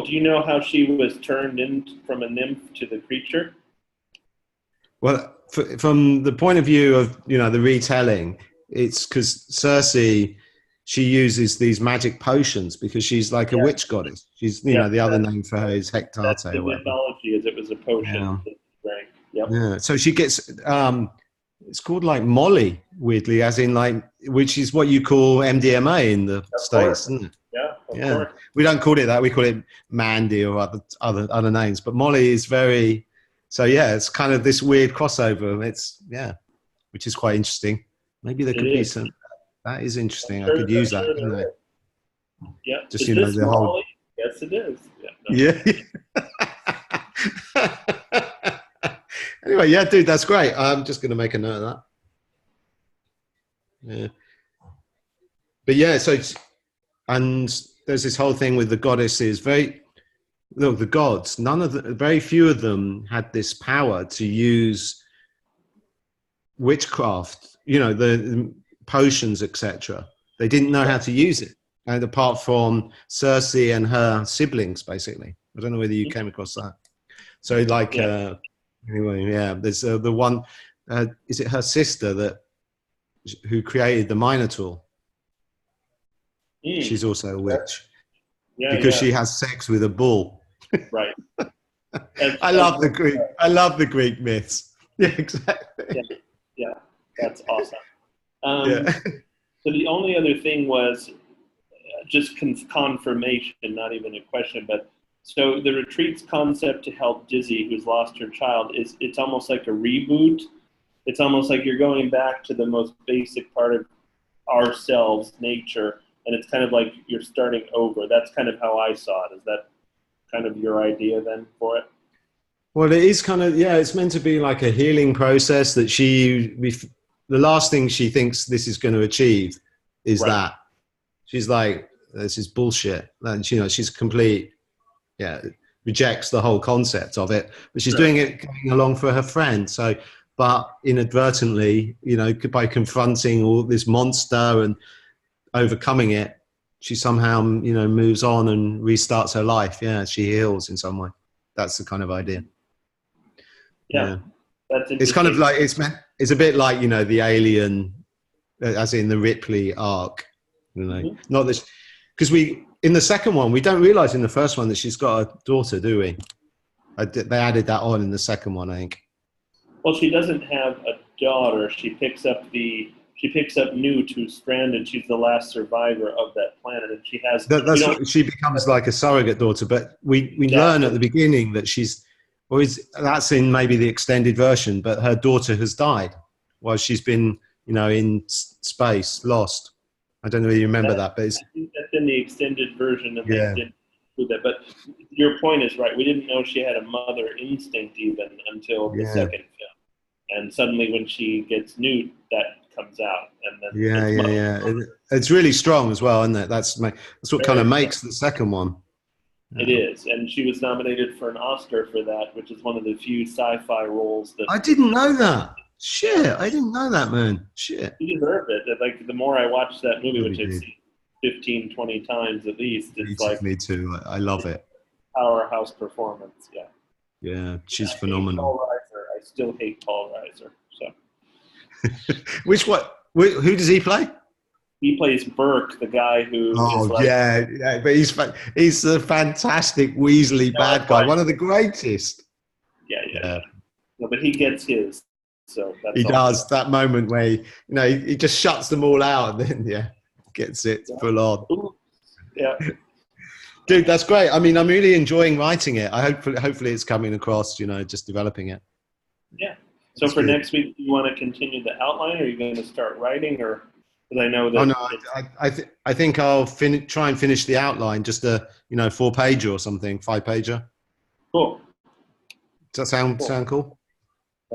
Do you know how she was turned in from a nymph to the creature? Well, from the point of view of the retelling, it's because Circe, she uses these magic potions because she's like a witch goddess. She's the other name for her is Hecate. That's the mythology, is it was a potion that she drank. Yep. Yeah. So she gets it's called like Molly, weirdly, as in like, which is what you call MDMA in the States, isn't it? Yeah, of Yeah. course. We don't call it that. We call it Mandy or other names. But Molly is very, so yeah, it's kind of this weird crossover. It's, yeah, which is quite interesting. Maybe there could be some, that is interesting. I could use that. Sure there is. Yeah. Just, Is you know, this the whole, Molly? Yes, it is. Yeah. yeah. Anyway, yeah, dude, that's great. I'm just going to make a note of that. Yeah. But yeah, so, and there's this whole thing with the goddesses. Look, the gods, very few of them had this power to use witchcraft, you know, the potions, etc. They didn't know how to use it. And apart from Cersei and her siblings, basically. I don't know whether you came across that. So like, anyway, yeah, there's the one, is it her sister who created the Minotaur? She's also a witch. Yeah, because she has sex with a bull. Right. I love the Greek myths. Yeah, exactly. Yeah, that's awesome. Yeah. So the only other thing was just confirmation, not even a question, but so the retreat's concept to help Dizzy, who's lost her child, it's almost like a reboot. It's almost like you're going back to the most basic part of ourselves, nature, and it's kind of like you're starting over. That's kind of how I saw it. Is that kind of your idea then for it? Well, it is kind of, yeah, it's meant to be like a healing process that the last thing she thinks this is going to achieve is that. She's like, this is bullshit. And, you know, she's rejects the whole concept of it, but she's doing it going along for her friend. So, but inadvertently, you know, by confronting all this monster and overcoming it, she somehow, you know, moves on and restarts her life. Yeah, she heals in some way. That's the kind of idea. Yeah. That's it's kind of like, it's a bit like, you know, the Alien, as in the Ripley arc, you know, not this, because in the second one, we don't realize in the first one that she's got a daughter, do we? They added that on in the second one, I think. Well, she doesn't have a daughter. She picks up Newt, who's stranded. She's the last survivor of that planet, and she has. She becomes like a surrogate daughter, but we learn at the beginning that that's in maybe the extended version, but her daughter has died while she's been, you know, in space, lost. I don't know if you remember that, but I think that's in the extended version, and they didn't do that. But your point is right. We didn't know she had a mother instinct even until the second film, and suddenly when she gets Newt, that comes out, and then it's really strong as well, isn't it? That's what kind of makes the second one. It is, and she was nominated for an Oscar for that, which is one of the few sci-fi roles that. I didn't know that. Shit, I didn't know that, man. Shit. She deserved it. Like, the more I watch that movie, which I've seen 15, 20 times at least, it's like. Me too. I love it. Powerhouse performance, yeah. Yeah, she's phenomenal. Paul Reiser. I still hate Paul Reiser. So. Who does he play? He plays Burke, the guy who. Oh, is like, yeah, but he's a fantastic Weasley bad guy, one of the greatest. Yeah. No, but he gets his. So that's he does that moment where he just shuts them all out and then gets it full on. Ooh. Yeah, dude, that's great. I mean, I'm really enjoying writing it. Hopefully it's coming across. You know, just developing it. Yeah. So for next week, do you want to continue the outline, or are you going to start writing, or because I know that? Oh no, I think I'll try and finish the outline, just a 4-pager or something, 5-pager. Cool. Does that sound cool?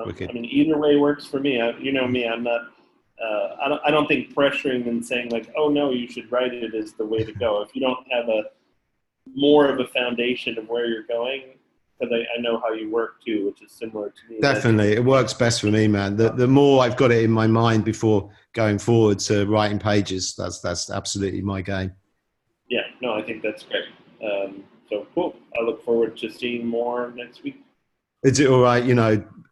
I mean, either way works for me. You know me, I'm not. I don't think pressuring and saying like, "Oh no, you should write it" is the way to go. If you don't have more of a foundation of where you're going, because I know how you work too, which is similar to me. Definitely, it works best for me, man. The more I've got it in my mind before going forward to writing pages, that's absolutely my game. Yeah, no, I think that's great. So cool. I look forward to seeing more next week. Is it all right,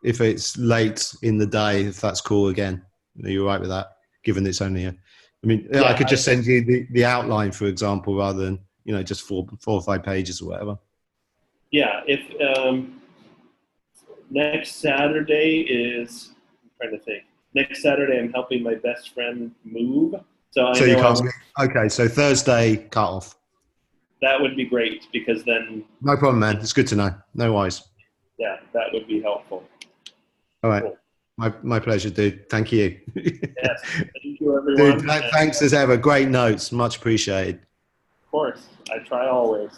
if it's late in the day, if that's cool again? Are you all right with that, given it's only I could just send you the outline, for example, rather than, just 4 or 5 pages or whatever. Yeah, if next Saturday is, I'm trying to think. next Saturday I'm helping my best friend move. So So you can't. Okay, so Thursday cut off. That would be great because then, No problem, man. It's good to know. No worries. yeah, that would be helpful. All right. Cool. My pleasure, dude. Thank you. Yes. Thank you, everyone. Dude, thanks as ever. Great notes. Much appreciated. Of course. I try always.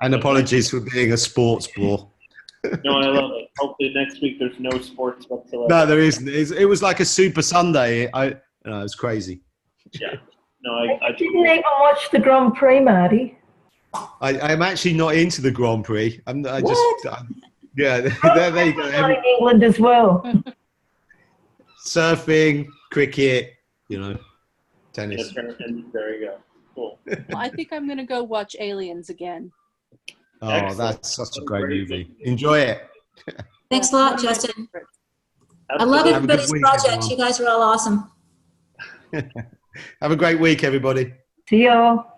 And apologies for being a sports bore. No, I love it. Hopefully next week there's no sports whatsoever. No, there isn't. It was like a Super Sunday. It was crazy. Yeah. No, I didn't even watch the Grand Prix, Marty. I'm actually not into the Grand Prix. Yeah, there you go. Not in England as well. Surfing, cricket, tennis. There you go. Cool. Well, I think I'm gonna go watch Aliens again. Oh, Excellent. that's such a great movie. Enjoy it. Thanks a lot, Justin. I Absolutely. love Have a good everybody's week, projects. everyone. You guys are all awesome. Have a great week, everybody. See y'all.